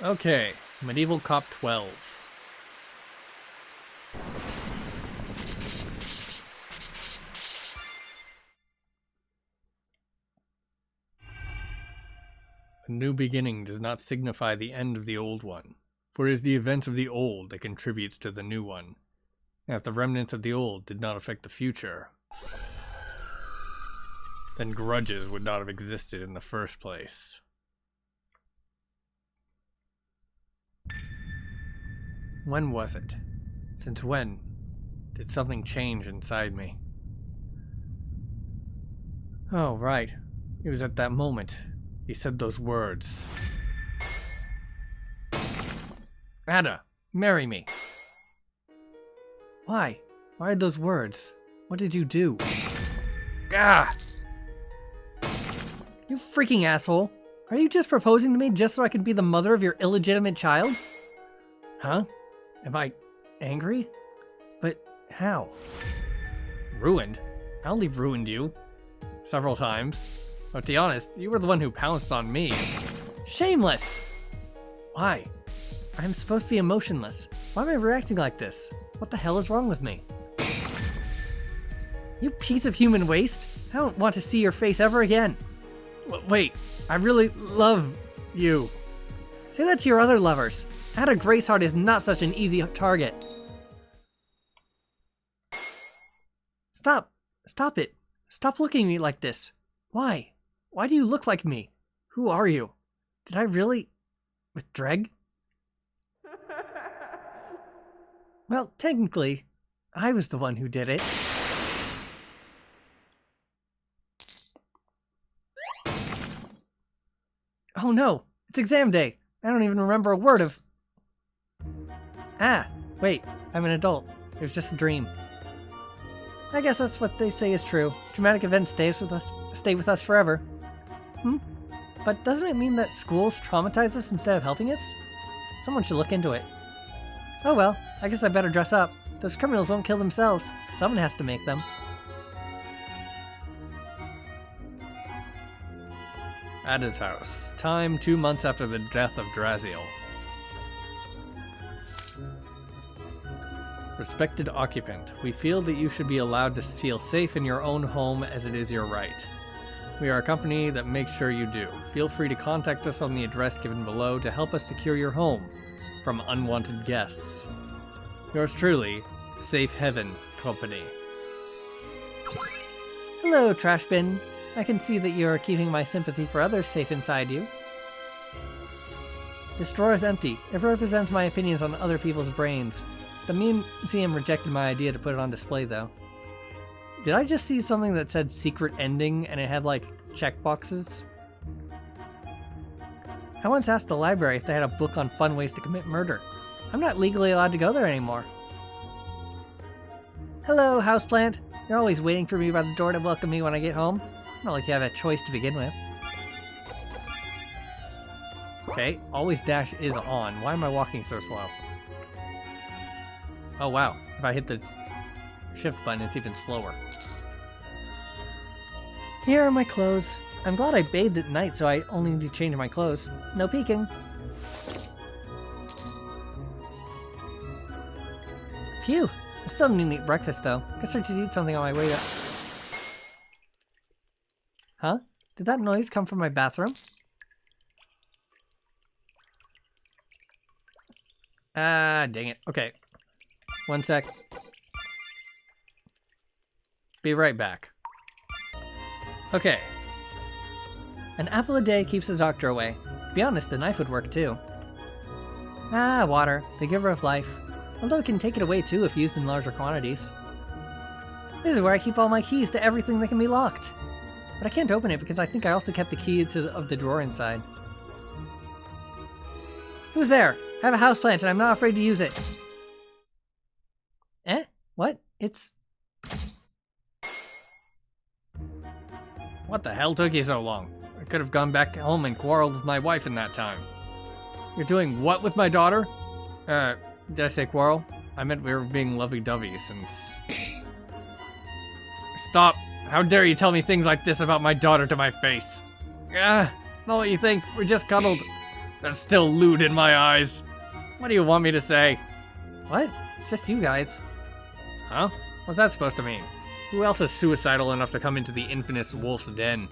Okay, Medieval Cop 12. A new beginning does not signify the end of the old one, for it is the events of the old that contributes to the new one. And if the remnants of the old did not affect the future, then grudges would not have existed in the first place. When was it? Since when did something change inside me? Oh, right. It was at that moment. He said those words. Ada, marry me. Why? Why those words? What did you do? Ah! You freaking asshole. Are you just proposing to me just so I can be the mother of your illegitimate child? Huh? Am I angry? But how? Ruined? I only ruined you. Several times. But to be honest, you were the one who pounced on me. Shameless! Why? I'm supposed to be emotionless. Why am I reacting like this? What the hell is wrong with me? You piece of human waste! I don't want to see your face ever again. Wait, I really love you. Say that to your other lovers. Ada Graceheart is not such an easy target. Stop. Stop it. Stop looking at me like this. Why? Why do you look like me? Who are you? Did I really... with Dreg? Well, technically, I was the one who did it. Oh no, it's exam day. I don't even remember a word of... Ah, wait, I'm an adult. It was just a dream. I guess that's what they say is true. Traumatic events stay with us forever. But doesn't it mean that schools traumatize us instead of helping us? Someone should look into it. Oh well, I guess I better dress up. Those criminals won't kill themselves. Someone has to make them. Ada's house. Time 2 months after the death of Draziel. Respected occupant, we feel that you should be allowed to feel safe in your own home as it is your right. We are a company that makes sure you do. Feel free to contact us on the address given below to help us secure your home from unwanted guests. Yours truly, the Safe Heaven Company. Hello, trash bin. I can see that you are keeping my sympathy for others safe inside you. This drawer is empty. It represents my opinions on other people's brains. The museum rejected my idea to put it on display, though. Did I just see something that said secret ending and it had, like, checkboxes? I once asked the library if they had a book on fun ways to commit murder. I'm not legally allowed to go there anymore. Hello, houseplant. You're always waiting for me by the door to welcome me when I get home. Not like you have a choice to begin with. Okay, always dash is on. Why am I walking so slow? Oh wow, if I hit the shift button, it's even slower. Here are my clothes. I'm glad I bathed at night, so I only need to change my clothes. No peeking. Phew, I still need to eat breakfast though. Guess I should eat something on my way to... Huh? Did that noise come from my bathroom? Ah, dang it. Okay. One sec. Be right back. Okay. An apple a day keeps the doctor away. To be honest, a knife would work too. Ah, water. The giver of life. Although it can take it away too if used in larger quantities. This is where I keep all my keys to everything that can be locked. But I can't open it because I think I also kept the key of the drawer inside. Who's there? I have a houseplant and I'm not afraid to use it. Eh? What? It's... What the hell took you so long? I could have gone back home and quarreled with my wife in that time. You're doing what with my daughter? Did I say quarrel? I meant we were being lovey-dovey since... Stop! How dare you tell me things like this about my daughter to my face? It's not what you think. We just cuddled. That's still lewd in my eyes. What do you want me to say? What? It's just you guys. Huh? What's that supposed to mean? Who else is suicidal enough to come into the infamous wolf's den?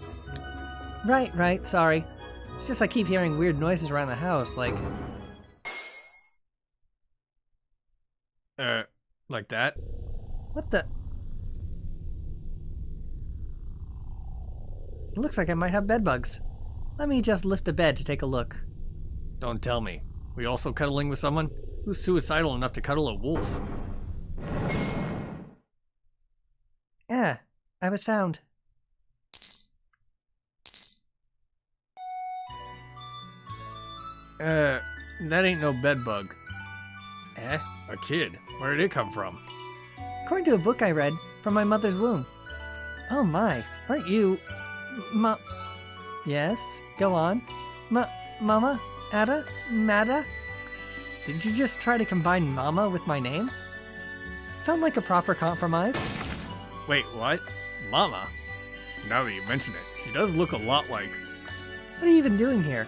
Right, sorry. It's just I keep hearing weird noises around the house, like... Like that? What the... It looks like I might have bedbugs. Let me just lift the bed to take a look. Don't tell me. We also cuddling with someone? Who's suicidal enough to cuddle a wolf? Yeah, I was found. That ain't no bedbug. Eh? A kid? Where did it come from? According to a book I read, from my mother's womb. Oh my, aren't you... Yes, go on. Mama? Ada? Mada? Did you just try to combine Mama with my name? Felt like a proper compromise. Wait, what? Mama? Now that you mention it, she does look a lot like... What are you even doing here?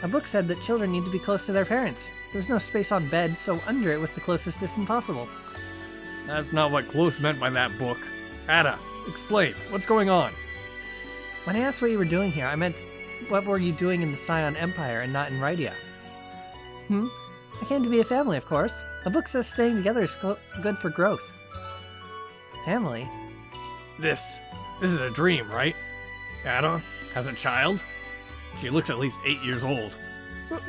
A book said that children need to be close to their parents. There was no space on bed, so under it was the closest distance possible. That's not what close meant by that book. Ada, explain. What's going on? When I asked what you were doing here, I meant, what were you doing in the Scion Empire and not in Rydia? I came to be a family, of course. A book says staying together is good for growth. Family? This is a dream, right? Ada has a child? She looks at least 8 years old.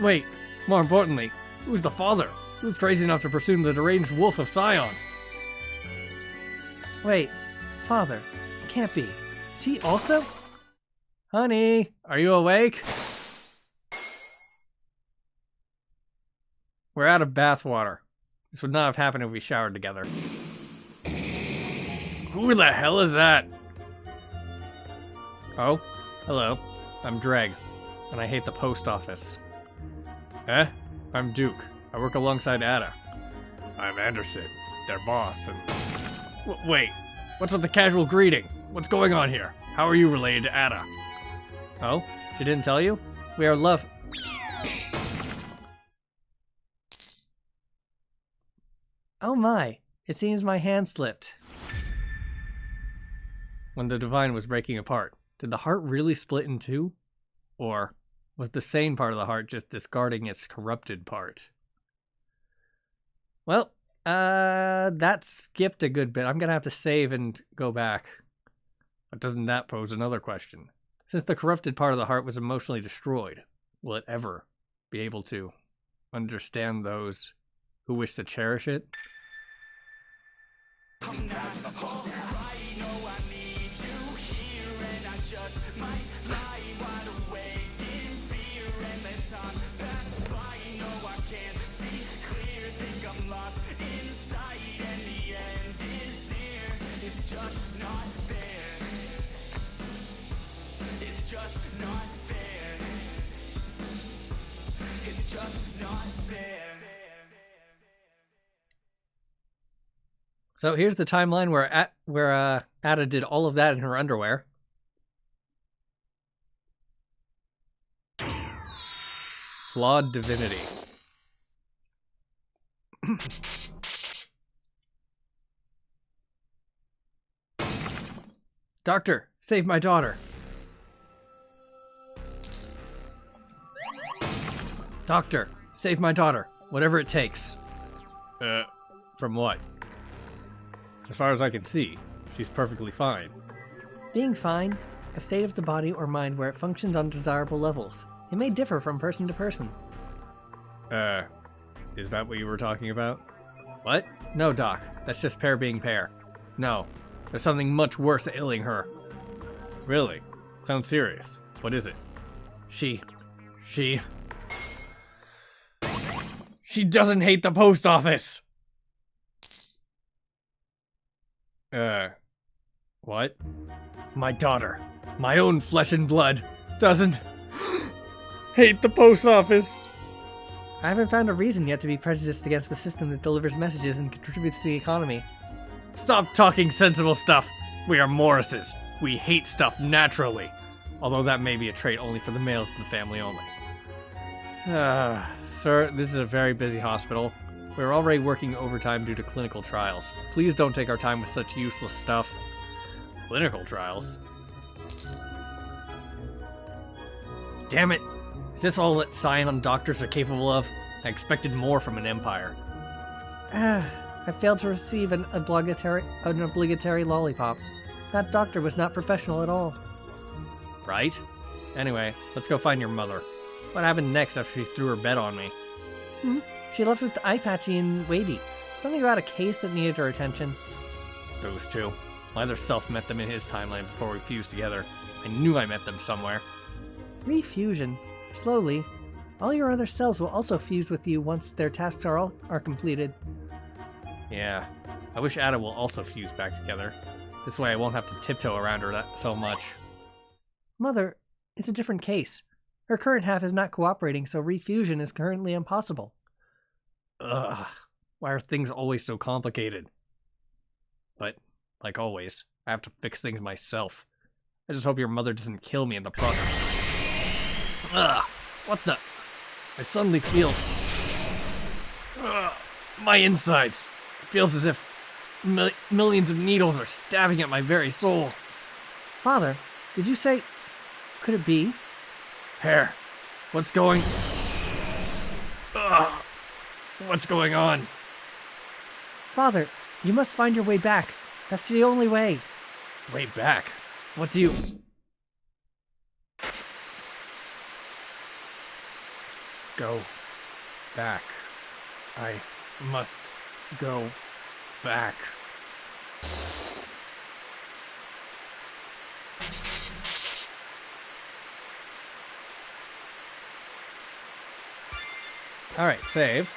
Wait, more importantly, who's the father? Who's crazy enough to pursue the deranged wolf of Scion? Wait, father. It can't be. Is he also? Honey, are you awake? We're out of bathwater. This would not have happened if we showered together. Who the hell is that? Oh, hello. I'm Dreg, and I hate the post office. I'm Duke. I work alongside Ada. I'm Anderson, their boss, and... Wait, what's with the casual greeting? What's going on here? How are you related to Ada? Oh, she didn't tell you? We are love... Oh my, it seems my hand slipped. When the divine was breaking apart, did the heart really split in two? Or was the sane part of the heart just discarding its corrupted part? Well, that skipped a good bit. I'm gonna have to save and go back. But doesn't that pose another question? Since the corrupted part of the heart was emotionally destroyed, will it ever be able to understand those who wish to cherish it? I'm not home, I know I need you here, and I just might lie wide awake in fear, and then time pass by, no I can't see clear, think I'm lost inside, and the end is near, it's just not fair, it's just not fair, it's just not fair. So here's the timeline where Ada did all of that in her underwear. Flawed divinity. Doctor, save my daughter. Doctor, save my daughter. Whatever it takes. From what? As far as I can see, she's perfectly fine. Being fine, a state of the body or mind where it functions on desirable levels. It may differ from person to person. Is that what you were talking about? What? No, Doc. That's just pair being pair. No, there's something much worse ailing her. Really? Sounds serious. What is it? She doesn't hate the post office! What? My daughter, my own flesh and blood, doesn't hate the post office. I haven't found a reason yet to be prejudiced against the system that delivers messages and contributes to the economy. Stop talking sensible stuff. We are Morrises. We hate stuff naturally. Although that may be a trait only for the males of the family only. Sir, this is a very busy hospital. We're already working overtime due to clinical trials. Please don't take our time with such useless stuff. Clinical trials? Damn it! Is this all that Scion doctors are capable of? I expected more from an empire. I failed to receive an obligatory lollipop. That doctor was not professional at all. Right? Anyway, let's go find your mother. What happened next after she threw her bed on me? She left with Eye Patchy and Wadey. Something about a case that needed her attention. Those two. My other self met them in his timeline before we fused together. I knew I met them somewhere. Refusion. Slowly. All your other selves will also fuse with you once their tasks are completed. Yeah. I wish Ada will also fuse back together. This way I won't have to tiptoe around her so much. Mother, it's a different case. Her current half is not cooperating, so refusion is currently impossible. Ugh. Why are things always so complicated? But, like always, I have to fix things myself. I just hope your mother doesn't kill me in the process. Ugh. What the? I suddenly feel... my insides. It feels as if millions of needles are stabbing at my very soul. Father, did you say... Could it be? Hair, what's going... What's going on? Father, you must find your way back. That's the only way. Way back? What do you... Go back. I must go back. Alright, save.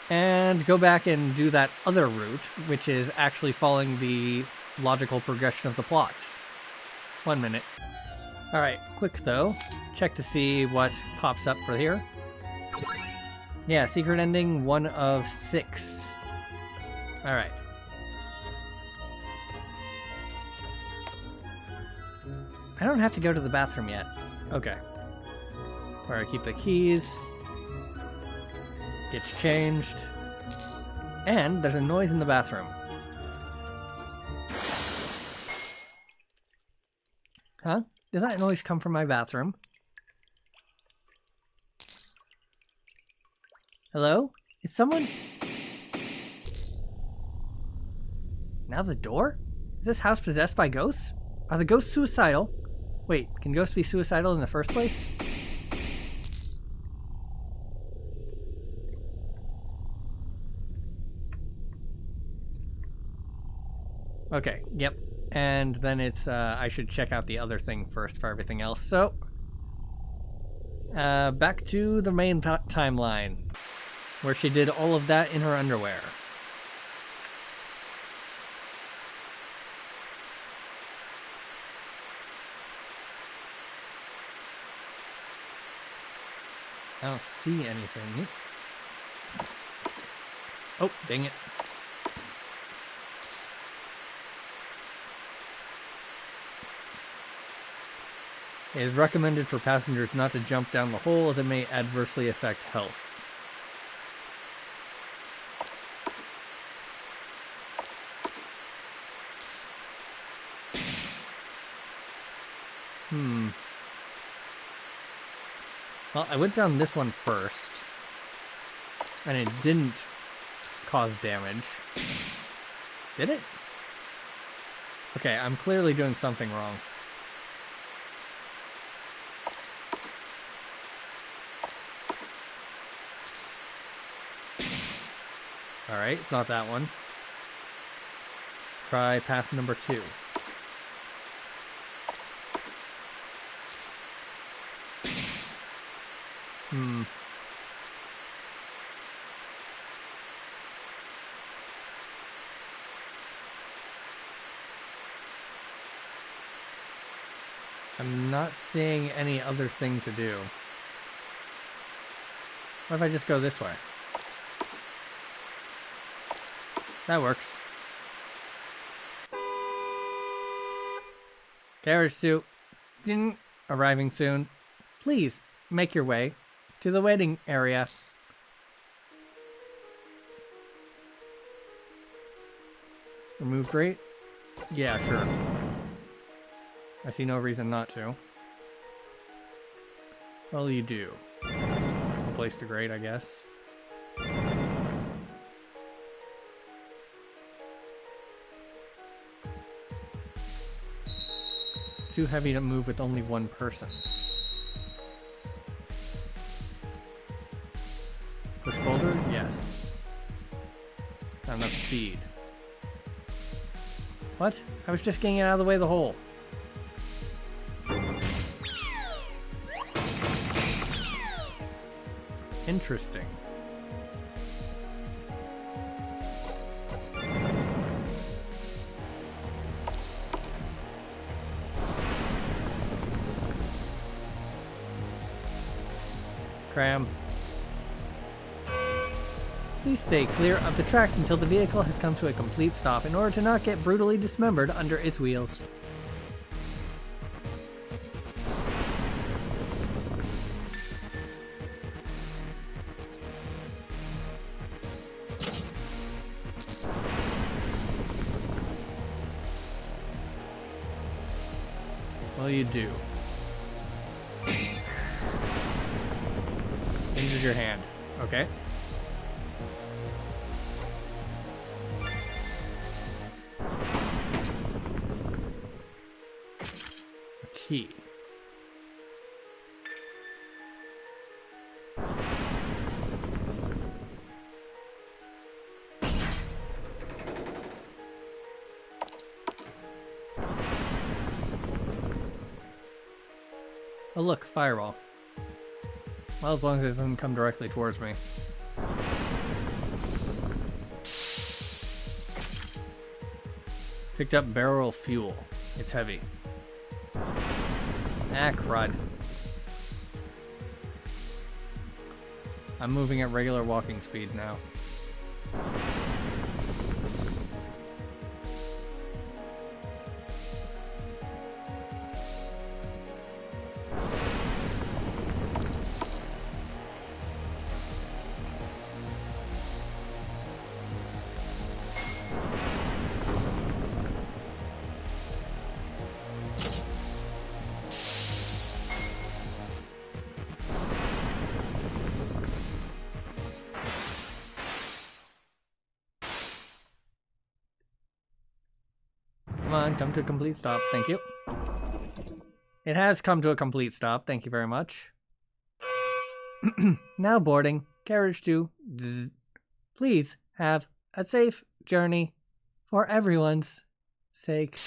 And go back and do that other route, which is actually following the logical progression of the plot. 1 minute. Alright, quick though. Check to see what pops up for here. Yeah, secret ending 1 of 6. Alright. I don't have to go to the bathroom yet. Okay. Where I keep the keys. Gets changed. And there's a noise in the bathroom. Huh? Did that noise come from my bathroom? Hello? Is someone... Now the door? Is this house possessed by ghosts? Are the ghosts suicidal? Wait, can ghosts be suicidal in the first place? Okay, yep. And then it's, I should check out the other thing first for everything else. So, back to the main timeline, where she did all of that in her underwear. I don't see anything. Oh, dang it. It is recommended for passengers not to jump down the hole as it may adversely affect health. Well, I went down this one first, and it didn't cause damage. Did it? Okay, I'm clearly doing something wrong. Alright, it's not that one. Try path number 2. I'm not seeing any other thing to do. What if I just go this way? That works. Carriage suit. Arriving soon. Please, make your way. to the waiting area. Remove grate? Yeah, sure. I see no reason not to. Well, you do. Replace the grate, I guess. Too heavy to move with only one person. Push boulder? Yes. Not enough speed. What? I was just getting it out of the way of the hole. Interesting. Cram. Please stay clear of the tracks until the vehicle has come to a complete stop in order to not get brutally dismembered under its wheels. Well, you do. Injured your hand. Okay. Key. Oh look, fireball. Well, as long as it doesn't come directly towards me. Picked up barrel fuel. It's heavy. Ah, crud. I'm moving at regular walking speed now. Come on, come to a complete stop. Thank you. It has come to a complete stop. Thank you very much. Now boarding. Carriage 2. Please have a safe journey for everyone's sake.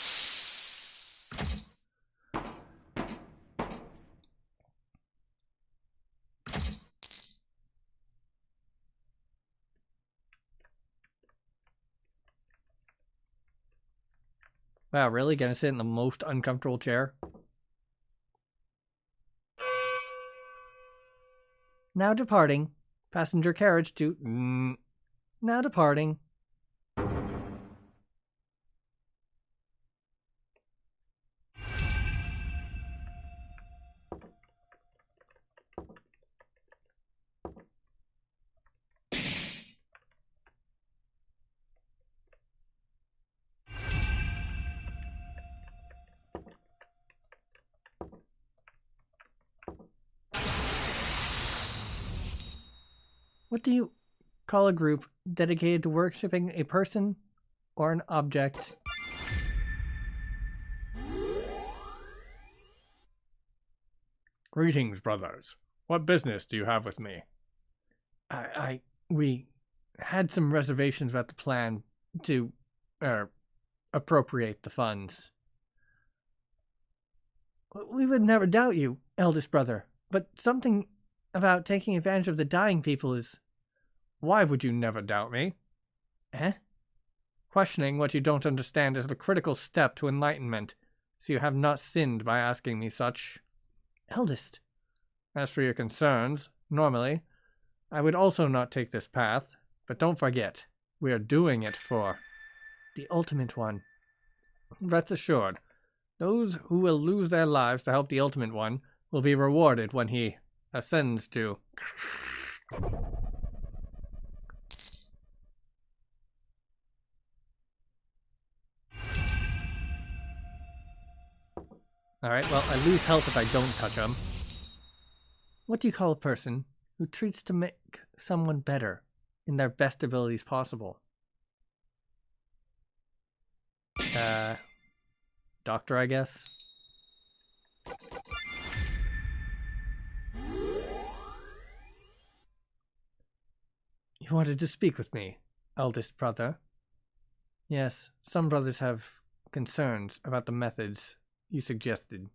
Wow, really? Gonna sit in the most uncomfortable chair? Now departing. Passenger carriage to... Now departing. What do you call a group dedicated to worshipping a person or an object? Greetings, brothers. What business do you have with me? We had some reservations about the plan to, appropriate the funds. We would never doubt you, eldest brother, but something about taking advantage of the dying people is... Why would you never doubt me? Eh? Questioning what you don't understand is the critical step to enlightenment, so you have not sinned by asking me such. Eldest. As for your concerns, normally, I would also not take this path, but don't forget, we are doing it for The Ultimate One. Rest assured, those who will lose their lives to help the Ultimate One will be rewarded when he a sentence to... Alright, well, I lose health if I don't touch him. What do you call a person who treats to make someone better in their best abilities possible? Doctor, I guess? You wanted to speak with me, eldest brother? Yes, some brothers have concerns about the methods you suggested.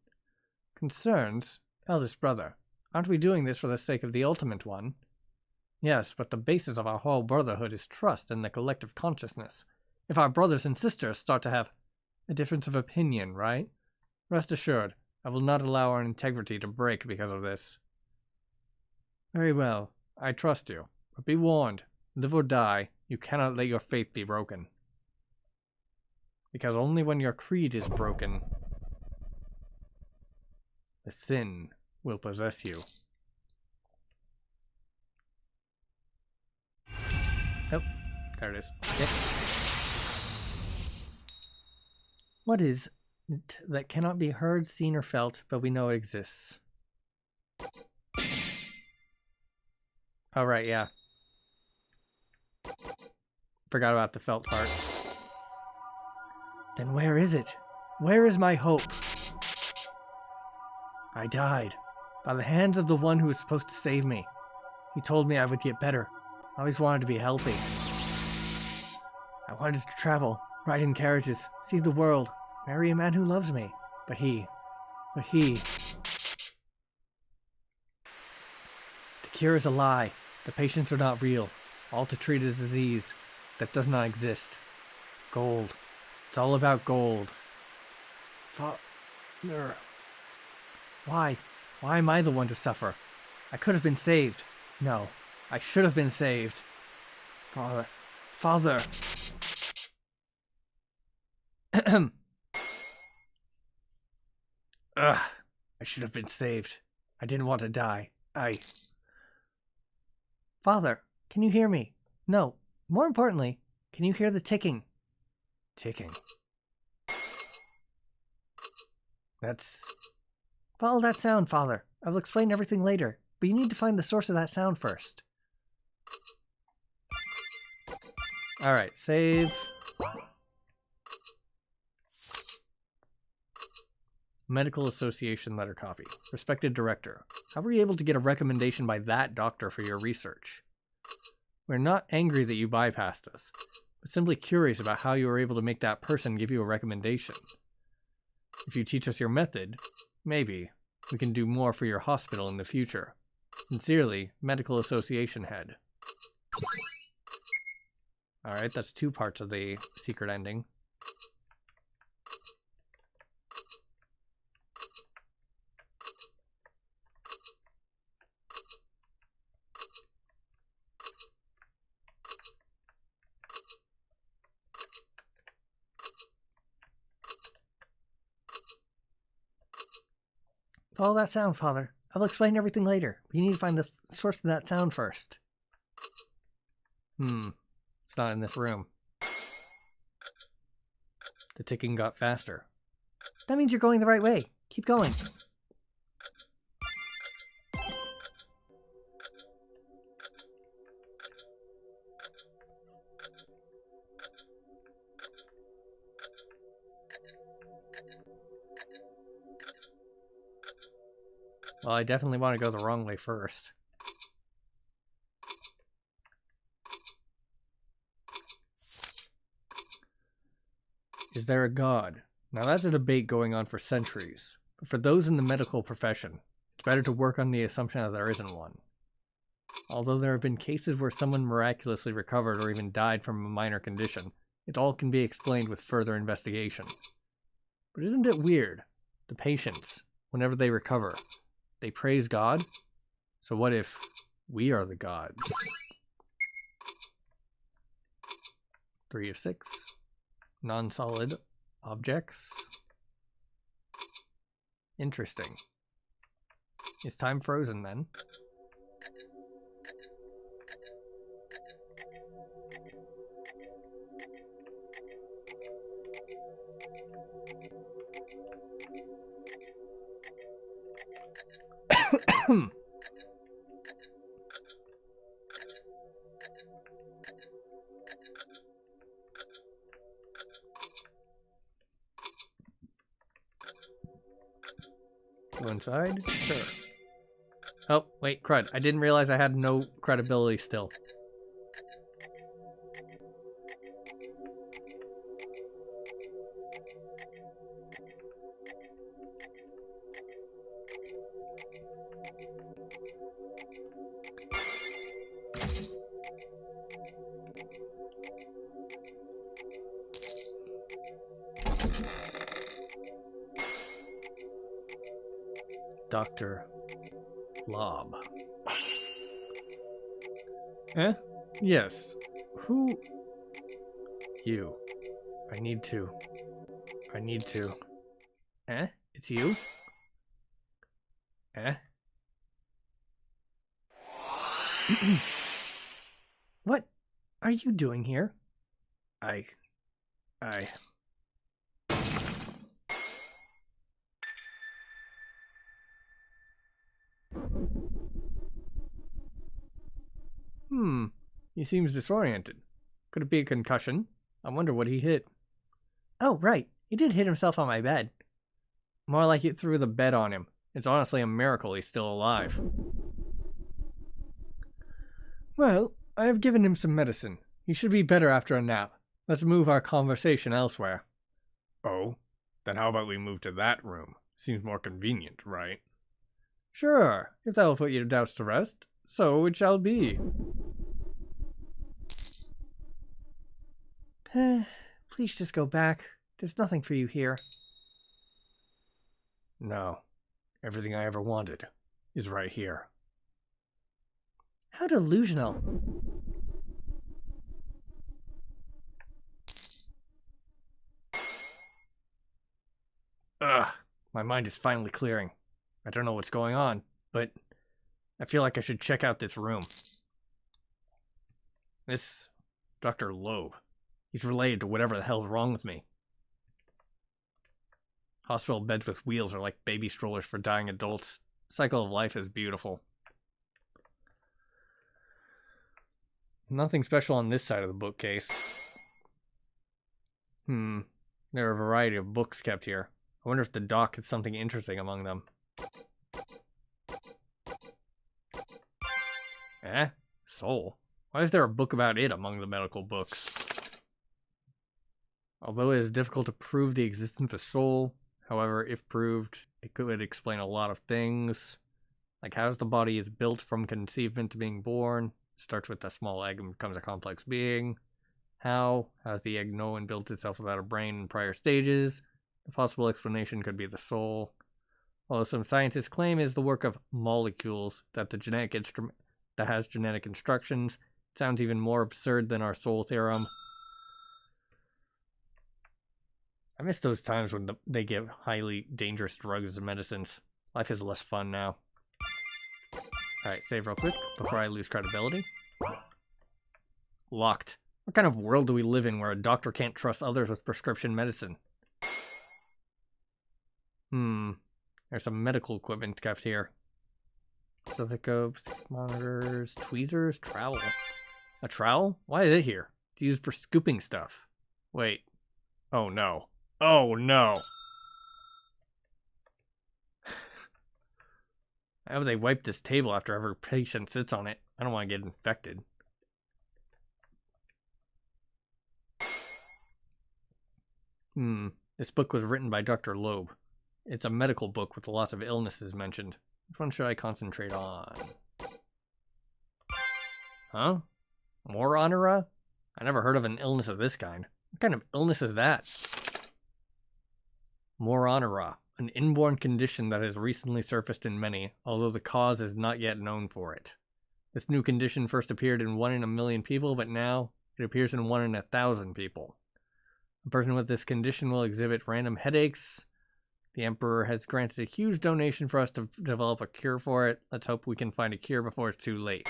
Concerns? Eldest brother, aren't we doing this for the sake of the ultimate one? Yes, but the basis of our whole brotherhood is trust in the collective consciousness. If our brothers and sisters start to have a difference of opinion, right? Rest assured, I will not allow our integrity to break because of this. Very well, I trust you. But be warned, live or die, you cannot let your faith be broken. Because only when your creed is broken, the sin will possess you. Oh, there it is. Okay. What is it that cannot be heard, seen, or felt, but we know it exists? Oh, right, yeah. Forgot about the felt part. Then where is it? Where is my hope? I died. By the hands of the one who was supposed to save me. He told me I would get better. I always wanted to be healthy. I wanted to travel, ride in carriages, see the world, marry a man who loves me. But he... The cure is a lie. The patients are not real. All to treat a disease that does not exist. Gold. It's all about gold. Father. Why? Why am I the one to suffer? I could have been saved. No, I should have been saved. Father. Father. Ugh. I should have been saved. I didn't want to die. Father, can you hear me? No. More importantly, can you hear the ticking? Ticking. That's... Follow that sound, Father. I will explain everything later, but you need to find the source of that sound first. Alright, save. Medical Association letter copy. Respected Director, how were you able to get a recommendation by that doctor for your research? We're not angry that you bypassed us, but simply curious about how you were able to make that person give you a recommendation. If you teach us your method, maybe we can do more for your hospital in the future. Sincerely, Medical Association Head. Alright, that's 2 parts of the secret ending. Follow that sound, Father. I'll explain everything later, but you need to find the source of that sound first. It's not in this room. The ticking got faster. That means you're going the right way. Keep going. Well, I definitely want to go the wrong way first. Is there a God? Now that's a debate going on for centuries. But for those in the medical profession, it's better to work on the assumption that there isn't one. Although there have been cases where someone miraculously recovered or even died from a minor condition, it all can be explained with further investigation. But isn't it weird? The patients, whenever they recover, they praise God? So what if we are the gods? 3 of 6. Non-solid objects. Interesting. Is time frozen then? Go inside? Sure. Oh, wait, crud. I didn't realize I had no credibility still. Dr. Lob. Eh? Yes. Who? You. I need to. Eh? It's you? Eh? What are you doing here? I... He seems disoriented. Could it be a concussion? I wonder what he hit. Oh, right. He did hit himself on my bed. More like it threw the bed on him. It's honestly a miracle he's still alive. Well, I have given him some medicine. He should be better after a nap. Let's move our conversation elsewhere. Oh? Then how about we move to that room? Seems more convenient, right? Sure, if that will put your doubts to rest. So it shall be. Please just go back. There's nothing for you here. No. Everything I ever wanted is right here. How delusional. Ugh, my mind is finally clearing. I don't know what's going on, but I feel like I should check out this room. This Dr. Loeb. He's related to whatever the hell's wrong with me. Hospital beds with wheels are like baby strollers for dying adults. The cycle of life is beautiful. Nothing special on this side of the bookcase. There are a variety of books kept here. I wonder if the doc has something interesting among them. Eh? Soul? Why is there a book about it among the medical books? Although it is difficult to prove the existence of soul, however, if proved, it could explain a lot of things. Like how the body is built from conceivement to being born. It starts with a small egg and becomes a complex being. How does the egg know and built itself without a brain in prior stages? The possible explanation could be the soul. Although some scientists claim it is the work of molecules that the genetic instrument that has genetic instructions. It sounds even more absurd than our soul theorem. I miss those times when they give highly dangerous drugs and medicines. Life is less fun now. Alright, save real quick before I lose credibility. Locked. What kind of world do we live in where a doctor can't trust others with prescription medicine? There's some medical equipment kept here. Stethoscopes, monitors, tweezers, trowel. A trowel? Why is it here? It's used for scooping stuff. Wait. Oh no. Oh no! How would they wipe this table after every patient sits on it? I don't want to get infected. This book was written by Dr. Loeb. It's a medical book with lots of illnesses mentioned. Which one should I concentrate on? Huh? More honora? I never heard of an illness of this kind. What kind of illness is that? Moronera, an inborn condition that has recently surfaced in many, although the cause is not yet known for it. This new condition first appeared in 1 in a million people, but now it appears in 1 in 1,000 people. A person with this condition will exhibit random headaches, The Emperor has granted a huge donation for us to develop a cure for it. Let's hope we can find a cure before it's too late.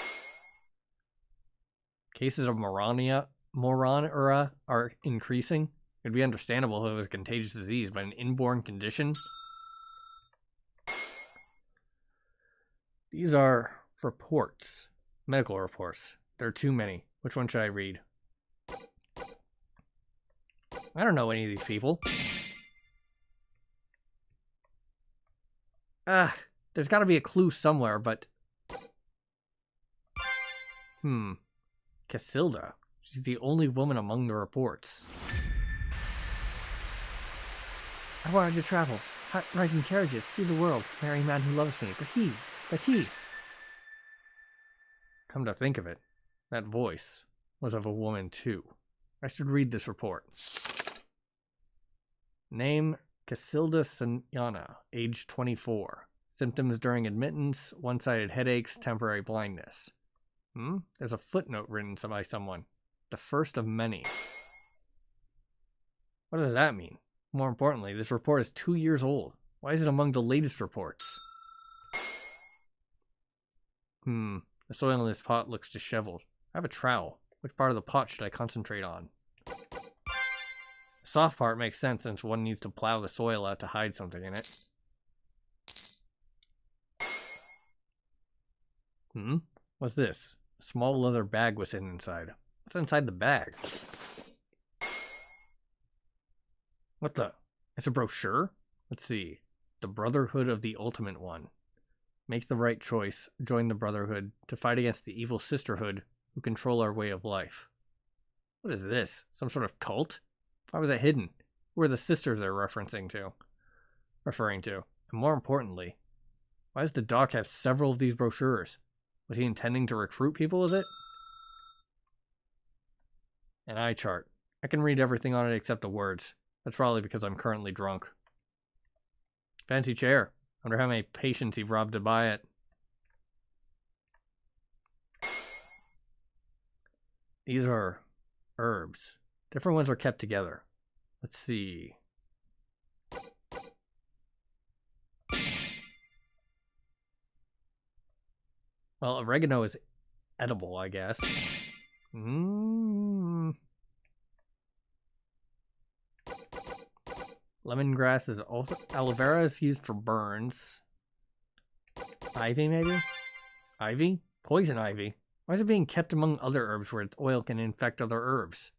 Cases of moronura are increasing. It'd be understandable if it was a contagious disease, but an inborn condition? These are reports. Medical reports. There are too many. Which one should I read? I don't know any of these people. There's got to be a clue somewhere, but... Casilda. She's the only woman among the reports. I wanted to travel, ride in carriages, see the world, marry a man who loves me, but he... Come to think of it, that voice was of a woman too. I should read this report. Name, Casilda Sanyana, age 24. Symptoms during admittance, one-sided headaches, temporary blindness. There's a footnote written by someone. The first of many. What does that mean? More importantly, this report is 2 years old. Why is it among the latest reports? The soil in this pot looks disheveled. I have a trowel. Which part of the pot should I concentrate on? The soft part makes sense since one needs to plow the soil out to hide something in it. What's this? A small leather bag was hidden inside. What's inside the bag? What the? It's a brochure? Let's see. The Brotherhood of the Ultimate One. Make the right choice. Join the Brotherhood to fight against the evil sisterhood who control our way of life. What is this? Some sort of cult? Why was it hidden? Who are the sisters they're referring to? And more importantly, why does the doc have several of these brochures? Was he intending to recruit people with it? An eye chart. I can read everything on it except the words. That's probably because I'm currently drunk. Fancy chair. Wonder how many patients he robbed to buy it. These are herbs. Different ones are kept together. Let's see. Well, oregano is edible, I guess. Lemongrass is also... Aloe vera is used for burns. Ivy, maybe? Ivy? Poison ivy? Why is it being kept among other herbs where its oil can infect other herbs?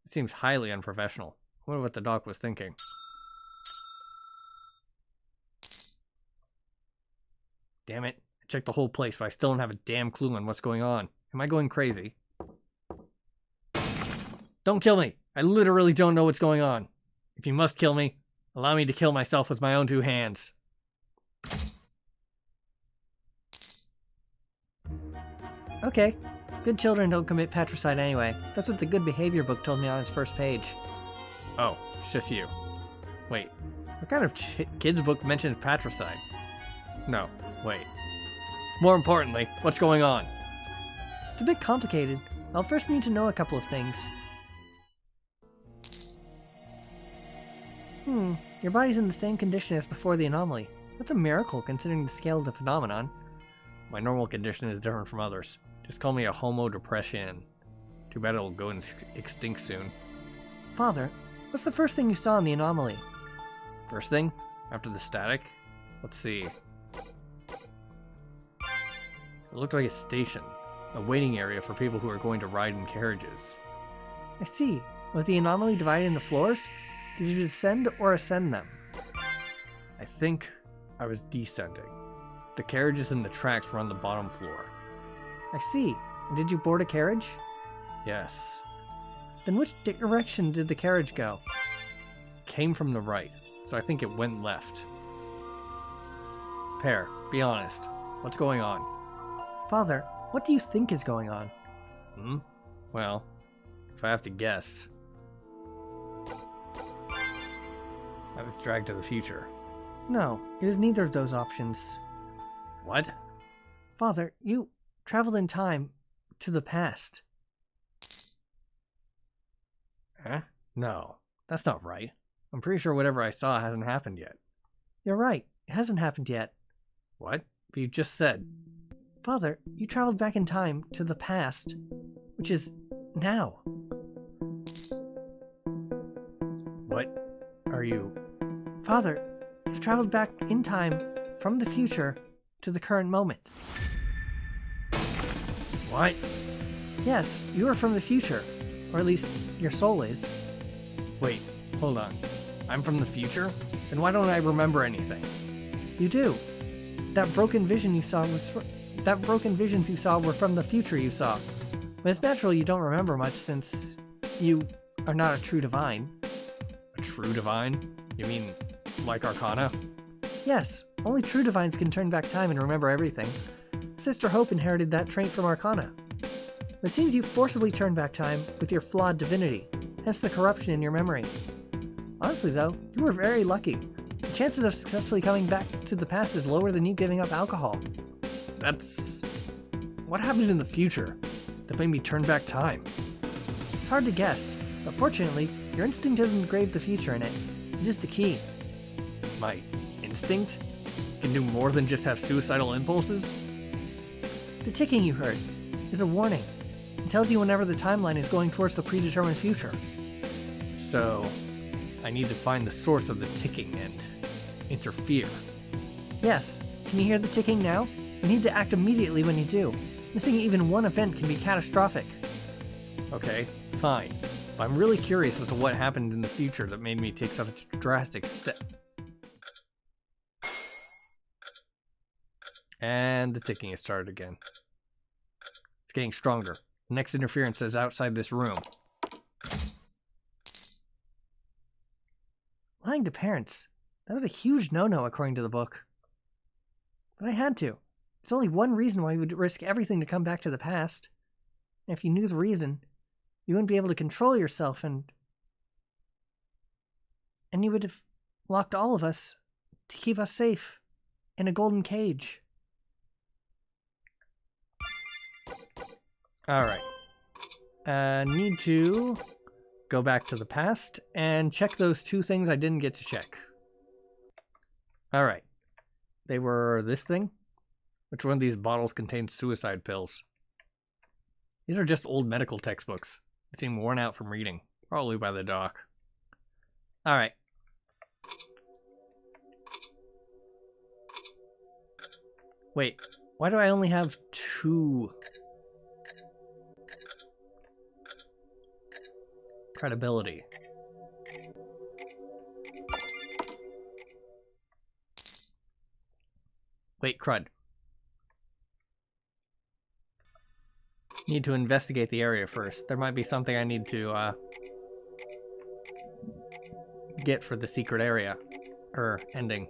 It seems highly unprofessional. I wonder what the doc was thinking. Damn it. I checked the whole place, but I still don't have a damn clue on what's going on. Am I going crazy? Don't kill me! I literally don't know what's going on. If you must kill me, allow me to kill myself with my own 2 hands. Okay. Good children don't commit patricide anyway. That's what the good behavior book told me on its first page. Oh, it's just you. Wait, what kind of kid's book mentions patricide? No, wait. More importantly, what's going on? It's a bit complicated. I'll first need to know a couple of things. Your body's in the same condition as before the anomaly. That's a miracle considering the scale of the phenomenon. My normal condition is different from others. Just call me a homo depression. Too bad it'll go extinct soon. Father, what's the first thing you saw in the anomaly? First thing? After the static? Let's see. It looked like a station. A waiting area for people who are going to ride in carriages. I see. Was the anomaly divided into floors? Did you descend or ascend them? I think I was descending. The carriages and the tracks were on the bottom floor. I see. And did you board a carriage? Yes. Then which direction did the carriage go? Came from the right, so I think it went left. Pear, be honest. What's going on? Father, what do you think is going on? Well, if I have to guess, I was dragged to the future. No, it is neither of those options. What? Father, you traveled in time to the past. Huh? No, that's not right. I'm pretty sure whatever I saw hasn't happened yet. You're right. It hasn't happened yet. What? But you just said. Father, you traveled back in time to the past, which is now. What are you? Father, you've traveled back in time from the future to the current moment. What? Yes, you are from the future, or at least your soul is. Wait, hold on. I'm from the future? Then why don't I remember anything? You do. That broken visions you saw were from the future you saw. But it's natural you don't remember much since you are not a true divine. A true divine? You mean like Arcana? Yes, only true divines can turn back time and remember everything. Sister Hope inherited that trait from Arcana. It seems you forcibly turned back time with your flawed divinity, hence the corruption in your memory. Honestly though, you were very lucky. The chances of successfully coming back to the past is lower than you giving up alcohol. That's... What happened in the future that made me turn back time? It's hard to guess, but fortunately, your instinct has engraved the future in it. It is the key. My instinct? Can do more than just have suicidal impulses? The ticking you heard is a warning. It tells you whenever the timeline is going towards the predetermined future. So, I need to find the source of the ticking and interfere. Yes. Can you hear the ticking now? You need to act immediately when you do. Missing even one event can be catastrophic. Okay, fine. But I'm really curious as to what happened in the future that made me take such a drastic step. And the ticking has started again. It's getting stronger. The next interference is outside this room. Lying to parents. That was a huge no-no according to the book. But I had to. There's only one reason why you would risk everything to come back to the past. And if you knew the reason, you wouldn't be able to control yourself and you would have locked all of us to keep us safe in a golden cage. Alright. Need to go back to the past and check those two things I didn't get to check. Alright. They were this thing? Which one of these bottles contains suicide pills? These are just old medical textbooks. They seem worn out from reading. Probably by the doc. Alright. Wait, why do I only have 2 credibility? Wait, crud. Need to investigate the area first. There might be something I need to get for the secret area. Ending.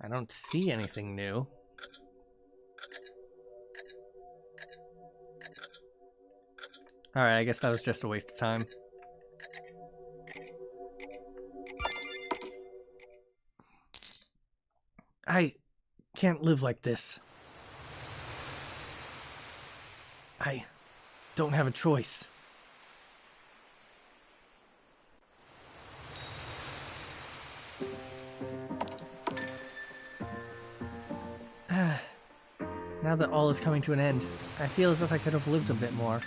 I don't see anything new. Alright, I guess that was just a waste of time. I can't live like this. I don't have a choice. Now that all is coming to an end, I feel as if I could have lived a bit more.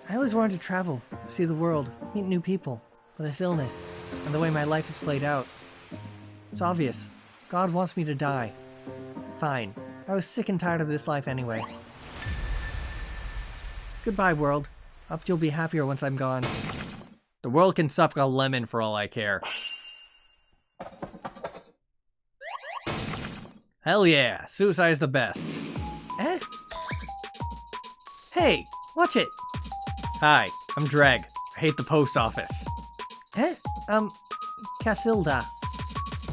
I always wanted to travel, see the world, meet new people, but this illness, and the way my life is played out, it's obvious. God wants me to die. Fine. I was sick and tired of this life anyway. Goodbye, world. Hope you'll be happier once I'm gone. The world can suck a lemon for all I care. Hell yeah, suicide's the best. Eh? Hey, watch it! Hi, I'm Dreg. I hate the post office. Eh? Casilda.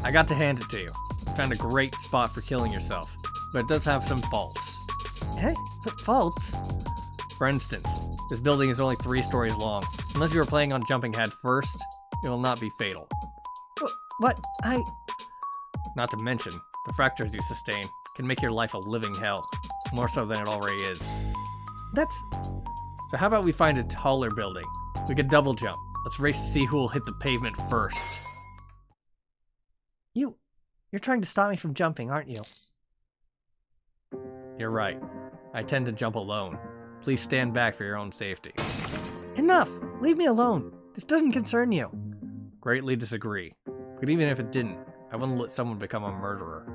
I got to hand it to you. You found a great spot for killing yourself, but it does have some faults. Eh? Faults? For instance, this building is only 3 stories long. Unless you were planning on jumping head first, it will not be fatal. What? Not to mention, the fractures you sustain can make your life a living hell. More so than it already is. So how about we find a taller building? We could double jump. Let's race to see who will hit the pavement first. You're trying to stop me from jumping, aren't you? You're right. I tend to jump alone. Please stand back for your own safety. Enough! Leave me alone. This doesn't concern you. Greatly disagree. But even if it didn't, I wouldn't let someone become a murderer.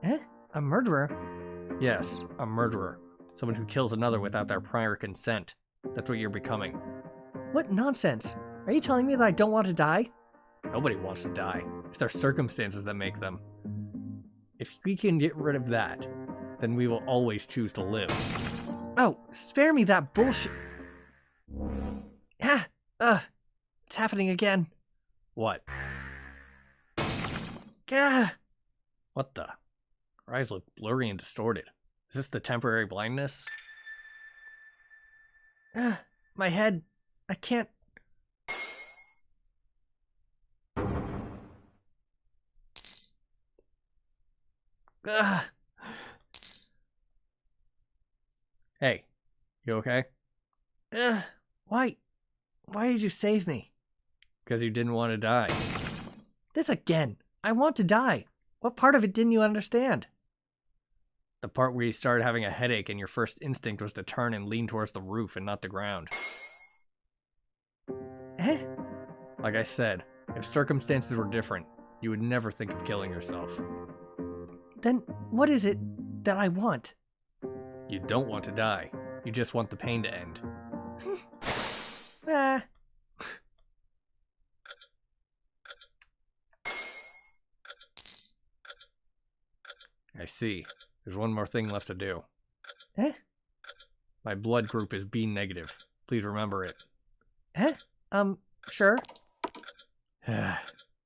Eh? A murderer? Yes, a murderer. Someone who kills another without their prior consent. That's what you're becoming. What nonsense! Are you telling me that I don't want to die? Nobody wants to die. It's their circumstances that make them. If we can get rid of that, then we will always choose to live. Oh, spare me that bullshit. It's happening again. What? Gah! What the? Her eyes look blurry and distorted. Is this the temporary blindness? My head. I can't. Ugh. Hey, you okay? Why did you save me? Because you didn't want to die. This again. I want to die. What part of it didn't you understand? The part where you started having a headache and your first instinct was to turn and lean towards the roof and not the ground. Eh? Like I said, if circumstances were different, you would never think of killing yourself. Then what is it that I want? You don't want to die. You just want the pain to end. Ah. I see. There's one more thing left to do. Eh? My blood group is B negative. Please remember it. Eh? Sure.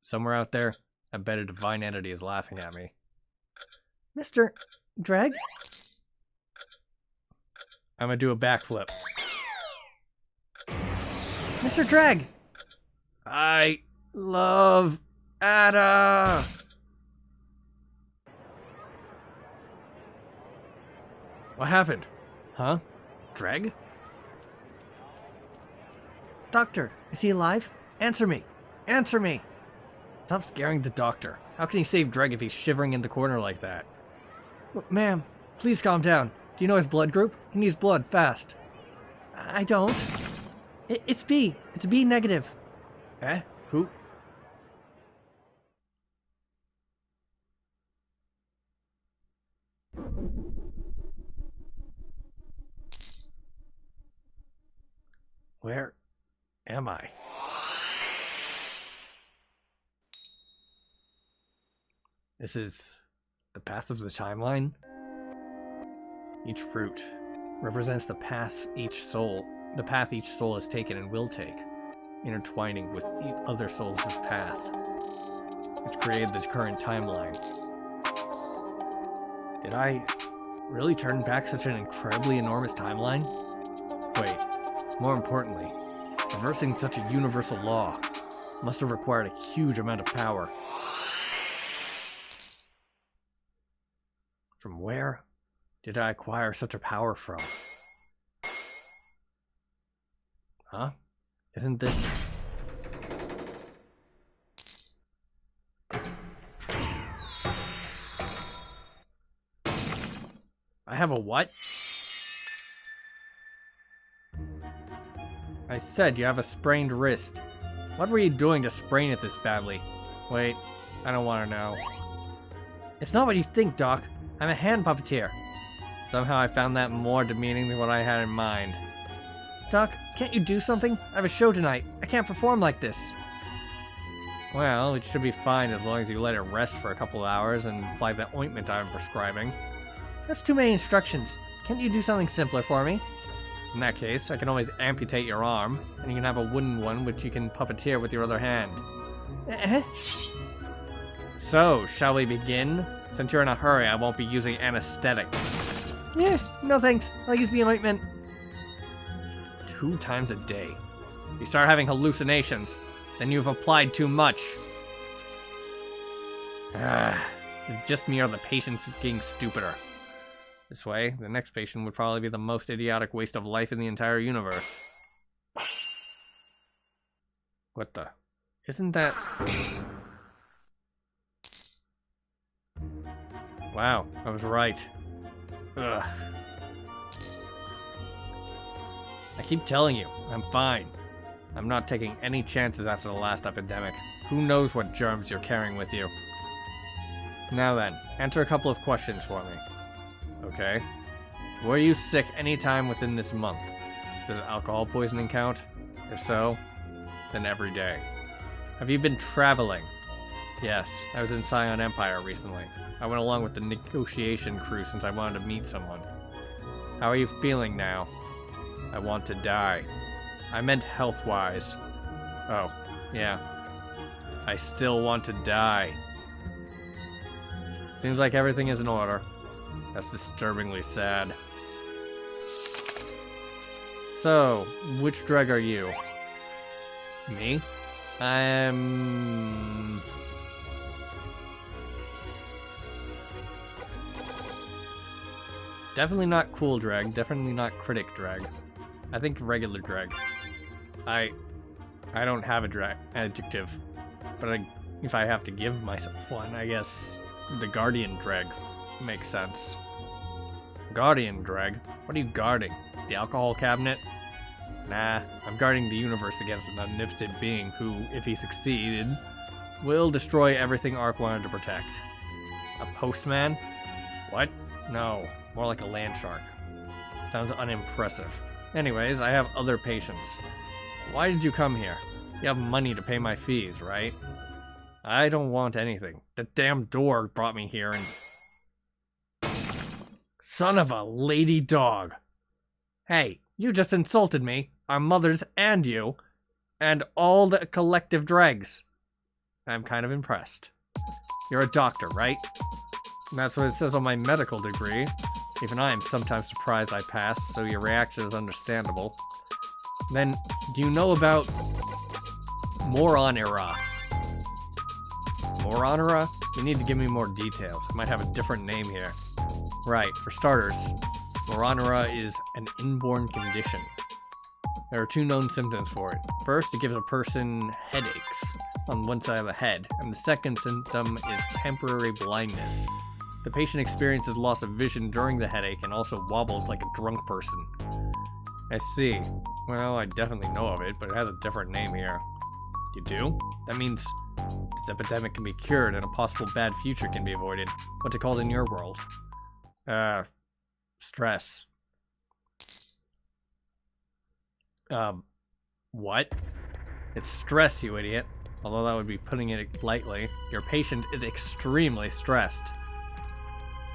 Somewhere out there, I bet a divine entity is laughing at me. Mr. Dreg? I'm gonna do a backflip. Mr. Dreg! I love Ada! What happened? Huh? Dreg? Doctor, is he alive? Answer me! Answer me! Stop scaring the doctor. How can he save Dreg if he's shivering in the corner like that? Ma'am, please calm down. Do you know his blood group? He needs blood, fast. I don't. It's B. It's B negative. Eh? Who? Where am I? This is the path of the timeline? Each fruit represents the path each soul has taken and will take, intertwining with other souls' path, which created the current timeline. Did I really turn back such an incredibly enormous timeline? Wait, more importantly, reversing such a universal law must have required a huge amount of power. From where did I acquire such a power from? Huh? Isn't this... I have a what? I said you have a sprained wrist. What were you doing to sprain it this badly? Wait, I don't want to know. It's not what you think, Doc. I'm a hand puppeteer. Somehow I found that more demeaning than what I had in mind. Doc, can't you do something? I have a show tonight. I can't perform like this. Well, it should be fine as long as you let it rest for a couple of hours and apply the ointment I'm prescribing. That's too many instructions. Can't you do something simpler for me? In that case, I can always amputate your arm, and you can have a wooden one which you can puppeteer with your other hand. So, shall we begin? Since you're in a hurry, I won't be using anesthetic. No thanks. I'll use the ointment. 2 times a day. If you start having hallucinations, then you've applied too much. It's just me or the patient's getting stupider. This way, the next patient would probably be the most idiotic waste of life in the entire universe. What the? Isn't that... Wow, I was right. Ugh. I keep telling you, I'm fine. I'm not taking any chances after the last epidemic. Who knows what germs you're carrying with you? Now then, answer a couple of questions for me. Okay. Were you sick any time within this month? Does alcohol poisoning count? If so, then every day. Have you been traveling? Yes, I was in Scion Empire recently. I went along with the negotiation crew since I wanted to meet someone. How are you feeling now? I want to die. I meant health-wise. Oh, yeah. I still want to die. Seems like everything is in order. That's disturbingly sad. So, which drug are you? Me? I'm... Definitely not cool drag, definitely not critic drag. I think regular drag. I don't have a drag adjective, but if I have to give myself one, I guess the guardian drag makes sense. Guardian drag? What are you guarding? The alcohol cabinet? Nah, I'm guarding the universe against an omnipotent being who, if he succeeded, will destroy everything Ark wanted to protect. A postman? What? No, more like a land shark. Sounds unimpressive. Anyways, I have other patients. Why did you come here? You have money to pay my fees, right? I don't want anything. The damn door brought me here and... Son of a lady dog! Hey, you just insulted me, our mothers and you, and all the collective dregs. I'm kind of impressed. You're a doctor, right? That's what it says on my medical degree. Even I am sometimes surprised I passed, so your reaction is understandable. Then, do you know about... Moronera? Moronera? You need to give me more details. I might have a different name here. Right, for starters, Moronera is an inborn condition. There are two known symptoms for it. First, it gives a person headaches on one side of the head, and the second symptom is temporary blindness. The patient experiences loss of vision during the headache and also wobbles like a drunk person. I see. Well, I definitely know of it, but it has a different name here. You do? That means this epidemic can be cured and a possible bad future can be avoided. What's it called in your world? Stress. What? It's stress, you idiot. Although that would be putting it lightly. Your patient is extremely stressed.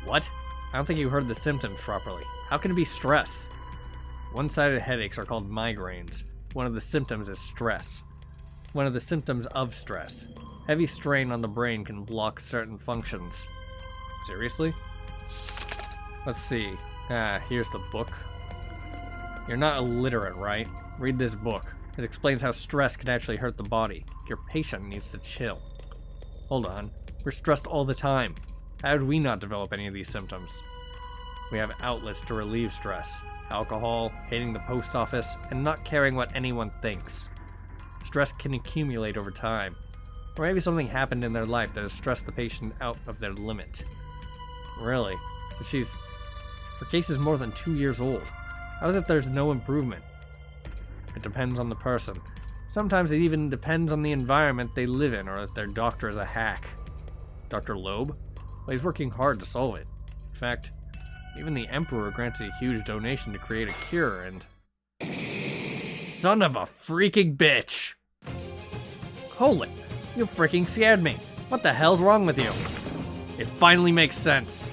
What? I don't think you heard the symptoms properly. How can it be stress? One-sided headaches are called migraines. One of the symptoms is stress. One of the symptoms of stress. Heavy strain on the brain can block certain functions. Seriously? Let's see. Here's the book. You're not illiterate, right? Read this book. It explains how stress can actually hurt the body. Your patient needs to chill. Hold on. We're stressed all the time. How did we not develop any of these symptoms? We have outlets to relieve stress. Alcohol, hating the post office, and not caring what anyone thinks. Stress can accumulate over time. Or maybe something happened in their life that has stressed the patient out of their limit. Really? But her case is more than 2 years old. How is it there's no improvement? It depends on the person. Sometimes it even depends on the environment they live in, or if their doctor is a hack. Dr. Loeb? Well, he's working hard to solve it. In fact, even the Emperor granted a huge donation to create a cure, and... Son of a freaking bitch! Holy, you freaking scared me. What the hell's wrong with you? It finally makes sense.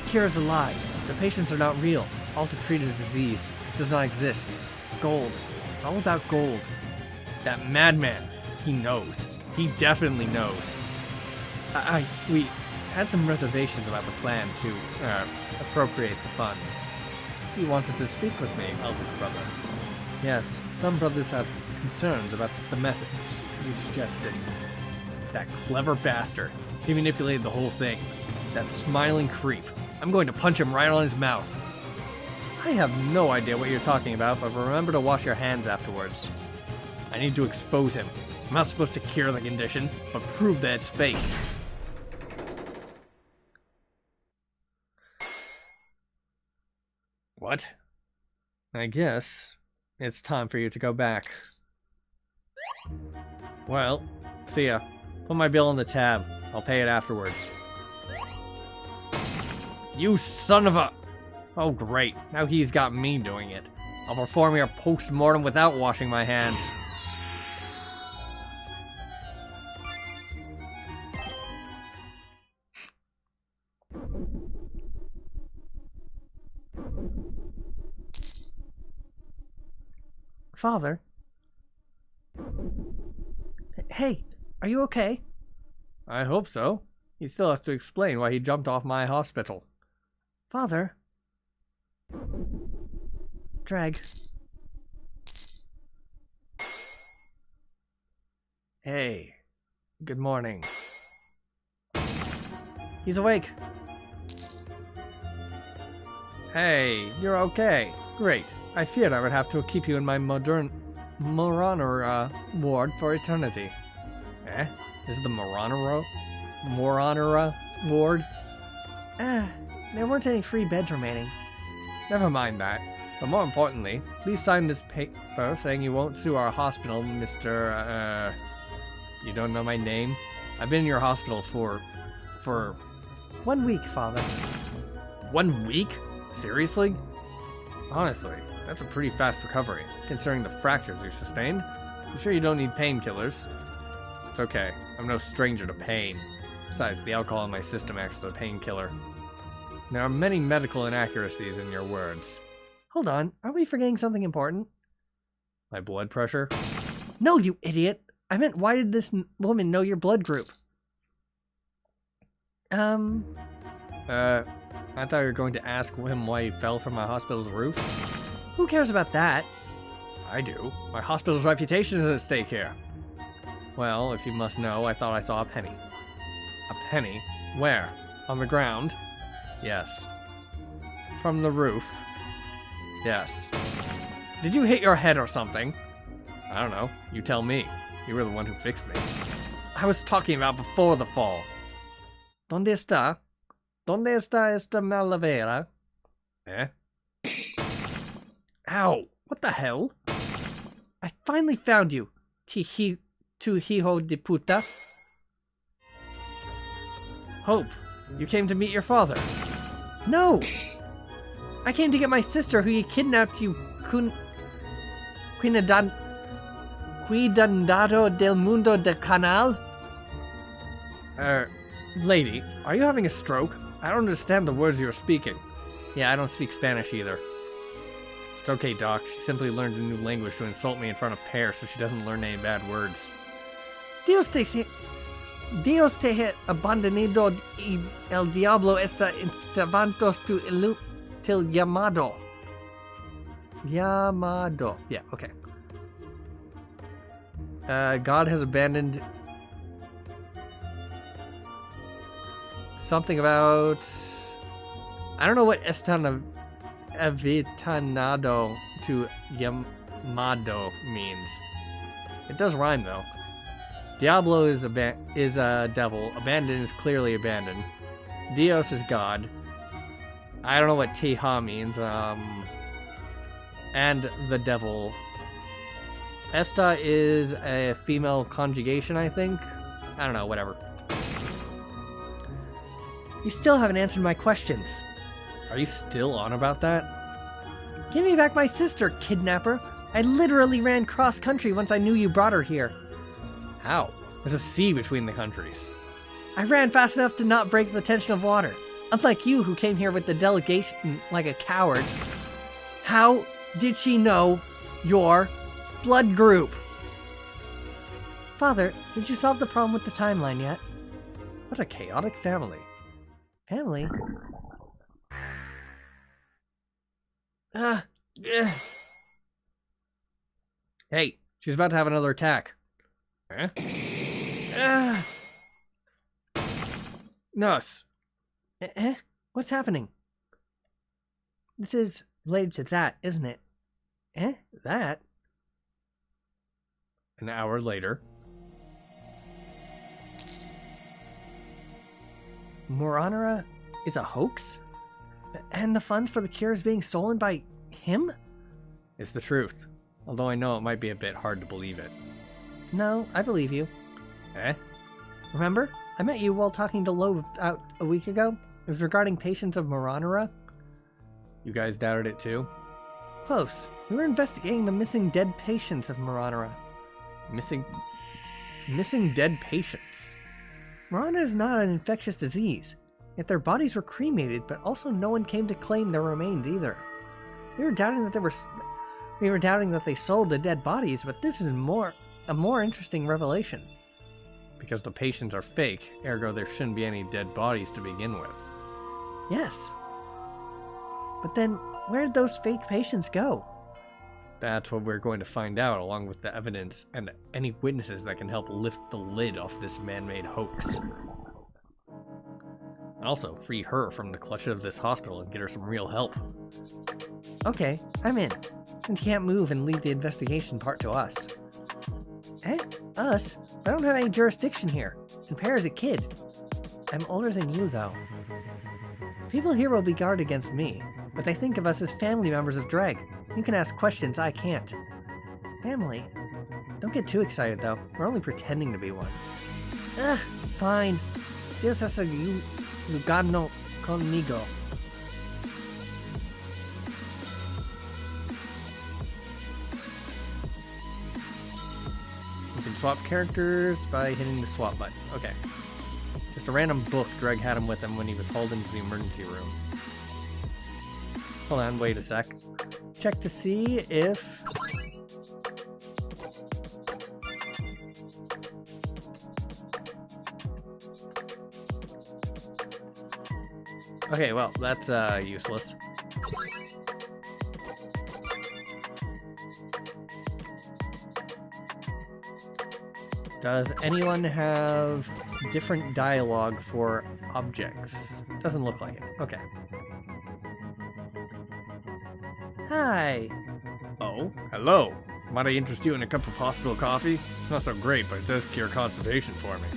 The cure is a lie. The patients are not real. All to treat a disease. It does not exist. Gold. It's all about gold. That madman. He knows. He definitely knows. We had some reservations about the plan to appropriate the funds. He wanted to speak with me, eldest brother. Yes, some brothers have concerns about the methods you suggested. That clever bastard. He manipulated the whole thing. That smiling creep. I'm going to punch him right on his mouth. I have no idea what you're talking about, but remember to wash your hands afterwards. I need to expose him. I'm not supposed to cure the condition, but prove that it's fake. What? I guess it's time for you to go back. Well, see ya. Put my bill on the tab. I'll pay it afterwards. You son of a... Oh great, now he's got me doing it. I'll perform your post-mortem without washing my hands. Father? Hey, are you okay? I hope so. He still has to explain why he jumped off my hospital. Father? Drag. Hey, good morning. He's awake. Hey, you're okay. Great. I feared I would have to keep you in my Moranera ward for eternity. Eh? This is the Moranera ward? There weren't any free beds remaining. Never mind that. But more importantly, please sign this paper saying you won't sue our hospital, Mr. You don't know my name? I've been in your hospital for 1 week, Father. 1 week? Seriously? Honestly, that's a pretty fast recovery, considering the fractures you sustained. You sure you don't need painkillers? It's okay. I'm no stranger to pain. Besides, the alcohol in my system acts as a painkiller. There are many medical inaccuracies in your words. Hold on, are we forgetting something important? My blood pressure? No, you idiot! I meant, why did this woman know your blood group? I thought you were going to ask him why he fell from my hospital's roof. Who cares about that? I do. My hospital's reputation is at stake here. Well, if you must know, I thought I saw a penny. A penny? Where? On the ground? Yes. From the roof? Yes. Did you hit your head or something? I don't know. You tell me. You were the one who fixed me. I was talking about before the fall. ¿Dónde está? ¿Dónde está esta malavera? Eh? Ow! What the hell? I finally found you, tu hijo de puta. Hope, you came to meet your father. No! I came to get my sister who you kidnapped, you Cuidado del mundo del canal? Lady, are you having a stroke? I don't understand the words you are speaking. Yeah, I don't speak Spanish either. It's okay, Doc. She simply learned a new language to insult me in front of Pear so she doesn't learn any bad words. Dios te he abandonado y el diablo está instantos tu til llamado. Llamado. Yeah, okay. God has abandoned... Something about... I don't know what evitanado to llamado means. It does rhyme, though. Diablo is a devil. Abandon is clearly abandoned. Dios is God. I don't know what Teja means. And the devil. Esta is a female conjugation, I think. I don't know, whatever. You still haven't answered my questions. Are you still on about that? Give me back my sister, kidnapper. I literally ran cross-country once I knew you brought her here. How? There's a sea between the countries. I ran fast enough to not break the tension of water. Unlike you, who came here with the delegation like a coward. How did she know your blood group? Father, did you solve the problem with the timeline yet? What a chaotic family. Family? Hey, she's about to have another attack. Eh? Nurse. What's happening? This is related to that, isn't it? Eh? That? An hour later. Moranara is a hoax? And the funds for the cure is being stolen by him? It's the truth. Although I know it might be a bit hard to believe it. No, I believe you. Eh? Remember? I met you while talking to Loeb out a week ago. It was regarding patients of Moranara. You guys doubted it too? Close. We were investigating the missing dead patients of Moranara. Missing dead patients? Moranara is not an infectious disease, yet their bodies were cremated, but also no one came to claim their remains either. We were doubting that they sold the dead bodies, but this is a more interesting revelation. Because the patients are fake, ergo there shouldn't be any dead bodies to begin with. Yes. But then, where did those fake patients go? That's what we're going to find out, along with the evidence and any witnesses that can help lift the lid off this man-made hoax. And also, free her from the clutches of this hospital and get her some real help. Okay, I'm in. Since you can't move and leave the investigation part to us. Eh? Us? I don't have any jurisdiction here. And Pear's a kid. I'm older than you, though. People here will be guarded against me, but they think of us as family members of Dreg. You can ask questions I can't. Family? Don't get too excited, though. We're only pretending to be one. Ugh, fine. Dios es jugando conmigo. You can swap characters by hitting the swap button. Okay. Just a random book Dreg had him with him when he was hauled into the emergency room. Hold on, wait a sec. Check to see if... Okay, well, that's useless. Does anyone have different dialogue for objects? Doesn't look like it. Okay. Hi. Oh, hello. Might I interest you in a cup of hospital coffee? It's not so great, but it does cure constipation for me.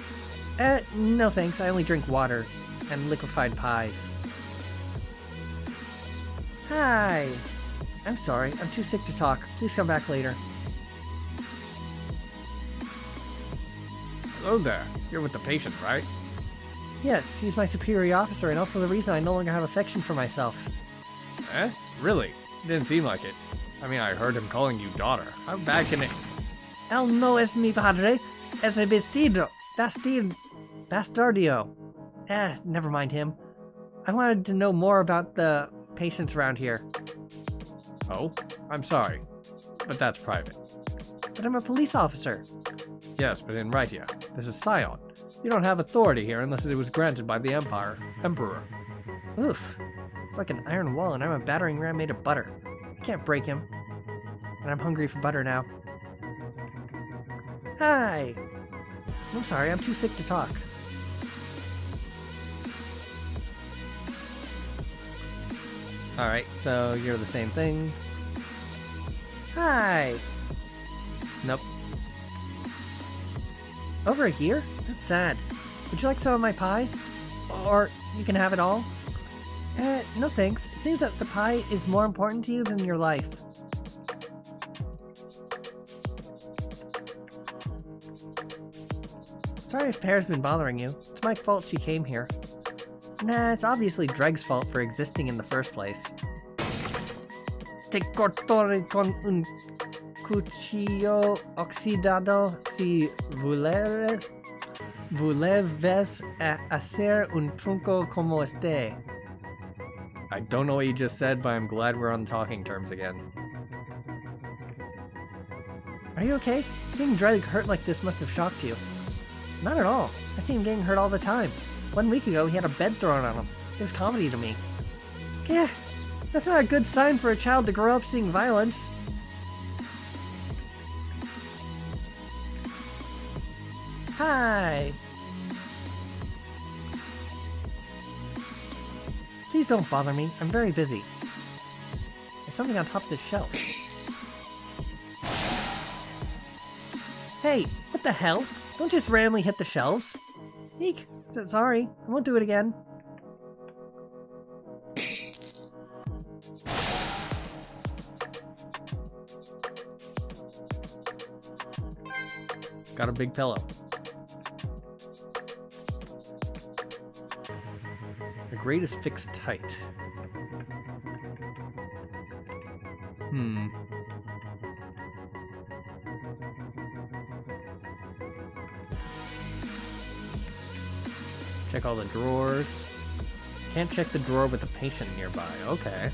No thanks. I only drink water and liquefied pies. Hi. I'm sorry. I'm too sick to talk. Please come back later. Hello there. You're with the patient, right? Yes, he's my superior officer and also the reason I no longer have affection for myself. Eh? Really? Didn't seem like it. I mean, I heard him calling you daughter. How bad can it... Él no es mi padre. Es el bastardio. Never mind him. I wanted to know more about the patients around here. Oh? I'm sorry. But that's private. But I'm a police officer. Yes, but in Ritia. This is Scion. You don't have authority here unless it was granted by the Emperor. Oof. It's like an iron wall and I'm a battering ram made of butter. I can't break him. And I'm hungry for butter now. Hi. I'm sorry, I'm too sick to talk. Alright, so you're the same thing. Hi. Nope. Over a year? That's sad. Would you like some of my pie? Or you can have it all? No thanks. It seems that the pie is more important to you than your life. Sorry if Pear's been bothering you. It's my fault she came here. Nah, it's obviously Dreg's fault for existing in the first place. Te cortore con un cuchillo oxidado si vuelves a hacer un trunco como este. I don't know what you just said, but I'm glad we're on talking terms again. Are you okay? Seeing Dreg hurt like this must have shocked you. Not at all. I see him getting hurt all the time. 1 week ago, he had a bed thrown on him. It was comedy to me. Yeah, that's not a good sign for a child to grow up seeing violence. Hi. Please don't bother me. I'm very busy. something on top of this shelf. Hey, what the hell? Don't just randomly hit the shelves. Eek, sorry, I won't do it again. Got a big pillow. The grate is fixed tight. Check all the drawers. Can't check the drawer with the patient nearby. Okay.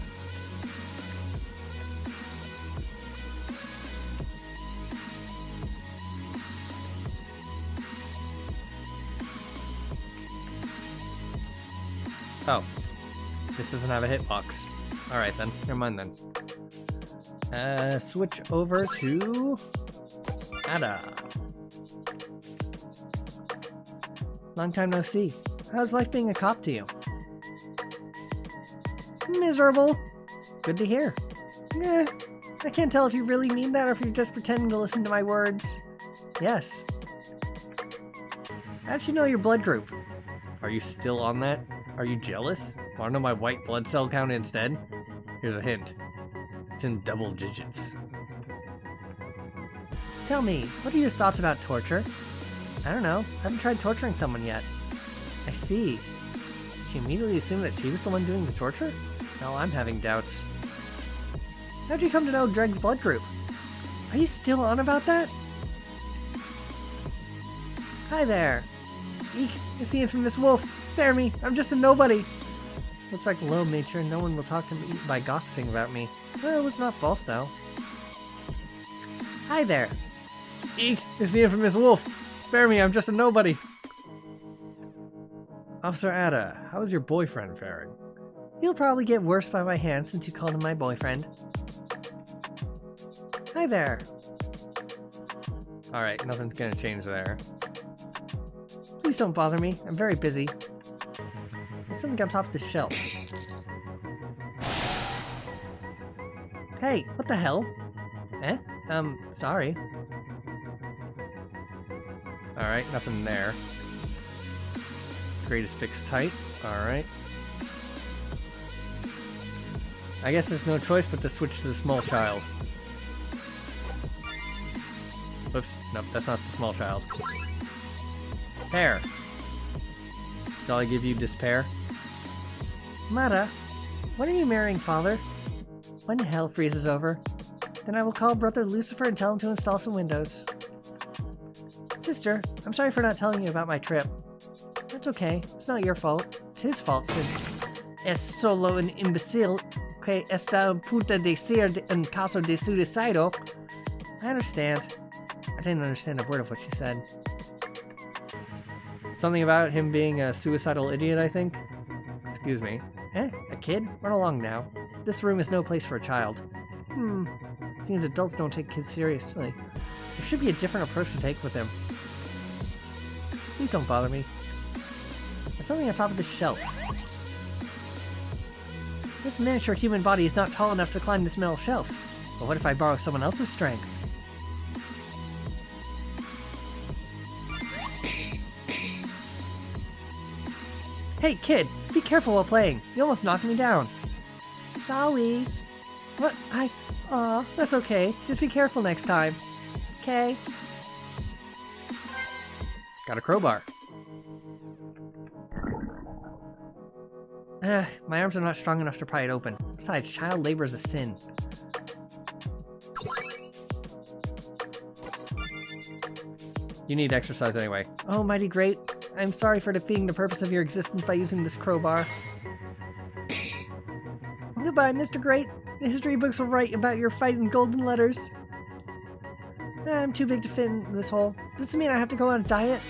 Oh. This doesn't have a hitbox. Alright then. Never mind then. Switch over to Ada. Long time no see. How's life being a cop to you? Miserable. Good to hear. I can't tell if you really mean that or if you're just pretending to listen to my words. Yes. How'd you know your blood group? Are you still on that? Are you jealous? Wanna know my white blood cell count instead? Here's a hint. It's in double digits. Tell me, what are your thoughts about torture? I don't know. I haven't tried torturing someone yet. I see. She immediately assumed that she was the one doing the torture? Now I'm having doubts. How'd you come to know Dreg's blood group? Are you still on about that? Hi there. Eek, it's the infamous wolf. Spare me, I'm just a nobody. Looks like low nature and no one will talk to me by gossiping about me. Well, it's not false though. Hi there. Eek, it's the infamous wolf. Spare me, I'm just a nobody. Officer Ada, how is your boyfriend faring? He'll probably get worse by my hands since you called him my boyfriend. Hi there. Alright, nothing's gonna change there. Please don't bother me, I'm very busy. There's something on top of this shelf. Hey, what the hell? Eh? Sorry. Alright, nothing there. Grate is fixed tight. Alright. I guess there's no choice but to switch to the small child. Oops, nope, that's not the small child. Despair. Shall I give you despair? Mata, when are you marrying, father? When hell freezes over, then I will call brother Lucifer and tell him to install some windows. Sister, I'm sorry for not telling you about my trip. That's okay, it's not your fault. It's his fault since es solo un imbécil que está a punto de ser en caso de suicidio. I understand. I didn't understand a word of what she said. Something about him being a suicidal idiot, I think? Excuse me. Eh? A kid? Run along now. This room is no place for a child. Seems adults don't take kids seriously. There should be a different approach to take with him. Please don't bother me. There's something on top of this shelf. This miniature human body is not tall enough to climb this metal shelf. But what if I borrow someone else's strength? Hey, kid! Be careful while playing. You almost knocked me down. Sorry. What? Aw, that's okay. Just be careful next time. Okay. Got a crowbar. My arms are not strong enough to pry it open. Besides, child labor is a sin. You need exercise anyway. Oh, mighty great. I'm sorry for defeating the purpose of your existence by using this crowbar. Goodbye, Mr. Great. The history books will write about your fight in golden letters. I'm too big to fit in this hole. Does this mean I have to go on a diet?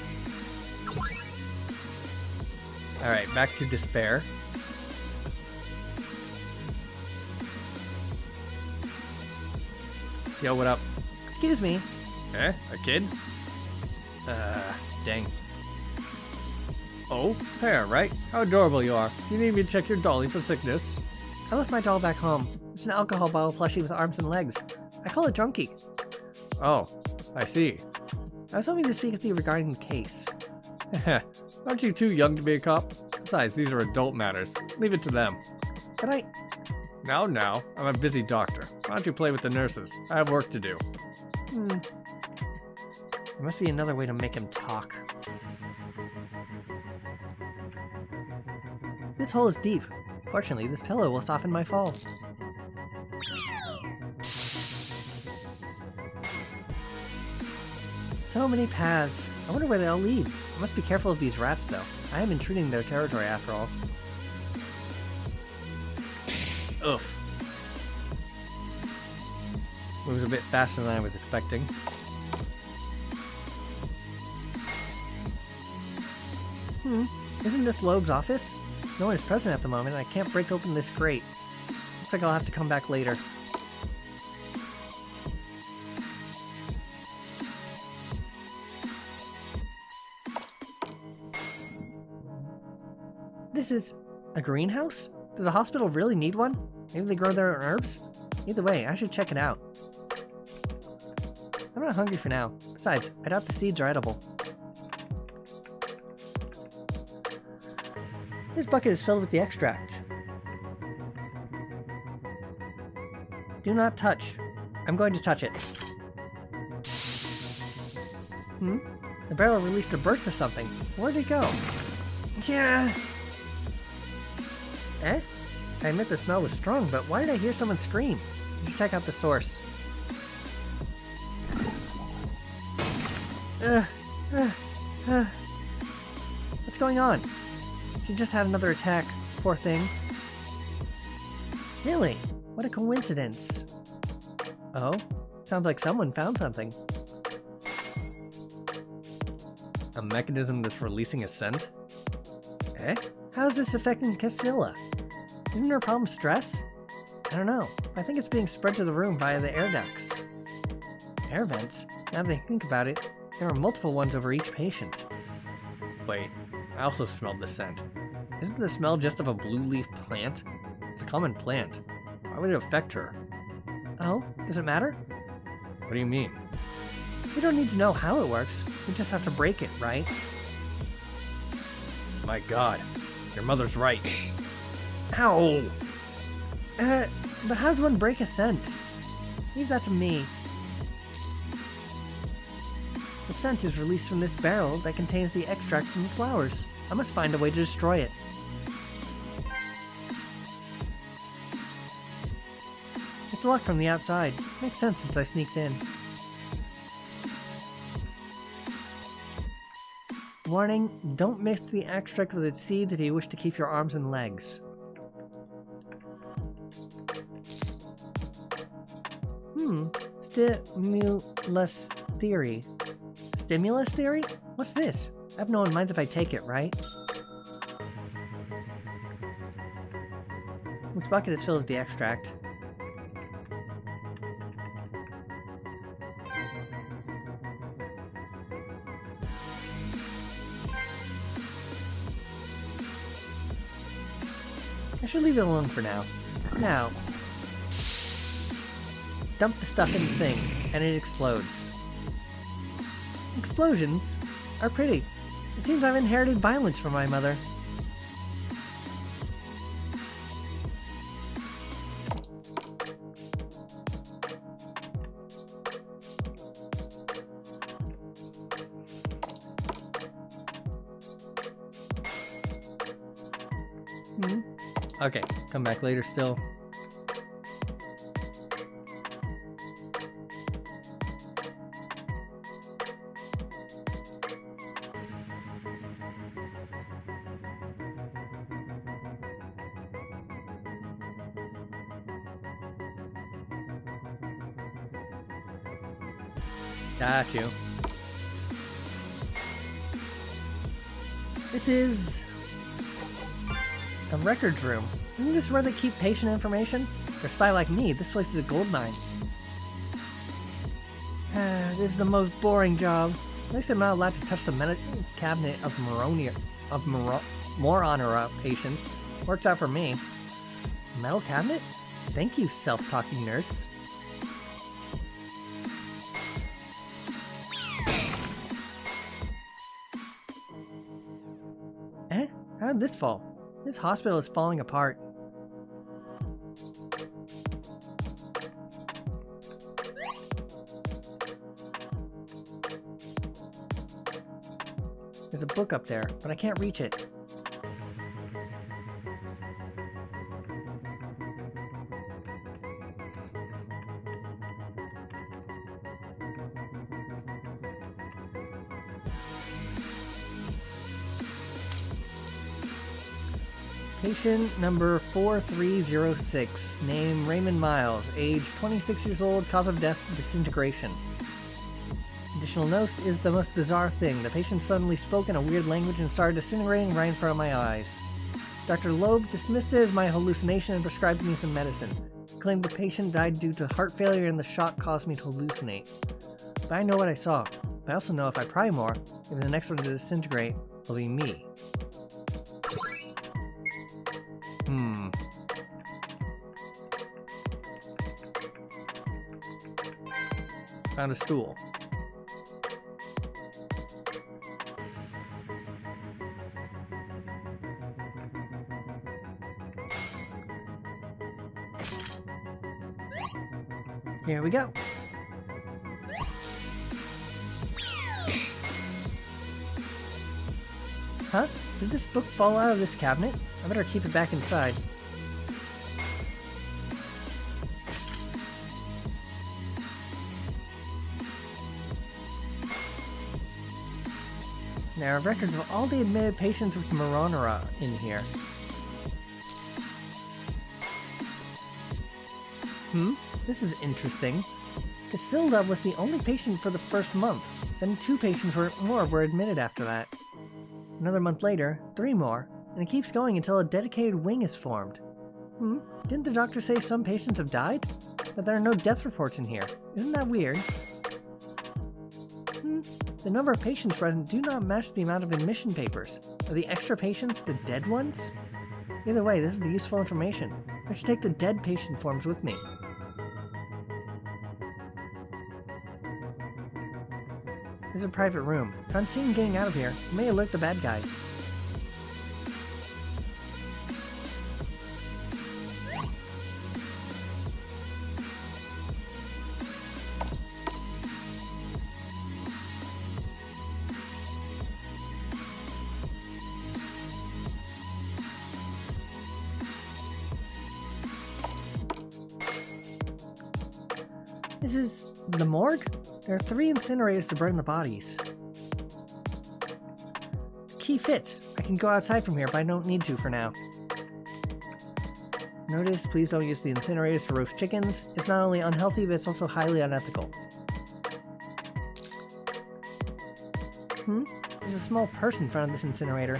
Alright, back to despair. Yo, what up? Excuse me. Eh? A kid? Dang. Oh, Pear, right? How adorable you are. Do you need me to check your dolly for sickness? I left my doll back home. It's an alcohol bottle plushie with arms and legs. I call it Drunkie. Oh, I see. I was hoping to speak with you regarding the case. Aren't you too young to be a cop? Besides, these are adult matters. Leave it to them. But I... Now, I'm a busy doctor. Why don't you play with the nurses? I have work to do. There must be another way to make him talk. This hole is deep. Fortunately, this pillow will soften my fall. So many paths. I wonder where they all lead. I must be careful of these rats, though. I am intruding their territory, after all. Oof. Moves a bit faster than I was expecting. Isn't this Loeb's office? No one is present at the moment, and I can't break open this crate. Looks like I'll have to come back later. This is a greenhouse? Does a hospital really need one? Maybe they grow their own herbs? Either way, I should check it out. I'm not hungry for now. Besides, I doubt the seeds are edible. This bucket is filled with the extract. Do not touch. I'm going to touch it. The barrel released a burst or something. Where'd it go? Yeah. Eh? I admit the smell was strong, but why did I hear someone scream? I should check out the source. What's going on? She just had another attack. Poor thing. Really? What a coincidence. Oh? Sounds like someone found something. A mechanism that's releasing a scent? Eh? How is this affecting Cassilla? Isn't her problem stress? I don't know. I think it's being spread to the room via the air ducts. Air vents? Now that I think about it, there are multiple ones over each patient. Wait, I also smelled the scent. Isn't the smell just of a blue leaf plant? It's a common plant. Why would it affect her? Oh? Does it matter? What do you mean? We don't need to know how it works. We just have to break it, right? My god, your mother's right. Ow! But how does one break a scent? Leave that to me. The scent is released from this barrel that contains the extract from the flowers. I must find a way to destroy it. It's locked from the outside. Makes sense since I sneaked in. Warning, don't mix the extract with its seeds if you wish to keep your arms and legs. Stimulus theory. Stimulus theory? What's this? I have no one minds if I take it, right? This bucket is filled with the extract. I should leave it alone for now. Now, dump the stuff in the thing, and it explodes. Explosions are pretty. It seems I've inherited violence from my mother. Okay, come back later still. Got you. This is a records room. Isn't this where they keep patient information? For a spy like me, this place is a gold mine. This is the most boring job. At least I'm not allowed to touch the medical cabinet of moron patients. Works out for me. Metal cabinet? Thank you, self-talking nurse. Eh? How did this fall? This hospital is falling apart. There's a book up there, but I can't reach it. Patient number 4306, name Raymond Miles, age 26 years old, cause of death disintegration. Additional note is the most bizarre thing. The patient suddenly spoke in a weird language and started disintegrating right in front of my eyes. Dr. Loeb dismissed it as my hallucination and prescribed me some medicine. He claimed the patient died due to heart failure and the shock caused me to hallucinate. But I know what I saw. I also know if I pry more, even the next one to disintegrate will be me. Found a stool. Here we go. Huh? Did this book fall out of this cabinet? I better keep it back inside. There are records of all the admitted patients with Moronera in here. This is interesting. Casilda was the only patient for the first month. Then 2 patients more were admitted after that. Another month later, 3 more, and it keeps going until a dedicated wing is formed. Didn't the doctor say some patients have died? But there are no death reports in here. Isn't that weird? The number of patients present do not match the amount of admission papers. Are the extra patients the dead ones? Either way, this is the useful information. I should take the dead patient forms with me. There's a private room. If I'm seen getting out of here, it may alert the bad guys. This is the morgue? There are 3 incinerators to burn the bodies. The key fits. I can go outside from here, but I don't need to for now. Notice, please don't use the incinerators to roast chickens. It's not only unhealthy, but it's also highly unethical. There's a small purse in front of this incinerator.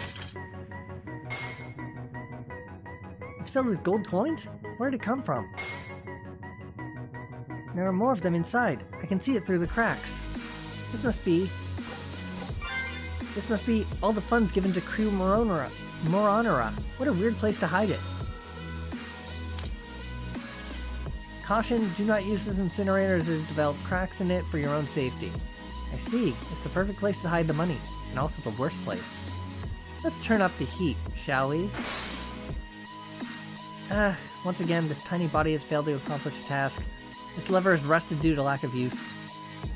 It's filled with gold coins? Where did it come from? There are more of them inside. I can see it through the cracks. This must be all the funds given to Crew Moronera. What a weird place to hide it. Caution, do not use this incinerator as it has developed cracks in it for your own safety. I see. It's the perfect place to hide the money, and also the worst place. Let's turn up the heat, shall we? Once again, this tiny body has failed to accomplish a task. This lever is rusted due to lack of use.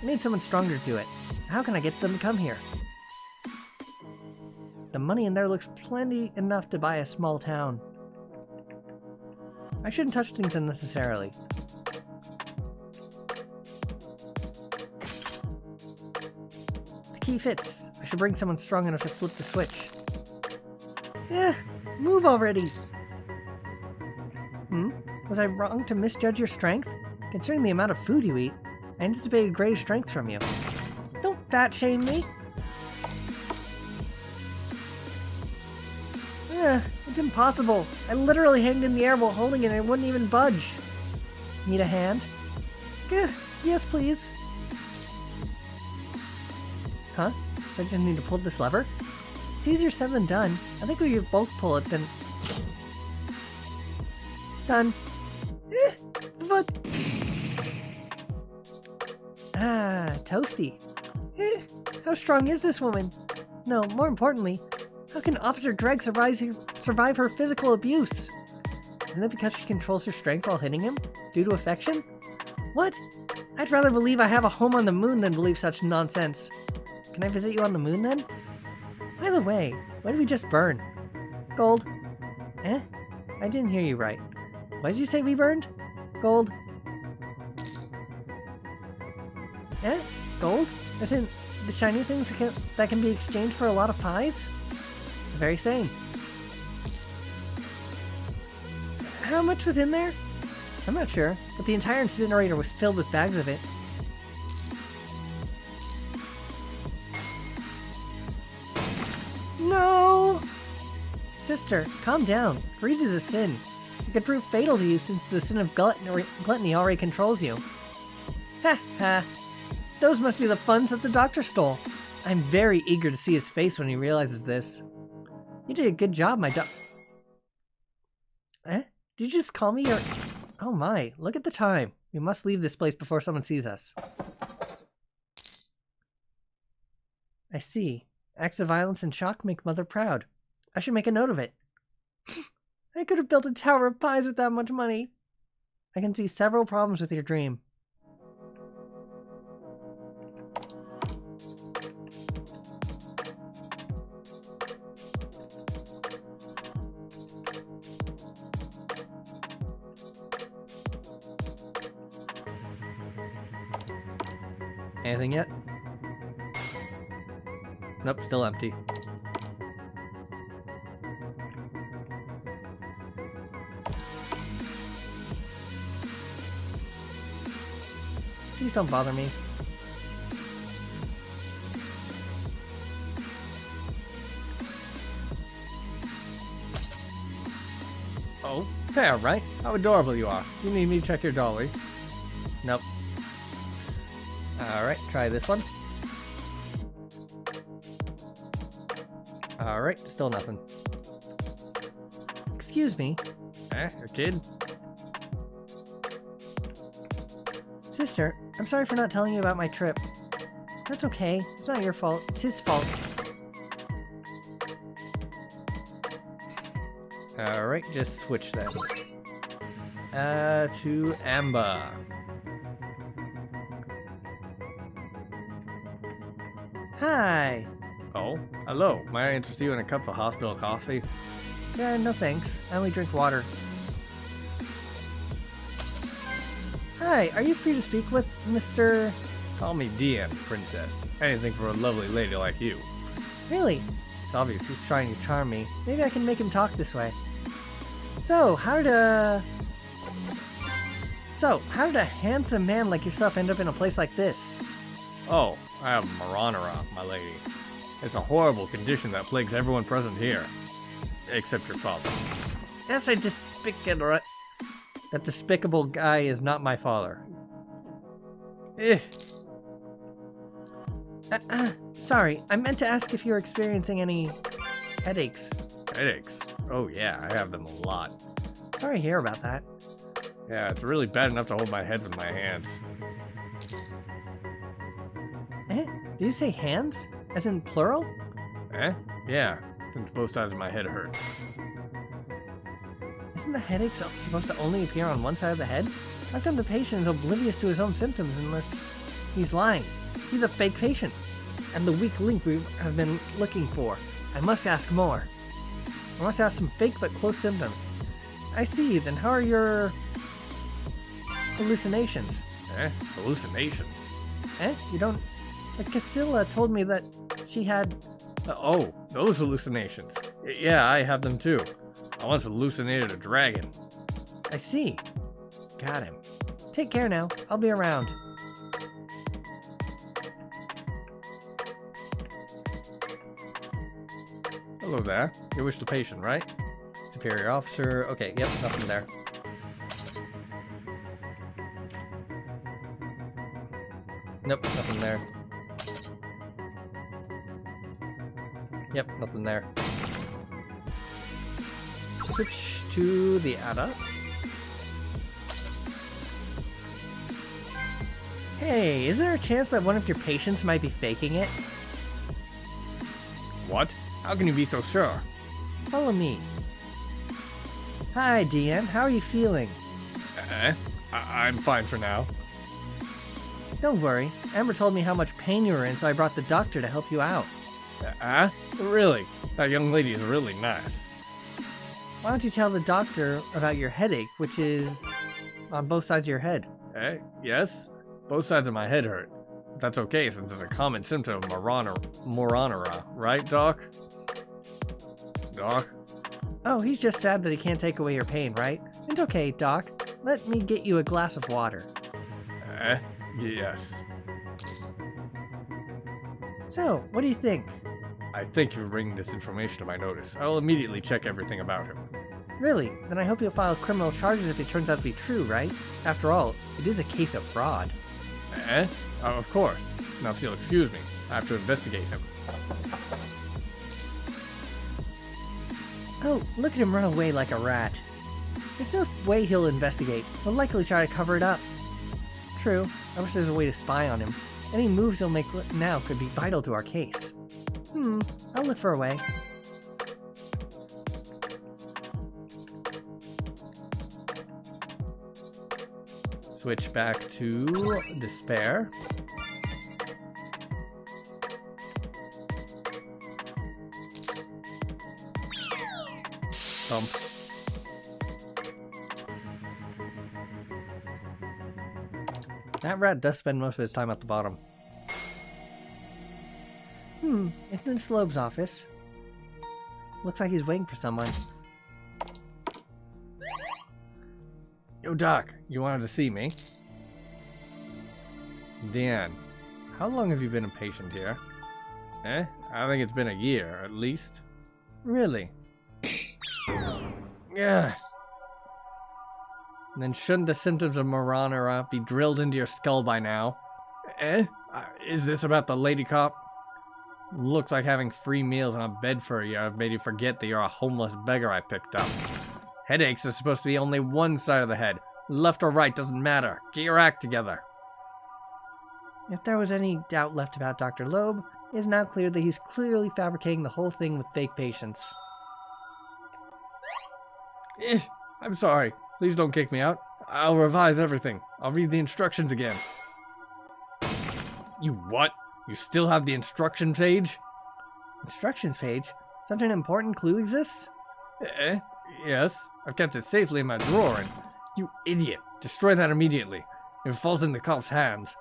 I need someone stronger to do it. How can I get them to come here? The money in there looks plenty enough to buy a small town. I shouldn't touch things unnecessarily. The key fits. I should bring someone strong enough to flip the switch. Move already! Was I wrong to misjudge your strength? Considering the amount of food you eat, I anticipated greater strength from you. Don't fat shame me! It's impossible. I literally hanged in the air while holding it and it wouldn't even budge. Need a hand? Yes, please. Huh? So I just need to pull this lever? It's easier said than done. I think we could both pull it then... Done. But... Ah, toasty. How strong is this woman? No, more importantly, how can Officer Dreg survive her physical abuse? Isn't it because she controls her strength while hitting him? Due to affection? What? I'd rather believe I have a home on the moon than believe such nonsense. Can I visit you on the moon then? By the way, what did we just burn? Gold. Eh? I didn't hear you right. What did you say we burned? Gold. Eh? Gold? Isn't the shiny things that can be exchanged for a lot of pies? The very same. How much was in there? I'm not sure, but the entire incinerator was filled with bags of it. No! Sister, calm down. Greed is a sin. It could prove fatal to you since the sin of gluttony already controls you. Ha ha. Those must be the funds that the doctor stole. I'm very eager to see his face when he realizes this. You did a good job, my Eh? Did you just call me your... Oh my, look at the time. We must leave this place before someone sees us. I see. Acts of violence and shock make Mother proud. I should make a note of it. I could have built a tower of pies with that much money. I can see several problems with your dream. Anything yet? Nope, still empty. Please don't bother me. Oh, hey, right? How adorable you are. You need me to check your dolly? Nope. Alright, try this one. Alright, still nothing. Excuse me. Your kid? Sister, I'm sorry for not telling you about my trip. That's okay. It's not your fault. It's his fault. Alright, just switch that. To Amber. Hi. Oh, hello. May I interest you in a cup of hospital coffee? Yeah, no thanks. I only drink water. Hi, are you free to speak with Mr... Call me DM, princess. Anything for a lovely lady like you. Really? It's obvious he's trying to charm me. Maybe I can make him talk this way. So, how did a handsome man like yourself end up in a place like this? Oh, I have Maranara, my lady. It's a horrible condition that plagues everyone present here. Except your father. That's a That despicable guy is not my father. Sorry, I meant to ask if you're experiencing any headaches. Headaches? Oh yeah, I have them a lot. Sorry to hear about that. Yeah, it's really bad enough to hold my head with my hands. Did you say hands? As in plural? Yeah, since both sides of my head hurts. Isn't the headache supposed to only appear on one side of the head? How come the patient is oblivious to his own symptoms unless he's lying? He's a fake patient, and the weak link we have been looking for. I must ask more. I must have some fake but close symptoms. I see, then how are your hallucinations? Hallucinations? You don't... But Cassilla told me that she had... Oh, those hallucinations. Yeah, I have them too. I once hallucinated a dragon. I see. Got him. Take care now. I'll be around. Hello there. You wish the patient, right? Superior officer. Okay, yep, nothing there. Nope, nothing there. Yep, nothing there. Switch to the ADA. Hey, is there a chance that one of your patients might be faking it? What? How can you be so sure? Follow me. Hi, DM. How are you feeling? I'm fine for now. Don't worry. Amber told me how much pain you were in, so I brought the doctor to help you out. Really? That young lady is really nice. Why don't you tell the doctor about your headache, which is on both sides of your head? Yes? Both sides of my head hurt. That's okay, since it's a common symptom of moronera, right, Doc? Doc? Oh, he's just sad that he can't take away your pain, right? It's okay, Doc. Let me get you a glass of water. Yes. So, what do you think? I thank you for bringing this information to my notice. I will immediately check everything about him. Really? Then I hope you'll file criminal charges if it turns out to be true, right? After all, it is a case of fraud. Of course. Now if you'll excuse me, I have to investigate him. Oh, look at him run away like a rat. There's no way he'll investigate. He'll likely try to cover it up. True. I wish there was a way to spy on him. Any moves he'll make now could be vital to our case. I'll look for a way. Switch back to despair. Thump. That rat does spend most of his time at the bottom. It's in Slobe's office. Looks like he's waiting for someone. Yo, Doc, you wanted to see me? Dan, how long have you been a patient here? I think it's been a year, at least. Really? Yeah. Then shouldn't the symptoms of moronera be drilled into your skull by now? Is this about the lady cop? Looks like having free meals and a bed for a year have made you forget that you're a homeless beggar I picked up. Headaches is supposed to be only one side of the head. Left or right doesn't matter. Get your act together. If there was any doubt left about Dr. Loeb, it is now clear that he's clearly fabricating the whole thing with fake patients. I'm sorry. Please don't kick me out. I'll revise everything. I'll read the instructions again. You what? You still have the instructions page? Instructions page? Such an important clue exists? Yes. I've kept it safely in my drawer and... You idiot! Destroy that immediately. If it falls in the cop's hands.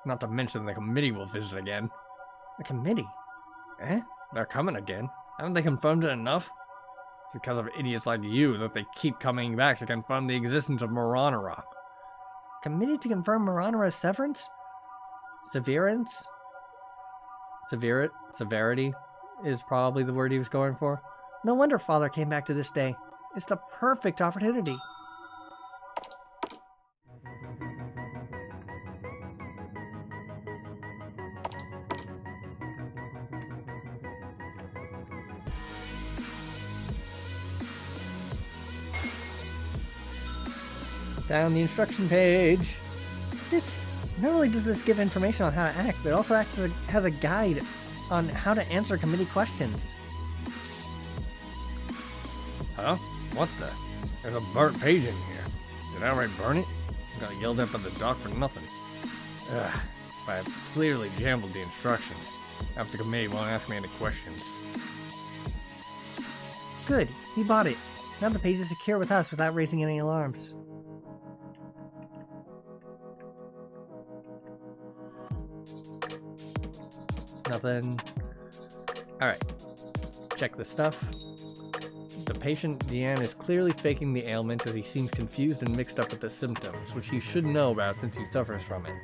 Not to mention the committee will visit again. The committee? They're coming again. Haven't they confirmed it enough? It's because of idiots like you that they keep coming back to confirm the existence of moronera. Committee to confirm moronera's severance? Severance? Severity is probably the word he was going for. No wonder Father came back to this day. It's the perfect opportunity. Down the instruction page. Not only does this give information on how to act, but it also has a guide on how to answer committee questions. Huh? What the? There's a burnt page in here. Did I outright burn it? I got yelled at by the doc for nothing. Ugh. But I've clearly jambled the instructions. Half the committee won't ask me any questions. Good. He bought it. Now the page is secure with us without raising any alarms. Nothing. Alright. Check the stuff. The patient, Deanne, is clearly faking the ailment as he seems confused and mixed up with the symptoms, which he should know about since he suffers from it.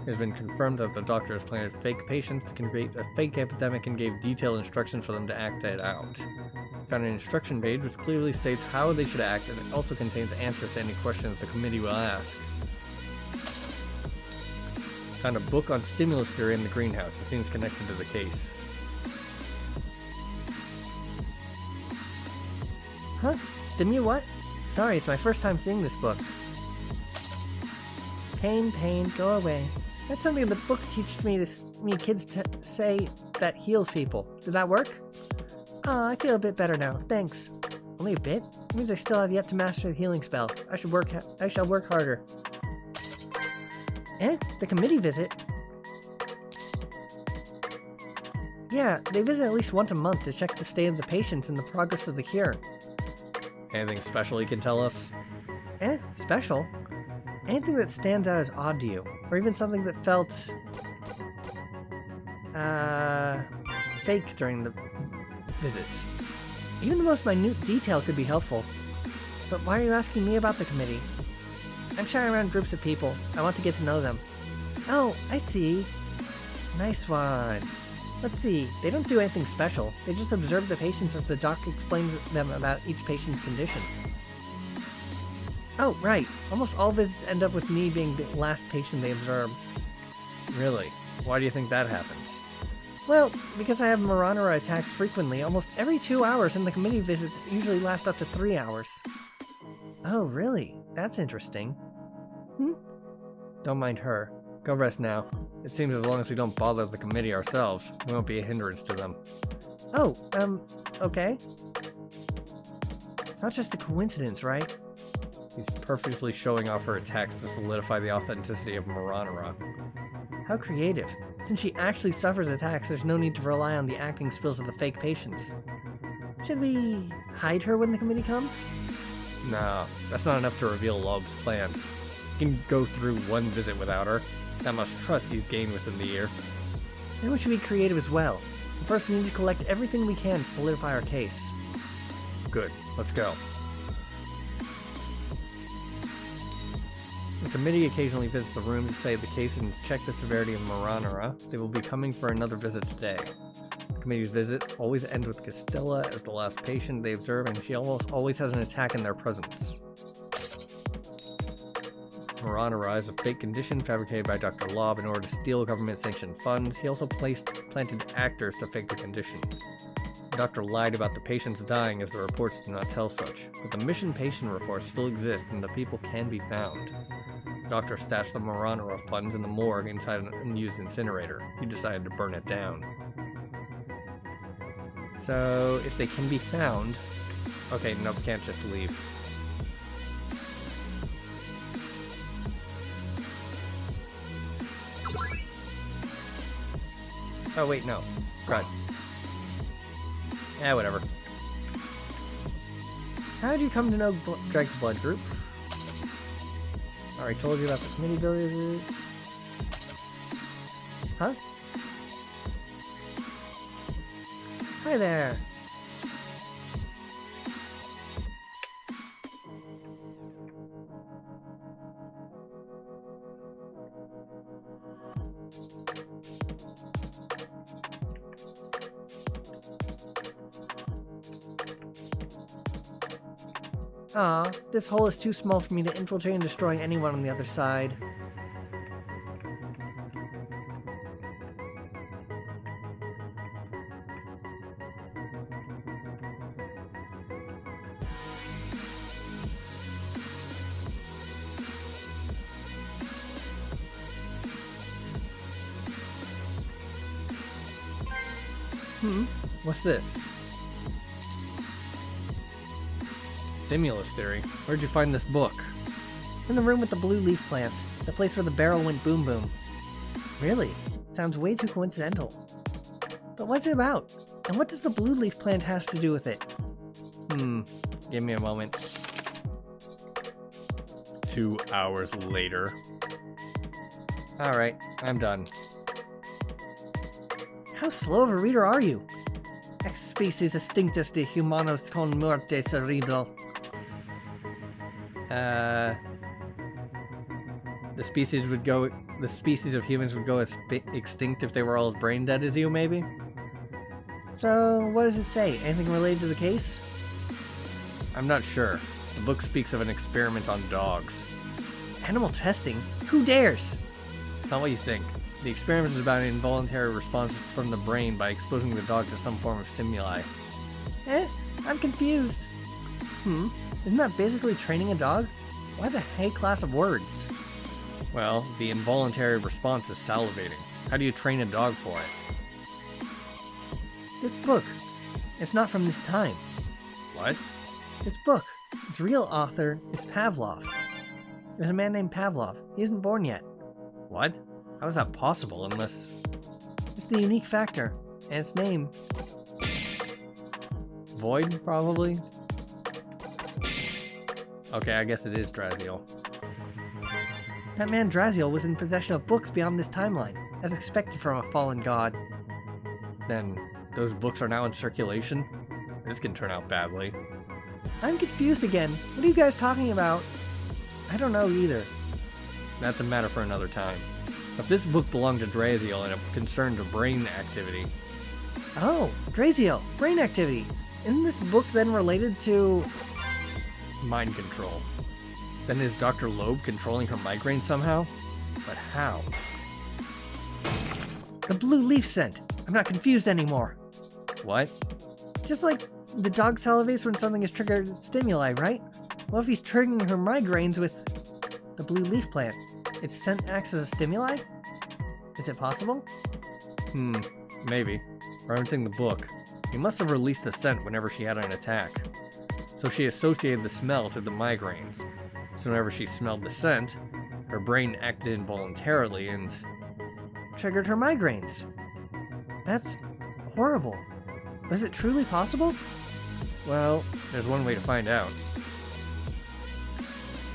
It has been confirmed that the doctor has planted fake patients to create a fake epidemic and gave detailed instructions for them to act it out. Found an instruction page which clearly states how they should act, and it also contains answers to any questions the committee will ask. Found a book on stimulus theory in the greenhouse. It seems connected to the case. Huh? Stimu what? Sorry, it's my first time seeing this book. Pain, go away. That's something the book teaches me kids to say that heals people. Did that work? Oh, I feel a bit better now. Thanks. Only a bit? It means I still have yet to master the healing spell. I shall work harder. The committee visit? Yeah, they visit at least once a month to check the state of the patients and the progress of the cure. Anything special you can tell us? Special? Anything that stands out as odd to you, or even something that felt, fake during the visits. Even the most minute detail could be helpful. But why are you asking me about the committee? I'm shy around groups of people. I want to get to know them. Oh, I see. Nice one. Let's see, they don't do anything special. They just observe the patients as the doc explains them about each patient's condition. Oh, right. Almost all visits end up with me being the last patient they observe. Really? Why do you think that happens? Well, because I have Maranara attacks frequently, almost every 2 hours, and the committee visits usually last up to 3 hours. Oh, really? That's interesting. Don't mind her. Go rest now. It seems as long as we don't bother the committee ourselves, we won't be a hindrance to them. Oh, okay. It's not just a coincidence, right? He's purposely showing off her attacks to solidify the authenticity of Maranara. How creative. Since she actually suffers attacks, there's no need to rely on the acting skills of the fake patients. Should we hide her when the committee comes? No, that's not enough to reveal Lob's plan. He can go through one visit without her. That much trust he's gained within the year. Then we should be creative as well. First, we need to collect everything we can to solidify our case. Good, let's go. The committee occasionally visits the room to study the case and check the severity of Maranara. They will be coming for another visit today. The committee's visit always ends with Castella as the last patient they observe, and she almost always has an attack in their presence. Maranara is a fake condition fabricated by Dr. Lob in order to steal government-sanctioned funds. He also planted actors to fake the condition. The doctor lied about the patients dying as the reports do not tell such, but the mission patient reports still exist and the people can be found. The doctor stashed the Maranara funds in the morgue inside an unused incinerator. He decided to burn it down. So, if they can be found... Okay, no, can't just leave. Oh wait, no. Run. Yeah, whatever. How did you come to know Greg's blood group? Already told you about the committee visit. Huh? Hi there. Aw, this hole is too small for me to infiltrate and destroy anyone on the other side. What's this? Stimulus theory. Where'd you find this book? In the room with the blue leaf plants, the place where the barrel went boom boom. Really? Sounds way too coincidental. But what's it about? And what does the blue leaf plant have to do with it? Give me a moment. 2 hours later. Alright, I'm done. How slow of a reader are you? Ex species extinctus de humanos con muerte cerebral. The species of humans would go extinct if they were all as brain dead as you, maybe? So, what does it say? Anything related to the case? I'm not sure. The book speaks of an experiment on dogs. Animal testing? Who dares? Not what you think. The experiment is about an involuntary response from the brain by exposing the dog to some form of stimuli. I'm confused. Isn't that basically training a dog? Why the high class of words? Well, the involuntary response is salivating. How do you train a dog for it? This book. It's not from this time. What? This book. Its real author is Pavlov. There's a man named Pavlov. He isn't born yet. What? How is that possible unless... It's the unique factor. And its name. Void, probably? Okay, I guess it is Draziel. That man Draziel was in possession of books beyond this timeline, as expected from a fallen god. Then, those books are now in circulation? This can turn out badly. I'm confused again. What are you guys talking about? I don't know either. That's a matter for another time. If this book belonged to Draziel and it concerned her brain activity... Oh, Draziel, brain activity. Isn't this book then related to... mind control. Then is Dr. Loeb controlling her migraine somehow? But how? The blue leaf scent. I'm not confused anymore. What? Just like the dog salivates when something is triggered stimuli, right? Well, if he's triggering her migraines with the blue leaf plant, its scent acts as a stimuli? Is it possible? Maybe. Referencing the book, he must have released the scent whenever she had an attack. So she associated the smell to the migraines. So whenever she smelled the scent, her brain acted involuntarily and... triggered her migraines. That's horrible. But is it truly possible? Well, there's one way to find out.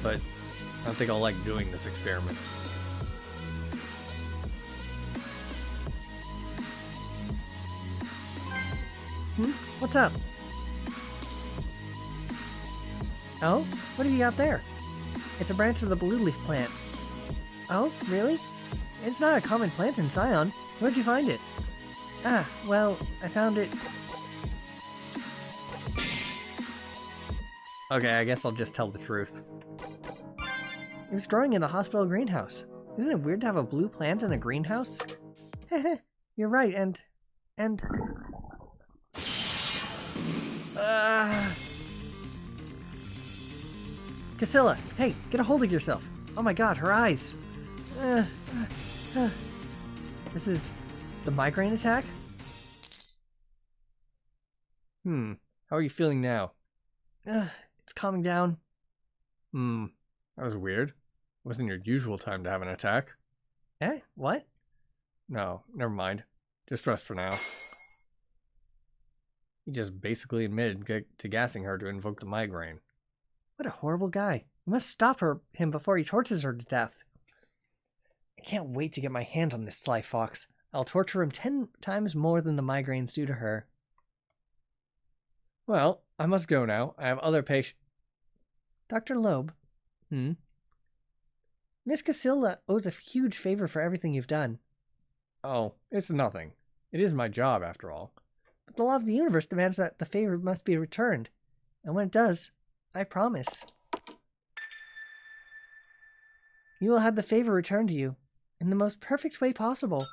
But I don't think I'll like doing this experiment. What's up? Oh? What have you got there? It's a branch of the blue leaf plant. Oh, really? It's not a common plant in Scion. Where'd you find it? Ah, well, I found it... Okay, I guess I'll just tell the truth. It was growing in the hospital greenhouse. Isn't it weird to have a blue plant in a greenhouse? Heh, you're right, and... Casilla, hey, get a hold of yourself. Oh my god, her eyes. This is the migraine attack? How are you feeling now? It's calming down. That was weird. Wasn't your usual time to have an attack. Eh? What? No, never mind. Just rest for now. He just basically admitted to gassing her to invoke the migraine. What a horrible guy. We must stop him before he tortures her to death. I can't wait to get my hands on this sly fox. I'll torture him 10 times more than the migraines do to her. Well, I must go now. I have other patients. Dr. Loeb? Miss Casilla owes a huge favor for everything you've done. Oh, it's nothing. It is my job, after all. But the law of the universe demands that the favor must be returned. And when it does, I promise, you will have the favor returned to you in the most perfect way possible.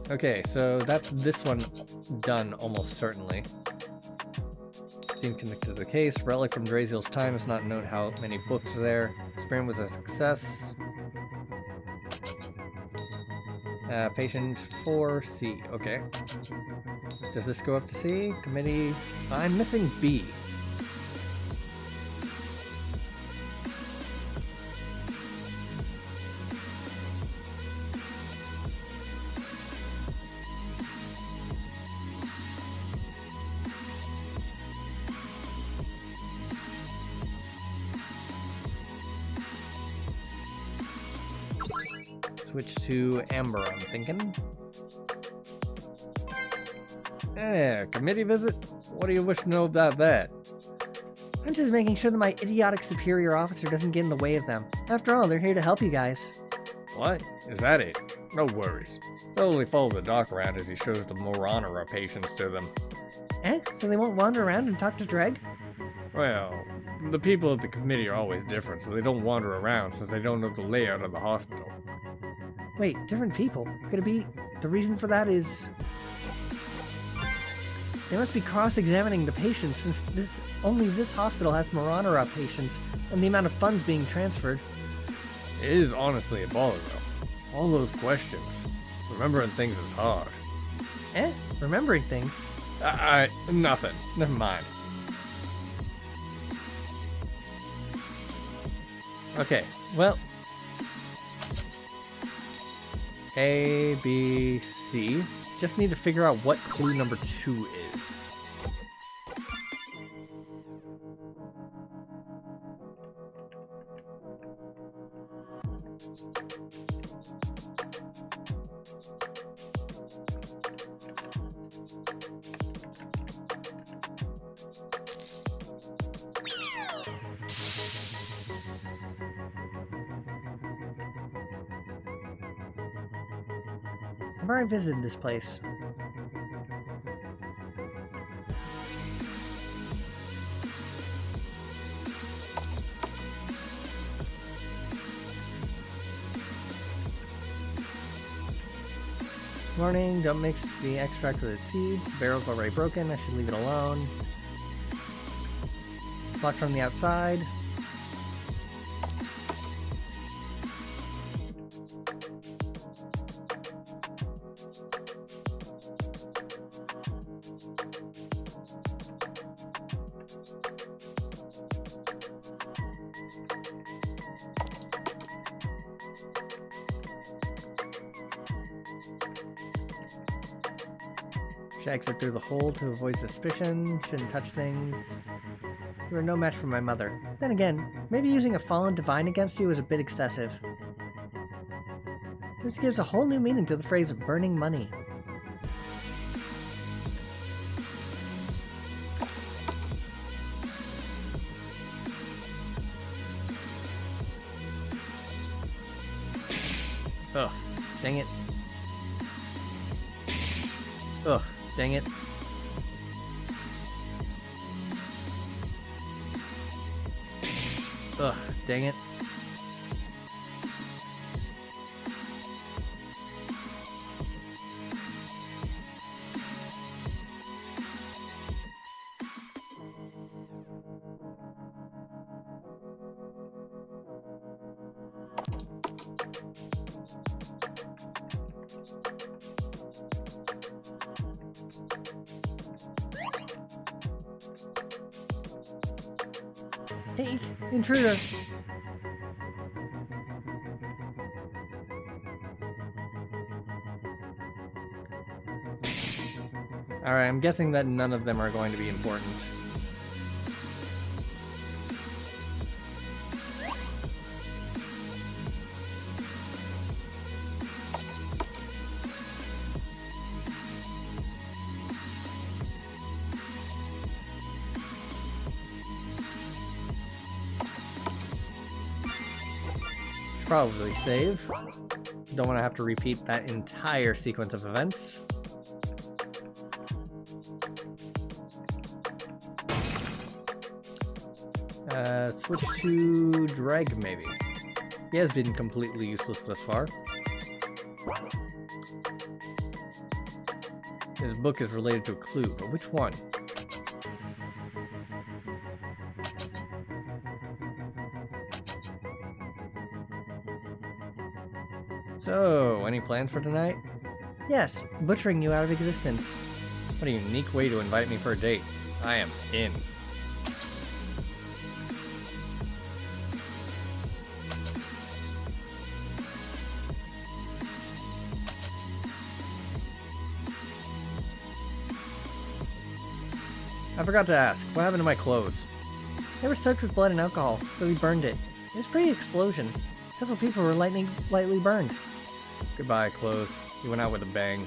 Okay, so that's this one done almost certainly. Seemed connected to the case. Relic from Draziel's time. It's not known how many books are there. Experiment was a success. Patient 4C. Okay. Does this go up to C? Committee. I'm missing B. Switch to Amber, I'm thinking. Committee visit? What do you wish to know about that? I'm just making sure that my idiotic superior officer doesn't get in the way of them. After all, they're here to help you guys. What? Is that it? No worries. They'll only follow the doc around as he shows the Moronera patients to them. Eh? So they won't wander around and talk to Dreg? Well, the people at the committee are always different, so they don't wander around since they don't know the layout of the hospital. Wait, different people? Could it be the reason for that is... They must be cross-examining the patients since only this hospital has Maranara patients and the amount of funds being transferred. It is honestly a baller, though. All those questions. Remembering things is hard. Remembering things? Nothing. Never mind. Okay, well... A, B, C. Just need to figure out what clue number 2 is. I've already visited this place. Warning, don't mix the extract with its seeds. The barrel's already broken, I should leave it alone. Locked from the outside. Should exit through the hole to avoid suspicion. Shouldn't touch things. You are no match for my mother. Then again, maybe using a fallen divine against you is a bit excessive. This gives a whole new meaning to the phrase burning money. Ugh, dang it. Ugh, dang it. Ugh, dang it. Hey, intruder! Alright, I'm guessing that none of them are going to be important. Probably save. Don't want to have to repeat that entire sequence of events. Switch to Dreg, maybe. He has been completely useless thus far. His book is related to a clue, but which one? So, any plans for tonight? Yes, butchering you out of existence. What a unique way to invite me for a date. I am in. I forgot to ask, what happened to my clothes? They were soaked with blood and alcohol, so we burned it. It was a pretty explosion. Several people were lightly burned. Goodbye, clothes. You went out with a bang.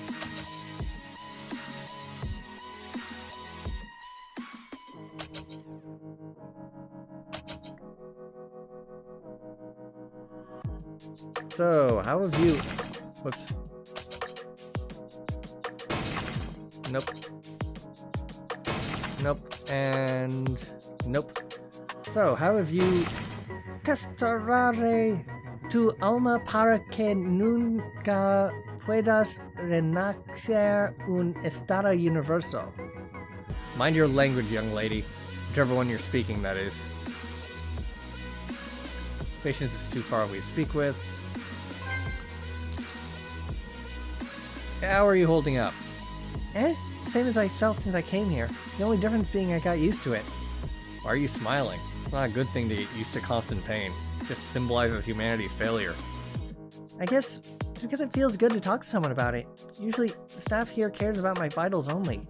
So, how have you... Whoops. Nope. Nope. And... Nope. So, how have you... Castorare tu alma para que nunca puedas renacer un estado universo. Mind your language, young lady. Whichever one you're speaking, that is. Patience is too far away to speak with. How are you holding up? Same as I felt since I came here. The only difference being I got used to it. Why are you smiling? It's not a good thing to get used to constant pain. It just symbolizes humanity's failure. I guess it's because it feels good to talk to someone about it. Usually, the staff here cares about my vitals only.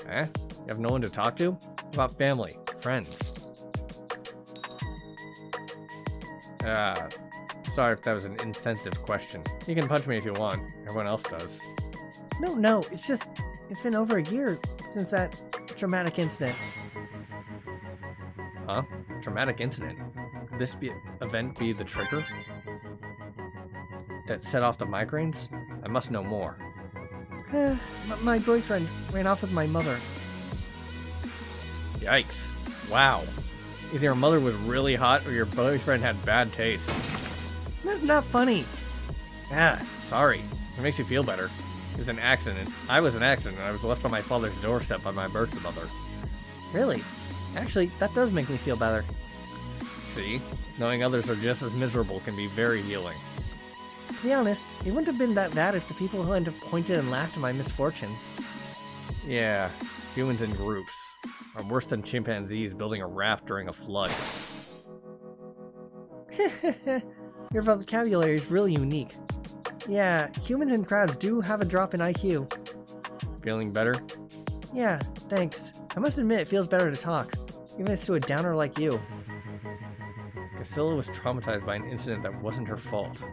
You have no one to talk to? What about family? Friends? Sorry if that was an insensitive question. You can punch me if you want. Everyone else does. No, it's been over a year since that traumatic incident. Huh? Traumatic incident? Could this event be the trigger that set off the migraines? I must know more. My boyfriend ran off with my mother. Yikes. Wow. Either your mother was really hot or your boyfriend had bad taste. That's not funny. Sorry. It makes you feel better. It was an accident. I was an accident. I was left on my father's doorstep by my birth mother. Really? Actually, that does make me feel better. See? Knowing others are just as miserable can be very healing. To be honest, it wouldn't have been that bad if the people who had pointed and laughed at my misfortune. Yeah, humans in groups are worse than chimpanzees building a raft during a flood. Your vocabulary is really unique. Yeah, humans in crowds do have a drop in IQ. Feeling better? Yeah, thanks. I must admit it feels better to talk, even if it's to a downer like you. Casilla was traumatized by an incident that wasn't her fault.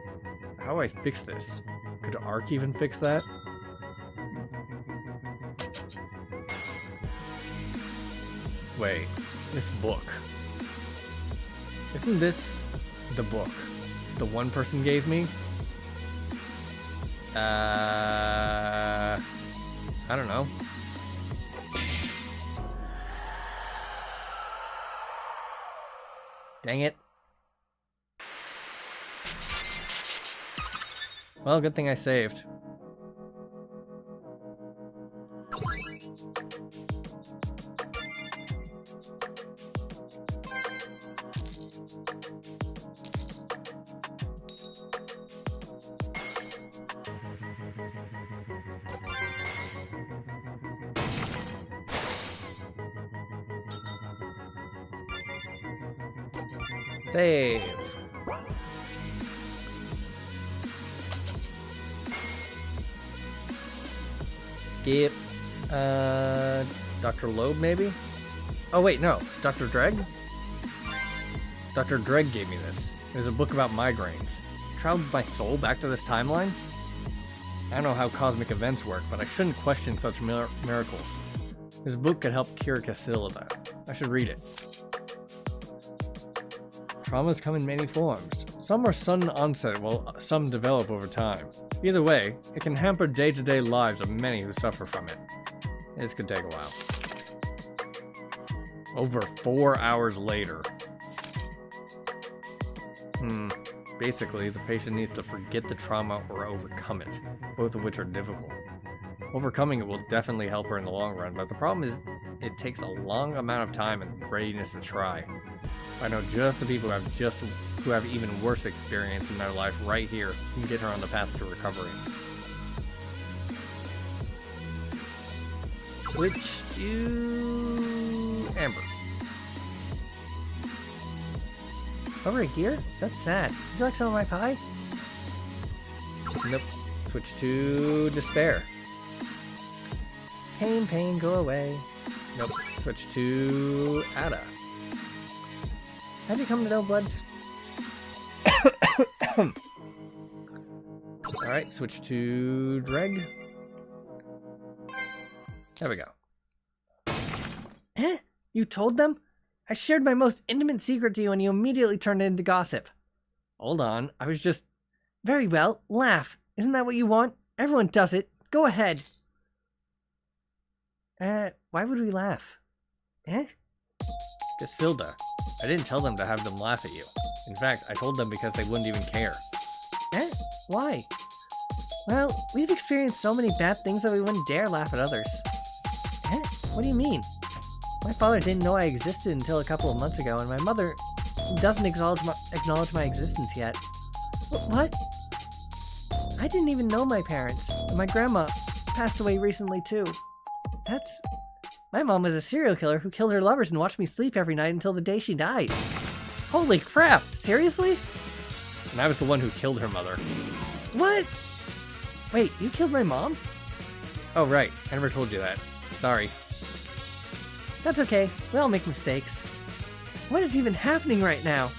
How do I fix this? Could Ark even fix that? Wait, this book. Isn't this the book the one person gave me? I don't know. Dang it. Well, good thing I saved. Save. Skip. Dr. Loeb, maybe? Oh, wait, no. Dr. Dreg? Dr. Dreg gave me this. It was a book about migraines. Travels my soul back to this timeline? I don't know how cosmic events work, but I shouldn't question such miracles. This book could help cure Casilla. I should read it. Traumas come in many forms. Some are sudden onset while some develop over time. Either way, it can hamper day-to-day lives of many who suffer from it. This could take a while. Over 4 hours later. Basically, the patient needs to forget the trauma or overcome it, both of which are difficult. Overcoming it will definitely help her in the long run, but the problem is it takes a long amount of time and readiness to try. I know just the people who have even worse experience in their life right here can get her on the path to recovery. Switch to Amber. Over a year? That's sad. Would you like some of my pie? Nope. Switch to Despair. Pain, go away. Nope. Switch to Ada. How'd you come to know Bloods? Alright, switch to Dreg. There we go. You told them? I shared my most intimate secret to you and you immediately turned it into gossip. Hold on, I was just... Very well, laugh. Isn't that what you want? Everyone does it. Go ahead. Why would we laugh? Casilda. I didn't tell them to have them laugh at you. In fact, I told them because they wouldn't even care. Why? Well, we've experienced so many bad things that we wouldn't dare laugh at others. What do you mean? My father didn't know I existed until a couple of months ago, and my mother doesn't acknowledge my existence yet. What? I didn't even know my parents, and my grandma passed away recently too. My mom was a serial killer who killed her lovers and watched me sleep every night until the day she died. Holy crap, seriously? And I was the one who killed her mother. What? Wait, you killed my mom? Oh right, I never told you that. Sorry. That's okay, we all make mistakes. What is even happening right now?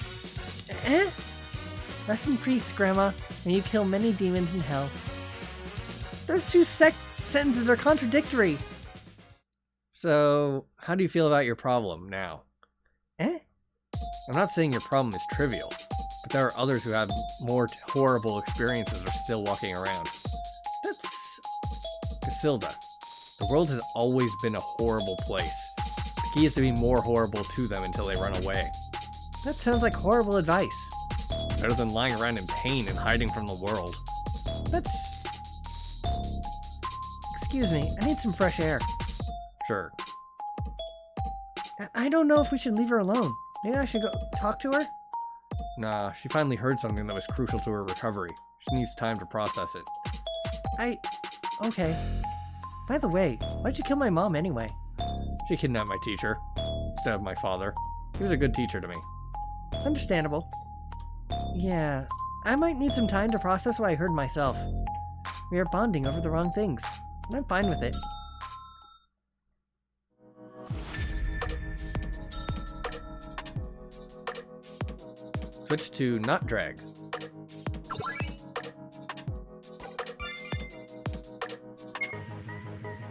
Rest in peace, Grandma. May you kill many demons in hell. Those two sentences are contradictory. So, how do you feel about your problem now? Eh? I'm not saying your problem is trivial, but there are others who have more horrible experiences are still walking around. That's... Casilda, the world has always been a horrible place. The key is to be more horrible to them until they run away. That sounds like horrible advice. Better than lying around in pain and hiding from the world. That's... Excuse me, I need some fresh air. Sure. I don't know if we should leave her alone. Maybe I should go talk to her? Nah, she finally heard something that was crucial to her recovery. She needs time to process it. Okay. By the way, why'd you kill my mom anyway? She kidnapped my teacher, instead of my father. He was a good teacher to me. Understandable. Yeah, I might need some time to process what I heard myself. We are bonding over the wrong things, and I'm fine with it. Switch to not drag.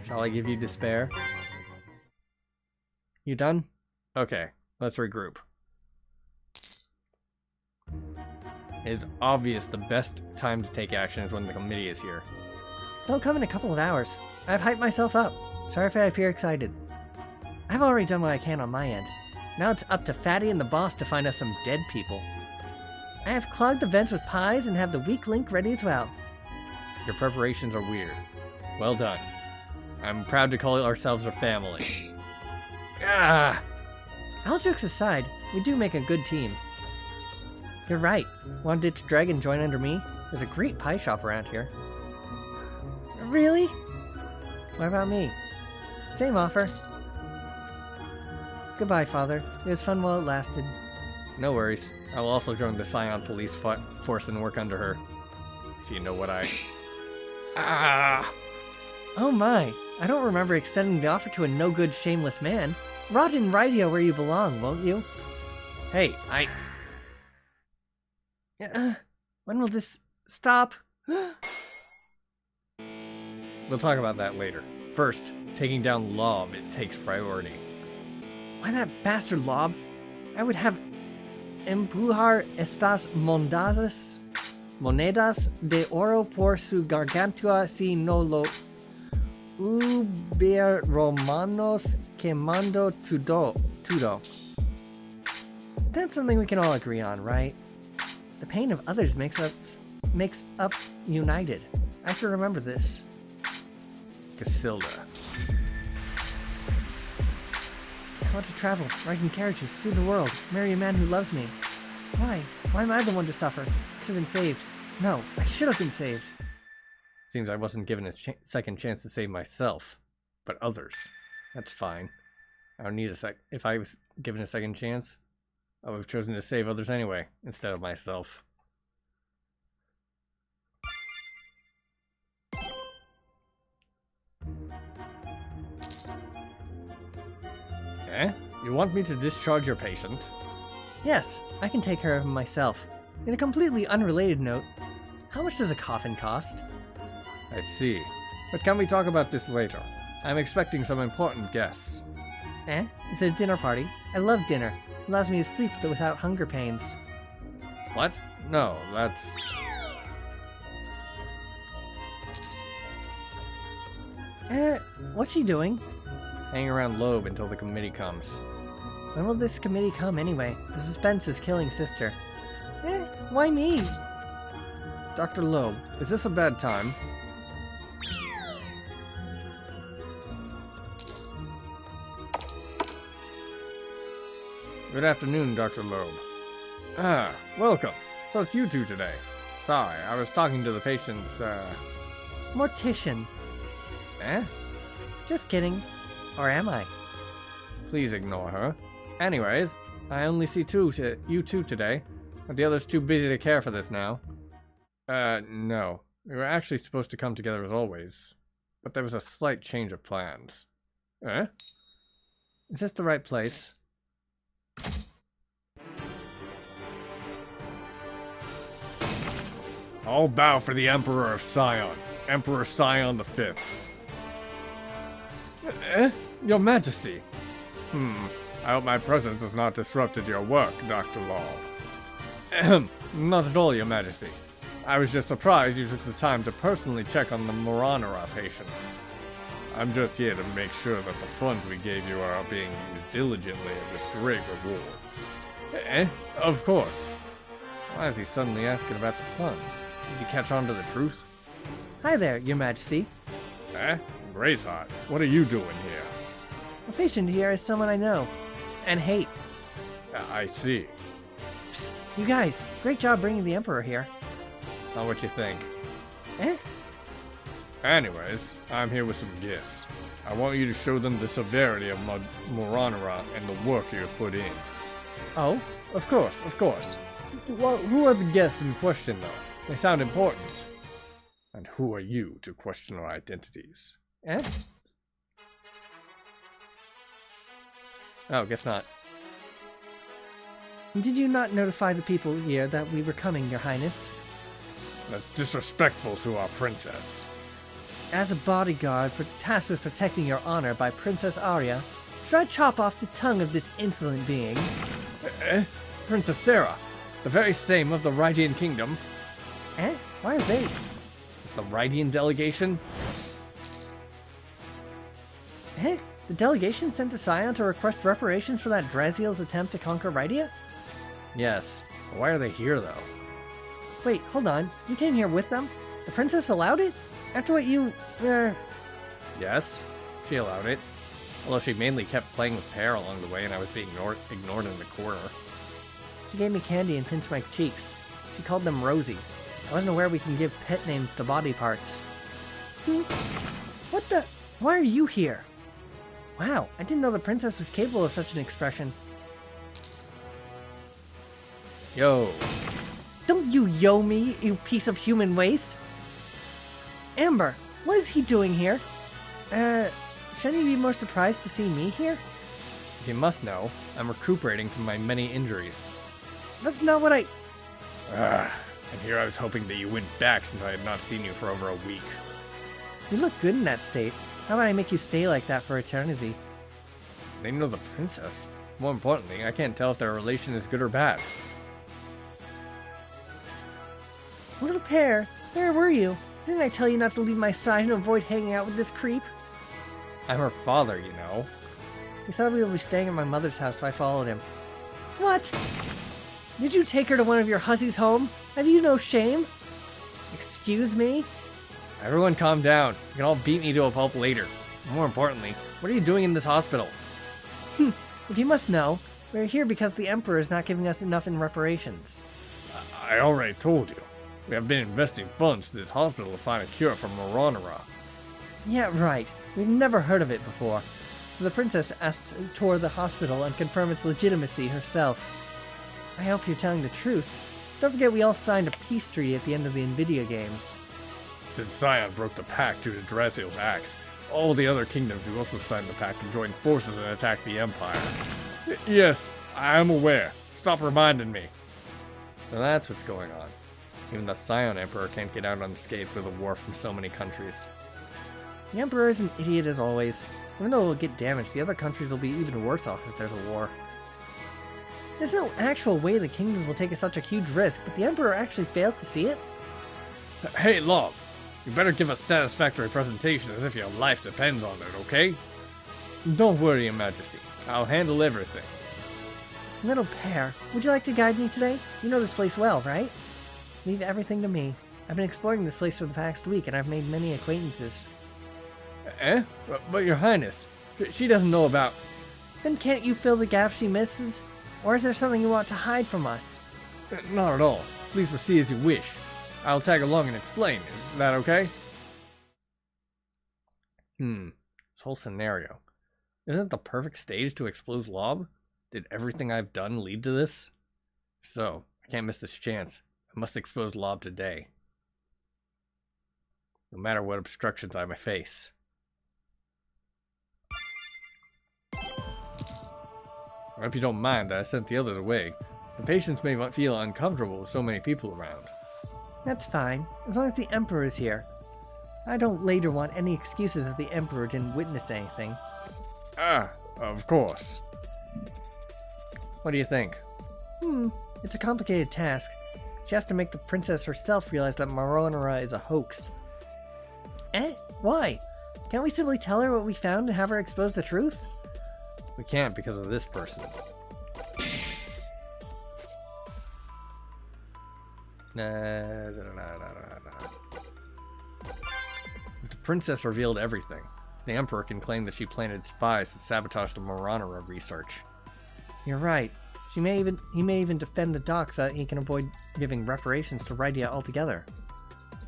Shall I give you despair? You done? Okay, let's regroup. It is obvious the best time to take action is when the committee is here. They'll come in a couple of hours. I've hyped myself up. Sorry if I appear excited. I've already done what I can on my end. Now it's up to Fatty and the boss to find us some dead people. I have clogged the vents with pies and have the weak link ready as well. Your preparations are weird. Well done. I'm proud to call ourselves a family. Ah! All jokes aside, we do make a good team. You're right. Want to ditch Dreg and join under me? There's a great pie shop around here. Really? What about me? Same offer. Goodbye, Father. It was fun while it lasted. No worries. I will also join the Scion police force and work under her. If you know what I... Ah! Oh my, I don't remember extending the offer to a no-good, shameless man. Rot in radio where you belong, won't you? Hey, When will this stop? We'll talk about that later. First, taking down Lob, it takes priority. Why that bastard Lob? I would have empujar estas monedas de oro por su garganta si no lo hubiéramos quemando todo. That's something we can all agree on, right? The pain of others makes up united. I have to remember this. Casilda. I want to travel, ride in carriages, see the world, marry a man who loves me. Why? Why am I the one to suffer? I should have been saved. No, I should have been saved. Seems I wasn't given a second chance to save myself, but others. That's fine. I don't need a If I was given a second chance, I would have chosen to save others anyway, instead of myself. Eh? You want me to discharge your patient? Yes, I can take care of him myself. In a completely unrelated note, how much does a coffin cost? I see. But can we talk about this later? I'm expecting some important guests. Eh? Is it a dinner party? I love dinner. It allows me to sleep without hunger pains. What? No, that's... What's she doing? Hang around Loeb until the committee comes. When will this committee come anyway? The suspense is killing Sister. Why me? Dr. Loeb, is this a bad time? Good afternoon, Dr. Loeb. Ah, welcome. So it's you two today. Sorry, I was talking to the patient's, Mortician. Eh? Just kidding. Or am I? Please ignore her. Anyways, I only see you two today. Are the others too busy to care for this now? No. We were actually supposed to come together as always. But there was a slight change of plans. Eh? Is this the right place? All bow for the Emperor of Sion. Emperor Sion V. Eh? Your Majesty. I hope my presence has not disrupted your work, Dr. Law. Ahem. Not at all, Your Majesty. I was just surprised you took the time to personally check on the Moranara patients. I'm just here to make sure that the funds we gave you are being used diligently and with great rewards. Eh? Of course. Why is he suddenly asking about the funds? Did you catch on to the truth? Hi there, Your Majesty. Eh? Graceheart, what are you doing here? A patient here is someone I know. And hate. I see. Psst, you guys, great job bringing the Emperor here. Not what you think. Eh? Anyways, I'm here with some gifts. I want you to show them the severity of Moranara and the work you have put in. Oh? Of course, of course. Well, who are the guests in question, though? They sound important. And who are you to question our identities? Eh? Oh, guess not. Did you not notify the people here that we were coming, Your Highness? That's disrespectful to our princess. As a bodyguard tasked with protecting your honor by Princess Arya, should I chop off the tongue of this insolent being? Eh? Princess Sarah, the very same of the Rydian Kingdom. Eh? Why are they? It's the Rydian delegation? Eh? The delegation sent to Sion to request reparations for that Draziel's attempt to conquer Rydia? Yes. Why are they here, though? Wait, hold on. You came here with them? The princess allowed it? After what you... Yes, she allowed it. Although she mainly kept playing with Pear along the way and I was being ignored in the corner. She gave me candy and pinched my cheeks. She called them Rosie. I wasn't aware we can give pet names to body parts. What the... Why are you here? Wow, I didn't know the princess was capable of such an expression. Yo. Don't you yo me, you piece of human waste! Amber, what is he doing here? Shouldn't he be more surprised to see me here? You must know, I'm recuperating from my many injuries. That's not what I... And here I was hoping that you went back since I had not seen you for over a week. You look good in that state. How about I make you stay like that for eternity? They know the princess. More importantly, I can't tell if their relation is good or bad. Little Pear, where were you? Didn't I tell you not to leave my side and avoid hanging out with this creep? I'm her father, you know. He said we would be staying at my mother's house, so I followed him. What? Did you take her to one of your hussies' home? Have you no shame? Excuse me? Everyone calm down. You can all beat me to a pulp later. More importantly, what are you doing in this hospital? If you must know, we're here because the Emperor is not giving us enough in reparations. I already told you. We have been investing funds to this hospital to find a cure for Moranara. Yeah, right. We've never heard of it before. So the princess asked to tour the hospital and confirm its legitimacy herself. I hope you're telling the truth. Don't forget we all signed a peace treaty at the end of the Nvidia games. Since Sion broke the pact due to Draziel's axe, all the other kingdoms who also signed the pact can join forces and attack the Empire. Yes, I am aware. Stop reminding me. So that's what's going on. Even the Sion Emperor can't get out unscathed with a war from so many countries. The Emperor is an idiot as always. Even though it will get damaged, the other countries will be even worse off if there's a war. There's no actual way the kingdoms will take such a huge risk, but the Emperor actually fails to see it? Hey, Log, you better give a satisfactory presentation as if your life depends on it, okay? Don't worry, Your Majesty. I'll handle everything. Little Pear, would you like to guide me today? You know this place well, right? Leave everything to me. I've been exploring this place for the past week, and I've made many acquaintances. Eh? But Your Highness, she doesn't know about... Then can't you fill the gap she misses? Or is there something you want to hide from us? Not at all. Please proceed as you wish. I'll tag along and explain. Is that okay? This whole scenario. Isn't it the perfect stage to expose Lob? Did everything I've done lead to this? So, I can't miss this chance. I must expose Lob today. No matter what obstructions I may face. I hope you don't mind that I sent the others away. The patients may feel uncomfortable with so many people around. That's fine, as long as the Emperor is here. I don't later want any excuses if the Emperor didn't witness anything. Ah, of course. What do you think? It's a complicated task. She has to make the princess herself realize that Maronara is a hoax. Why? Can't we simply tell her what we found and have her expose the truth? We can't because of this person. If the princess revealed everything, the Emperor can claim that she planted spies to sabotage the Maronara research. You're right. He may even defend the doc so that he can avoid giving reparations to Rydia altogether.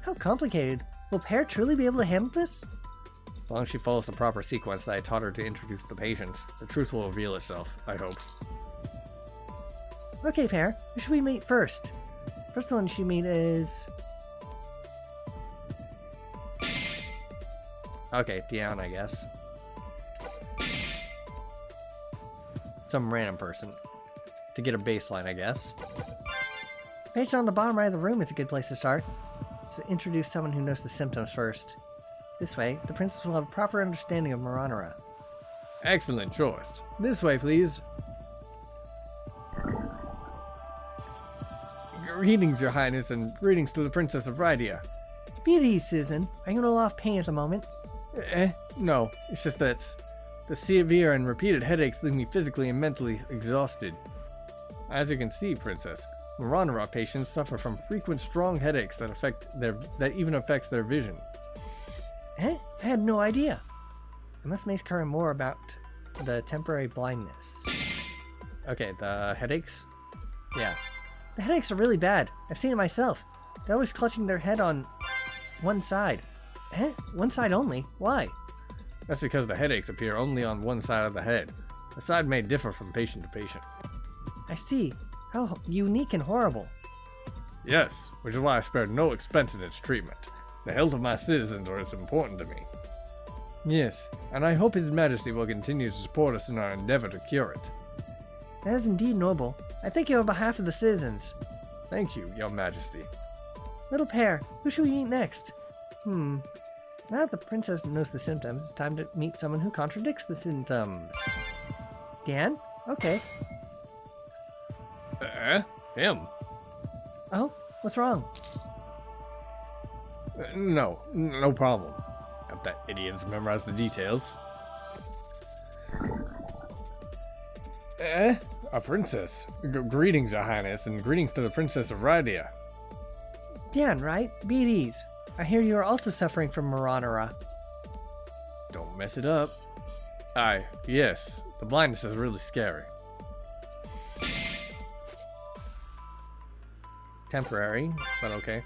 How complicated. Will Pear truly be able to handle this? As long as she follows the proper sequence that I taught her to introduce the patients, the truth will reveal itself, I hope. Okay, Pear. Who should we meet first? First one she meet is... Okay, Dion, I guess. Some random person. To get a baseline, I guess. Patient on the bottom right of the room is a good place to start. So introduce someone who knows the symptoms first. This way, the princess will have a proper understanding of Maronara. Excellent choice. This way, please. Greetings, Your Highness, and greetings to the Princess of Rydia. Be at ease, Susan. Are you in a lot of pain at the moment? No. It's just that the severe and repeated headaches leave me physically and mentally exhausted. As you can see, Princess, Maronara patients suffer from frequent strong headaches that even affects their vision. I had no idea. I must make her more about the temporary blindness. Okay, the headaches? Yeah. The headaches are really bad. I've seen it myself. They're always clutching their head on one side. One side only? Why? That's because the headaches appear only on one side of the head. The side may differ from patient to patient. I see. How unique and horrible. Yes, which is why I spared no expense in its treatment. The health of my citizens is important to me. Yes, and I hope His Majesty will continue to support us in our endeavor to cure it. That is indeed noble. I thank you on behalf of the citizens. Thank you, Your Majesty. Little Pear, who should we meet next? Now that the princess knows the symptoms, it's time to meet someone who contradicts the symptoms. Dan? Okay. Him? Oh? What's wrong? No problem. Have that idiot's memorized the details. A princess. Greetings, Your Highness, and greetings to the Princess of Rydia. Dan, right? Be at ease. I hear you are also suffering from Maronara. Don't mess it up. Yes. The blindness is really scary. Temporary, but okay.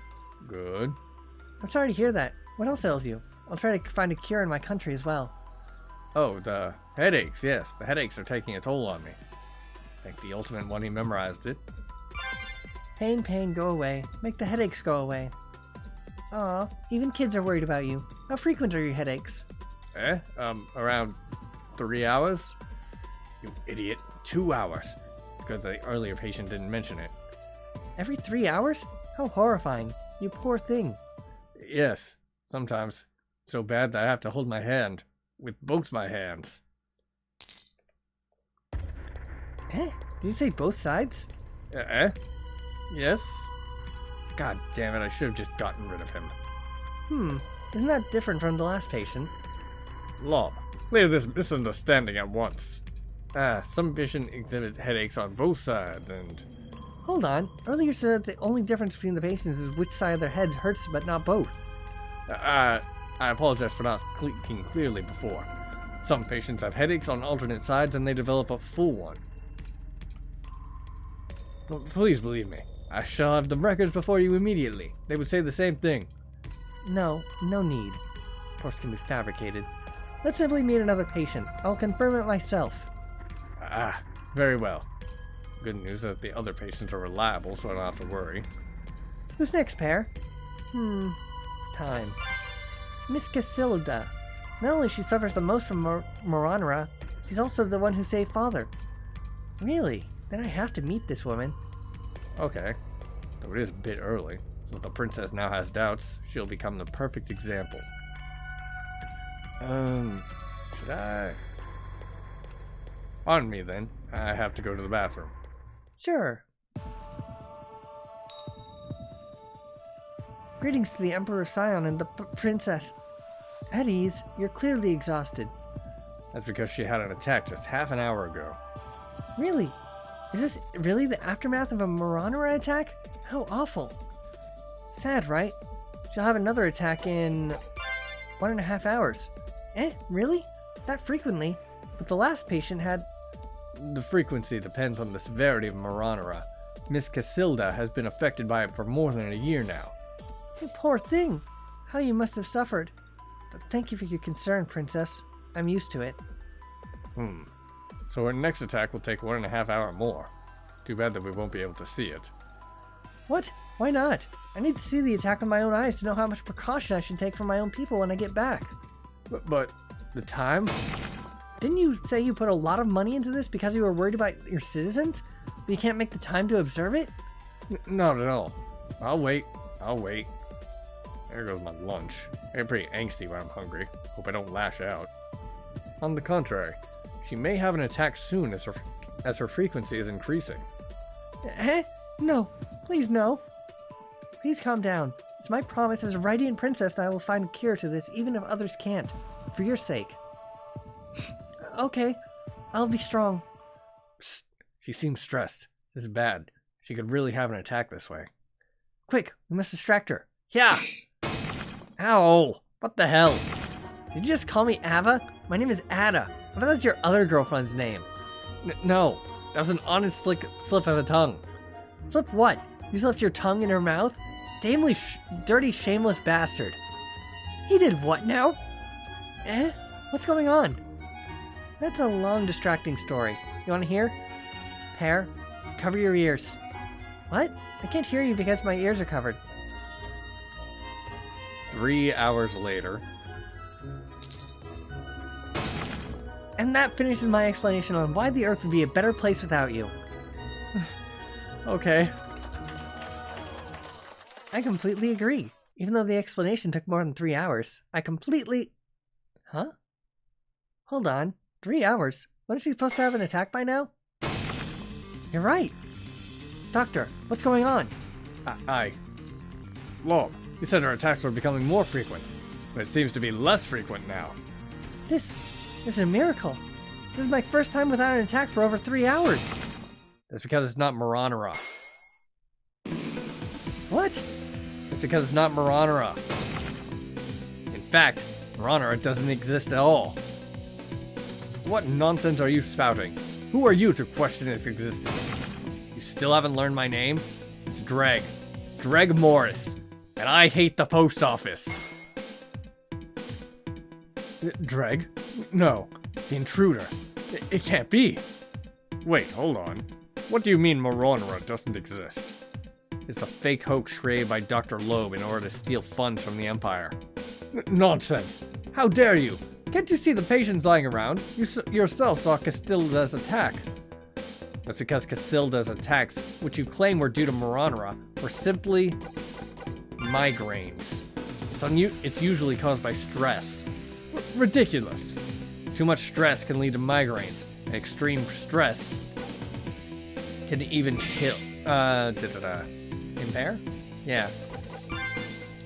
Good. I'm sorry to hear that. What else ails you? I'll try to find a cure in my country as well. Oh, the headaches, yes. The headaches are taking a toll on me. I think the ultimate one, he memorized it. Pain, go away. Make the headaches go away. Aw, even kids are worried about you. How frequent are your headaches? Around 3 hours? You idiot. 2 hours. It's because the earlier patient didn't mention it. Every 3 hours? How horrifying. You poor thing. Yes, sometimes. So bad that I have to hold my hand. With both my hands. Did you say both sides? Yes? God damn it, I should have just gotten rid of him. Isn't that different from the last patient? Lob, clear this misunderstanding at once. Some patient exhibits headaches on both sides and... Hold on. Earlier you said that the only difference between the patients is which side of their head hurts but not both. I apologize for not speaking clearly before. Some patients have headaches on alternate sides and they develop a full one. Please believe me. I shall have the records before you immediately. They would say the same thing. No need. Reports can be fabricated. Let's simply meet another patient. I'll confirm it myself. Ah, very well. Good news that the other patients are reliable, so I don't have to worry. Who's next, pair? It's time. Miss Casilda. Not only she suffers the most from Moranra, she's also the one who saved Father. Really? Then I have to meet this woman. Okay. Though it is a bit early. So if the princess now has doubts, she'll become the perfect example. Should I? On me then. I have to go to the bathroom. Sure. Greetings to the Emperor Scion and the princess. At ease, you're clearly exhausted. That's because she had an attack just half an hour ago. Really? Is this really the aftermath of a Moranra attack? How awful. Sad, right? She'll have another attack in 1.5 hours. Really? That frequently? But the last patient had... The frequency depends on the severity of Moranra. Miss Casilda has been affected by it for more than a year now. You poor thing. How you must have suffered. But thank you for your concern, Princess. I'm used to it. So her next attack will take 1.5 hours more. Too bad that we won't be able to see it. What? Why not? I need to see the attack with my own eyes to know how much precaution I should take for my own people when I get back. But the time? Didn't you say you put a lot of money into this because you were worried about your citizens? But you can't make the time to observe it? Not at all. I'll wait. There goes my lunch. I get pretty angsty when I'm hungry. Hope I don't lash out. On the contrary, she may have an attack soon as her frequency is increasing. No. Please, no. Please calm down. It's my promise as a Radiant Princess that I will find a cure to this, even if others can't. For your sake. Okay. I'll be strong. Psst. She seems stressed. This is bad. She could really have an attack this way. Quick, we must distract her. Yeah! Ow! What the hell? Did you just call me Ava? My name is Ada. I thought that's your other girlfriend's name. No. That was an honest slip of the tongue. Slip what? You slipped your tongue in her mouth? Damnly dirty, shameless bastard. He did what now? What's going on? That's a long, distracting story. You want to hear? Pear, cover your ears. What? I can't hear you because my ears are covered. 3 hours later. And that finishes my explanation on why the Earth would be a better place without you. Okay. I completely agree. Even though the explanation took more than 3 hours, I completely... Huh? Hold on. 3 hours? Wasn't she supposed to have an attack by now? You're right. Doctor, what's going on? Lord, you said her attacks were becoming more frequent, but it seems to be less frequent now. This is a miracle. This is my first time without an attack for over 3 hours. That's because it's not Moranra. What? It's because it's not Moranra. In fact, Moranra doesn't exist at all. What nonsense are you spouting? Who are you to question its existence? You still haven't learned my name? It's Dreg. Dreg Morris. And I hate the post office. Dreg? No. The intruder. It can't be. Wait, hold on. What do you mean Moranra doesn't exist? It's the fake hoax created by Dr. Loeb in order to steal funds from the Empire. Nonsense. How dare you? Can't you see the patients lying around? You yourself saw Casilda's attack. That's because Casilda's attacks, which you claim were due to Moranra, were simply migraines. It's usually caused by stress. Ridiculous. Too much stress can lead to migraines, and extreme stress can even kill. Impair? Yeah.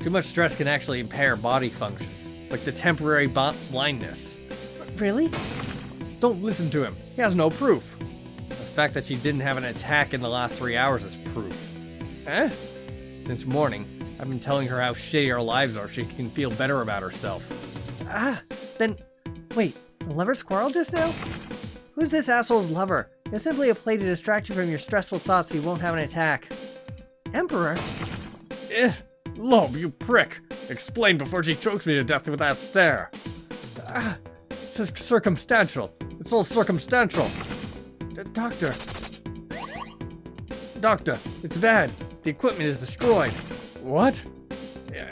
Too much stress can actually impair body functions, like the temporary blindness. Really? Don't listen to him. He has no proof. The fact that she didn't have an attack in the last 3 hours is proof. Since morning, I've been telling her how shitty our lives are so she can feel better about herself. Then, wait, the lover's quarrel just now? Who's this asshole's lover? It's simply a play to distract you from your stressful thoughts so you won't have an attack. Emperor? Lob, you prick! Explain before she chokes me to death with that stare. It's circumstantial. It's all circumstantial. Doctor. Doctor, it's bad. The equipment is destroyed. What?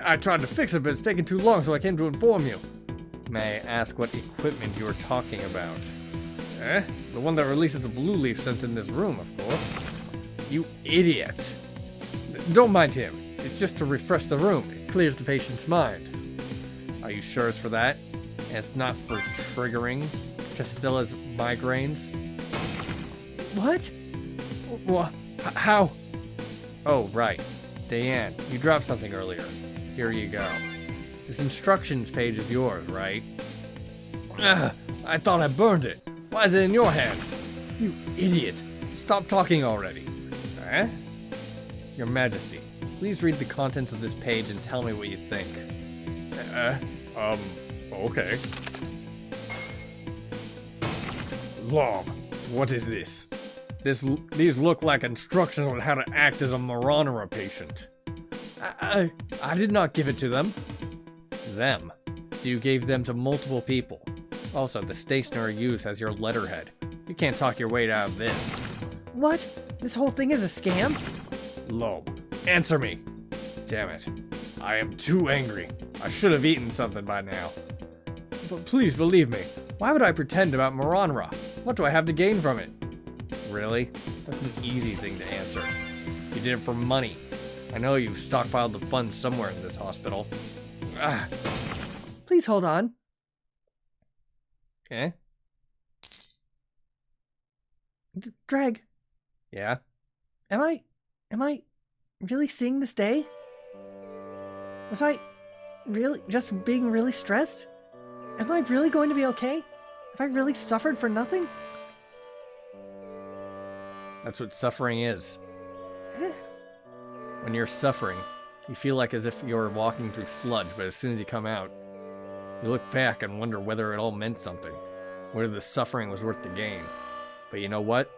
I tried to fix it, but it's taken too long, so I came to inform you. May I ask what equipment you are talking about? The one that releases the blue leaf sent in this room, of course. You idiot. Don't mind him. It's just to refresh the room. It clears the patient's mind. Are you sure it's for that? And it's not for triggering Castilla's migraines? What? What? How? Oh, right. Diane, you dropped something earlier. Here you go. This instructions page is yours, right? I thought I burned it. Why is it in your hands? You idiot. Stop talking already. Your Majesty, please read the contents of this page and tell me what you think. Okay. Lob, what is this? These look like instructions on how to act as a Moronera patient. I did not give it to them. Them? So you gave them to multiple people. Also, the stationery used as your letterhead. You can't talk your way out of this. What? This whole thing is a scam? Lob, answer me. Damn it. I am too angry. I should have eaten something by now. But please believe me. Why would I pretend about Moronera? What do I have to gain from it? Really? That's an easy thing to answer. You did it for money. I know you've stockpiled the funds somewhere in this hospital. Please hold on. Dreg. Yeah? Am I really seeing this day? Was I really just being really stressed? Am I really going to be okay? Have I really suffered for nothing? That's what suffering is. When you're suffering, you feel like as if you're walking through sludge, but as soon as you come out, you look back and wonder whether it all meant something, whether the suffering was worth the gain. But you know what?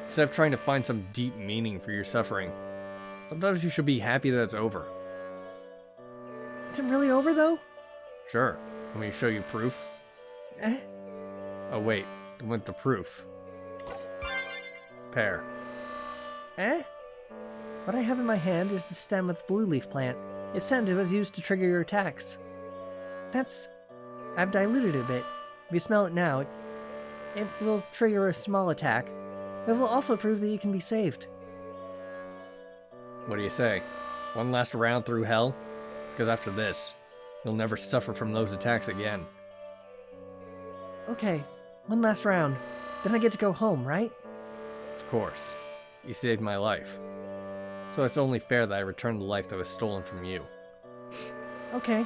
Instead of trying to find some deep meaning for your suffering, sometimes you should be happy that it's over. Is it really over, though? Sure. Want me to show you proof? Oh wait, I went to proof. Pear. What I have in my hand is the stem of the blue leaf plant. Its scent was used to trigger your attacks. I've diluted it a bit. If you smell it now, it will trigger a small attack. It will also prove that you can be saved. What do you say? One last round through hell? Because after this, you'll never suffer from those attacks again. Okay, one last round. Then I get to go home, right? Of course. You saved my life. So it's only fair that I return the life that was stolen from you. Okay.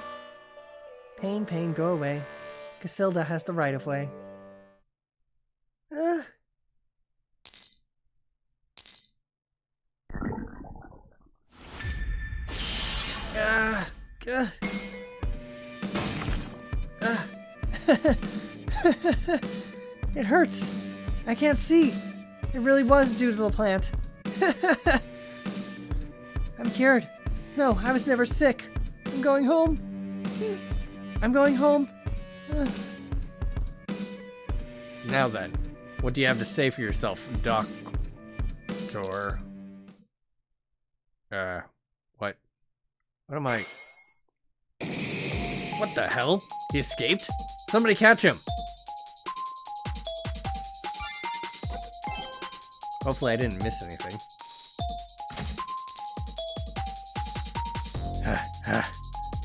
Pain, go away. Casilda has the right of way. It hurts. I can't see. It really was due to the plant. I'm cured. No, I was never sick. I'm going home. I'm going home. Now then, what do you have to say for yourself, Doctor? What? What am I? What the hell? He escaped? Somebody catch him! Hopefully I didn't miss anything.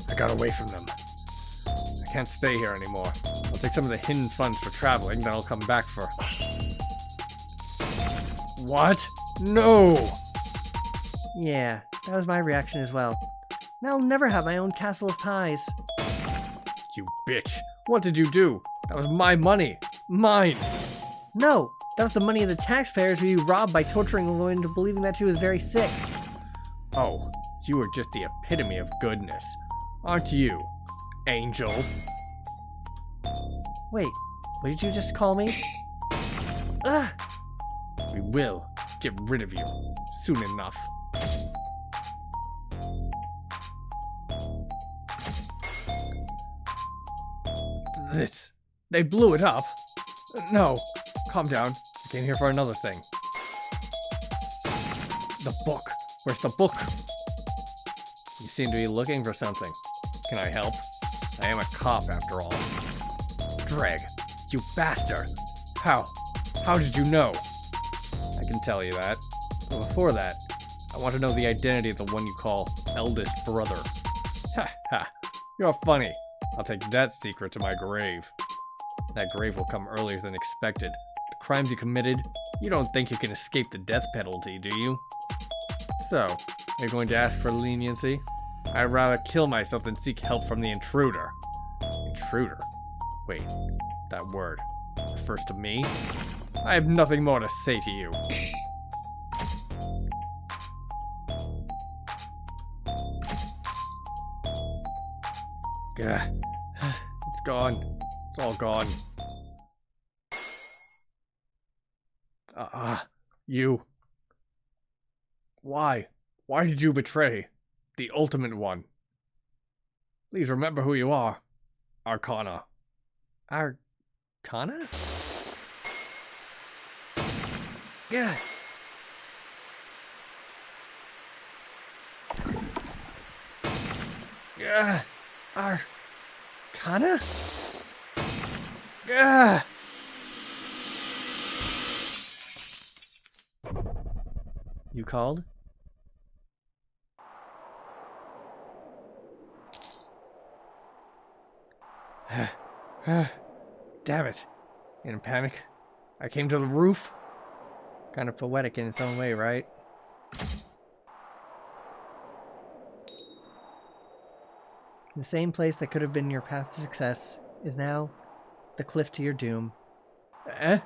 I got away from them. I can't stay here anymore. I'll take some of the hidden funds for traveling, then I'll come back for... What? No! Yeah, that was my reaction as well. Now I'll never have my own castle of pies. You bitch. What did you do? That was my money. Mine! No, that was the money of the taxpayers who you robbed by torturing a woman into believing that she was very sick. Oh, you are just the epitome of goodness. Aren't you, Angel? Wait, what did you just call me? Ugh! will get rid of you soon enough. They blew it up. No, calm down. I came here for another thing. The book. Where's the book? You seem to be looking for something. Can I help? I am a cop after all. Greg, you bastard. How? How did you know? I can tell you that. But before that, I want to know the identity of the one you call eldest brother. Ha ha. You're funny. I'll take that secret to my grave. That grave will come earlier than expected. The crimes you committed, you don't think you can escape the death penalty, do you? So, are you going to ask for leniency? I'd rather kill myself than seek help from the intruder. Intruder? Wait, that word refers to me? I have nothing more to say to you. Gah. It's gone. It's all gone. You. Why? Why did you betray the ultimate one? Please remember who you are. Arcana. Arcana? Yeah. Yeah. Arcana? Yeah. You called? Damn it. In a panic, I came to the roof. Kind of poetic in its own way, right? The same place that could have been your path to success is now the cliff to your doom. Eh?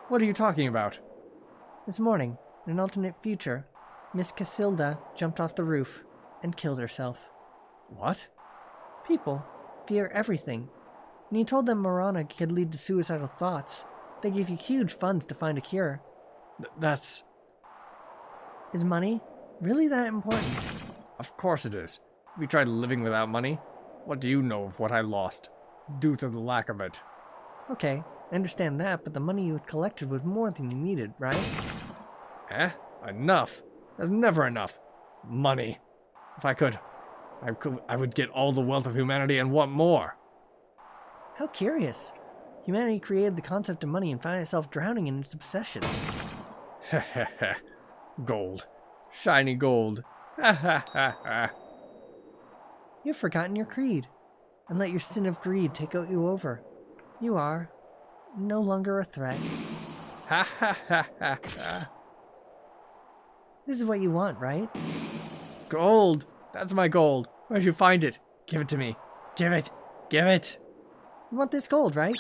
What are you talking about? This morning, in an alternate future, Miss Casilda jumped off the roof and killed herself. What? People fear everything. When you told them Marana could lead to suicidal thoughts, they gave you huge funds to find a cure. That's... Is money really that important? Of course it is. Have you tried living without money? What do you know of what I lost, due to the lack of it? Okay, I understand that, but the money you had collected was more than you needed, right? Eh? Enough? There's never enough. Money. If I could, I would get all the wealth of humanity and want more. How curious. Humanity created the concept of money and found itself drowning in its obsession. Heh. Gold. Shiny gold. Ha. You've forgotten your creed, and let your sin of greed take you over. You are no longer a threat. Ha. This is what you want, right? Gold! That's my gold. Where'd you find it? Give it to me. Give it. You want this gold, right?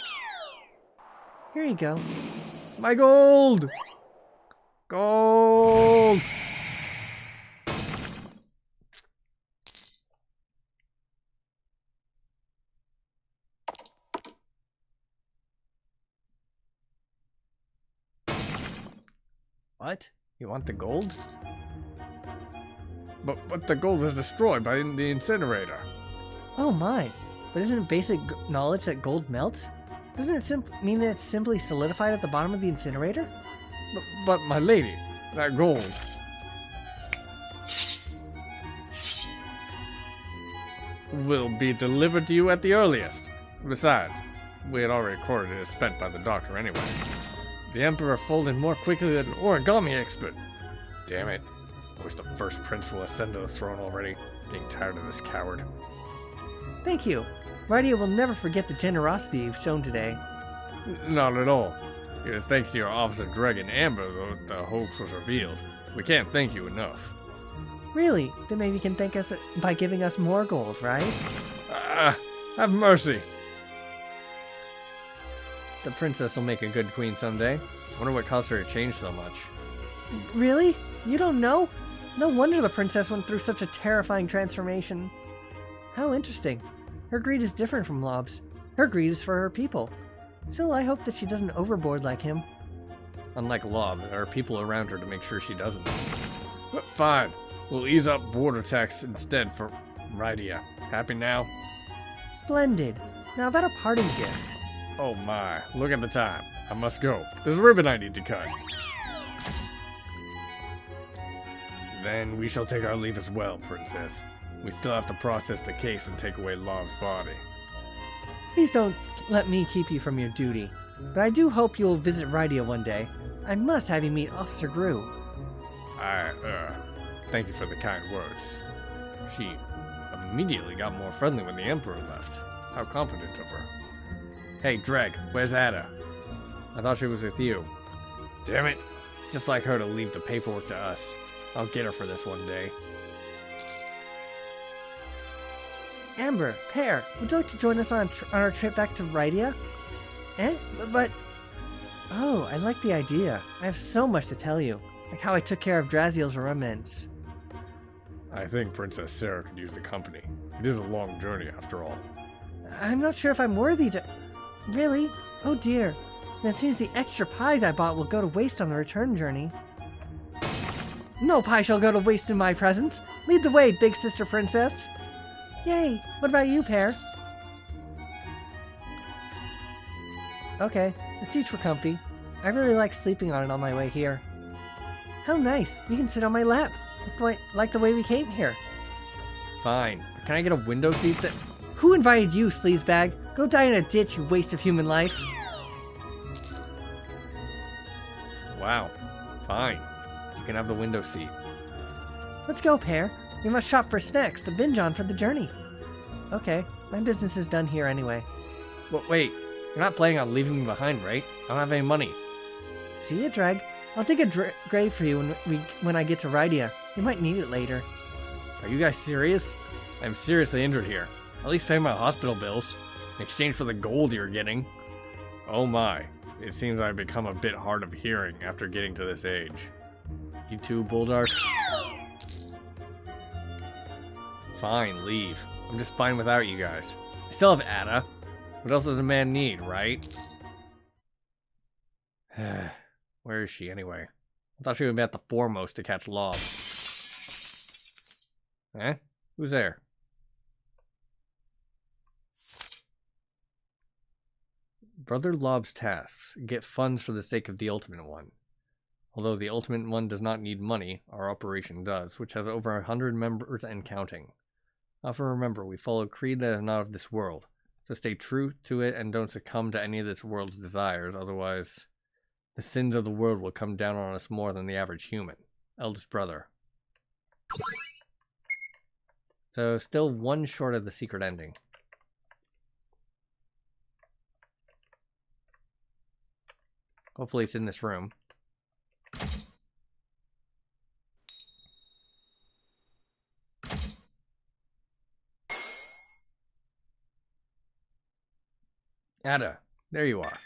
Here you go. My gold! Gold! What? You want the gold? But the gold was destroyed by the incinerator. Oh my. But isn't it basic knowledge that gold melts? Doesn't it mean that it's simply solidified at the bottom of the incinerator? But my lady, that gold... will be delivered to you at the earliest. Besides, we had already recorded it as spent by the doctor anyway. The Emperor folded more quickly than an origami expert. Damn it. I wish the first prince will ascend to the throne already. Getting tired of this coward. Thank you. Rydia will never forget the generosity you've shown today. Not at all. It was thanks to your Officer Dragon Amber that the hoax was revealed. We can't thank you enough. Really? Then maybe you can thank us by giving us more gold, right? Have mercy. The princess will make a good queen someday. I wonder what caused her to change so much. Really? You don't know? No wonder the princess went through such a terrifying transformation. How interesting. Her greed is different from Lob's. Her greed is for her people. Still, I hope that she doesn't overboard like him. Unlike Lob, there are people around her to make sure she doesn't. But fine. We'll ease up border tax instead for Rydia. Happy now? Splendid. Now about a parting gift. Oh my, look at the time. I must go. There's a ribbon I need to cut. Then we shall take our leave as well, Princess. We still have to process the case and take away Lob's body. Please don't let me keep you from your duty. But I do hope you'll visit Rydia one day. I must have you meet Officer Gru. Thank you for the kind words. She immediately got more friendly when the Emperor left. How competent of her. Hey, Dreg, where's Ada? I thought she was with you. Damn it. Just like her to leave the paperwork to us. I'll get her for this one day. Amber, Pear, would you like to join us on our trip back to Rydia? But... Oh, I like the idea. I have so much to tell you. Like how I took care of Draziel's remnants. I think Princess Sarah could use the company. It is a long journey, after all. I'm not sure if I'm worthy to... Really? Oh dear. Then it seems the extra pies I bought will go to waste on the return journey. No pie shall go to waste in my presence. Lead the way, big sister princess. Yay! What about you, Pear? Okay, the seats were comfy. I really like sleeping on it on my way here. How nice! You can sit on my lap. Like the way we came here. Fine. Can I get a window seat that... Who invited you, sleazebag? Go die in a ditch, you waste of human life. Wow. Fine. You can have the window seat. Let's go, Pear. We must shop for snacks to binge on for the journey. Okay, my business is done here anyway. But wait, you're not planning on leaving me behind, right? I don't have any money. See ya, Dreg. I'll dig a grave for you when I get to Rydia. You might need it later. Are you guys serious? I'm seriously injured here. At least pay my hospital bills. In exchange for the gold you're getting. Oh my. It seems I've become a bit hard of hearing after getting to this age. You too, Bulldog? Fine, leave. I'm just fine without you guys. I still have Ada. What else does a man need, right? Where is she, anyway? I thought she would be at the foremost to catch Lob. Eh? Who's there? Brother Lob's tasks. Get funds for the sake of the Ultimate One. Although the Ultimate One does not need money, our operation does, which has over 100 members and counting. Often remember, we follow a creed that is not of this world, so stay true to it and don't succumb to any of this world's desires, otherwise the sins of the world will come down on us more than the average human. Eldest brother. So, still one short of the secret ending. Hopefully it's in this room. Ada, there you are.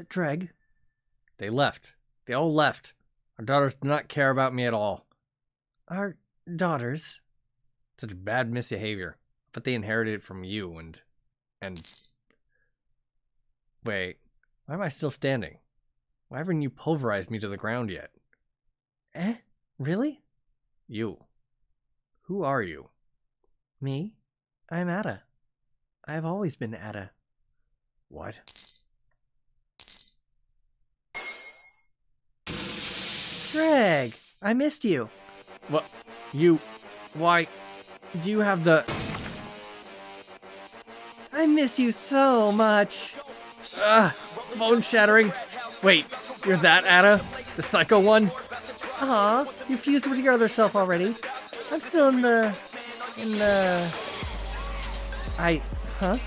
Dreg? They left. They all left. Our daughters do not care about me at all. Our daughters? Such bad misbehavior. But they inherited it from you and... Wait, why am I still standing? Why haven't you pulverized me to the ground yet? Eh? Really? You. Who are you? Me? I'm Ada. I've always been Ada. What? Dreg! I missed you. What? You... Why... Do you have the... I missed you so much. Bone shattering. Wait, you're that Ada? The psycho one? Aw, you fused with your other self already. I'm still in the... Huh?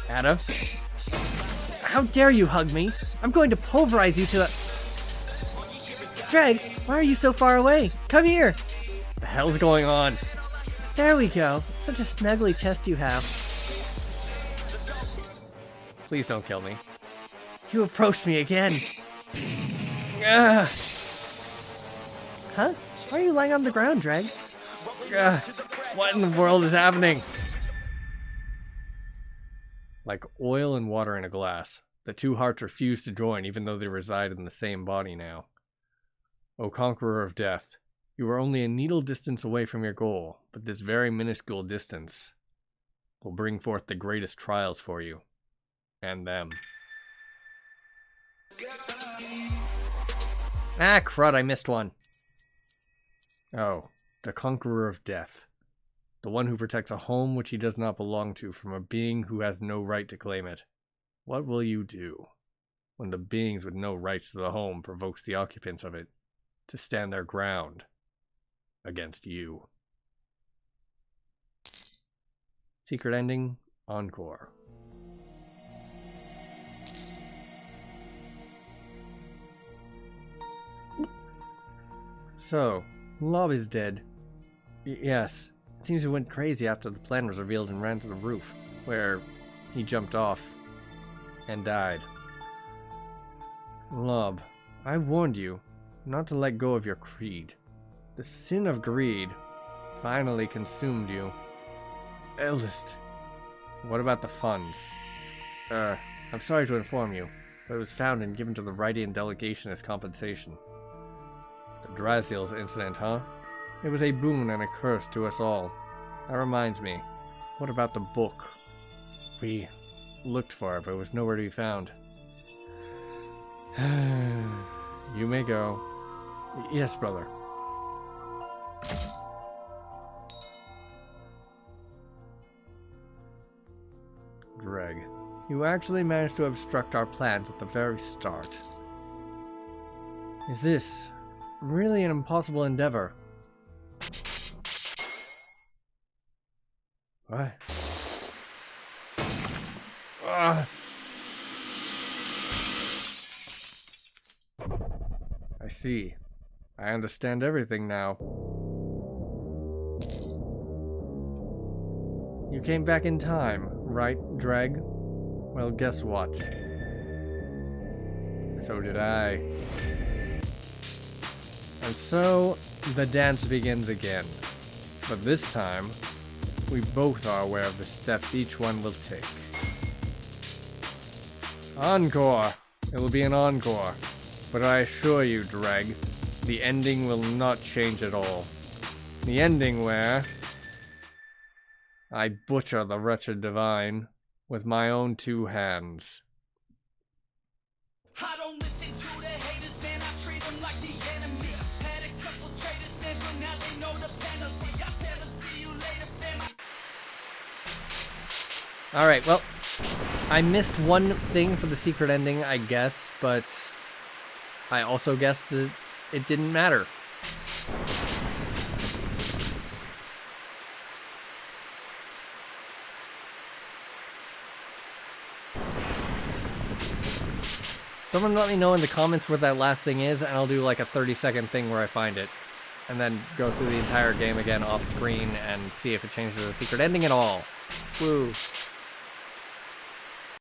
Ada? How dare you hug me? I'm going to pulverize you to the... Dreg, why are you so far away? Come here! The hell's going on? There we go. Such a snuggly chest you have. Please don't kill me. You approached me again. Ah! Huh? Why are you lying on the ground, Dreg? What in the world is happening? Like oil and water in a glass, The two hearts refuse to join, even though they reside in the same body now. O Conqueror of Death, you are only a needle distance away from your goal, but this very minuscule distance will bring forth the greatest trials for you. And them. Ah, crud, I missed one. Oh, the Conqueror of Death. The one who protects a home which he does not belong to from a being who has no right to claim it. What will you do when the beings with no rights to the home provokes the occupants of it to stand their ground against you? Secret ending, encore. So, Lob is dead. Yes. It seems he went crazy after the plan was revealed and ran to the roof, where he jumped off and died. Lob, I warned you not to let go of your creed. The sin of greed finally consumed you. Eldest, what about the funds? I'm sorry to inform you, but it was found and given to the Rydian delegation as compensation. The Draziel's incident, huh? It was a boon and a curse to us all. That reminds me, what about the book? We looked for it, but it was nowhere to be found. You may go. Yes, brother. Dreg, you actually managed to obstruct our plans at the very start. Is this really an impossible endeavor? What? I see. I understand everything now. You came back in time, right, Dreg? Well, guess what? So did I. And so, the dance begins again. But this time, we both are aware of the steps each one will take. Encore! It will be an encore. But I assure you, Dreg, the ending will not change at all. The ending where I butcher the wretched divine with my own two hands. I don't listen to the haters, man, I treat them like the enemy. Had a couple traitors, man, but now they know the penalty. I tell them, see you later, fam. Alright, well, I missed one thing for the secret ending, I guess, but I also guessed that it didn't matter. Someone let me know in the comments where that last thing is, and I'll do like a 30-second thing where I find it. And then go through the entire game again off screen and see if it changes the secret ending at all. Woo.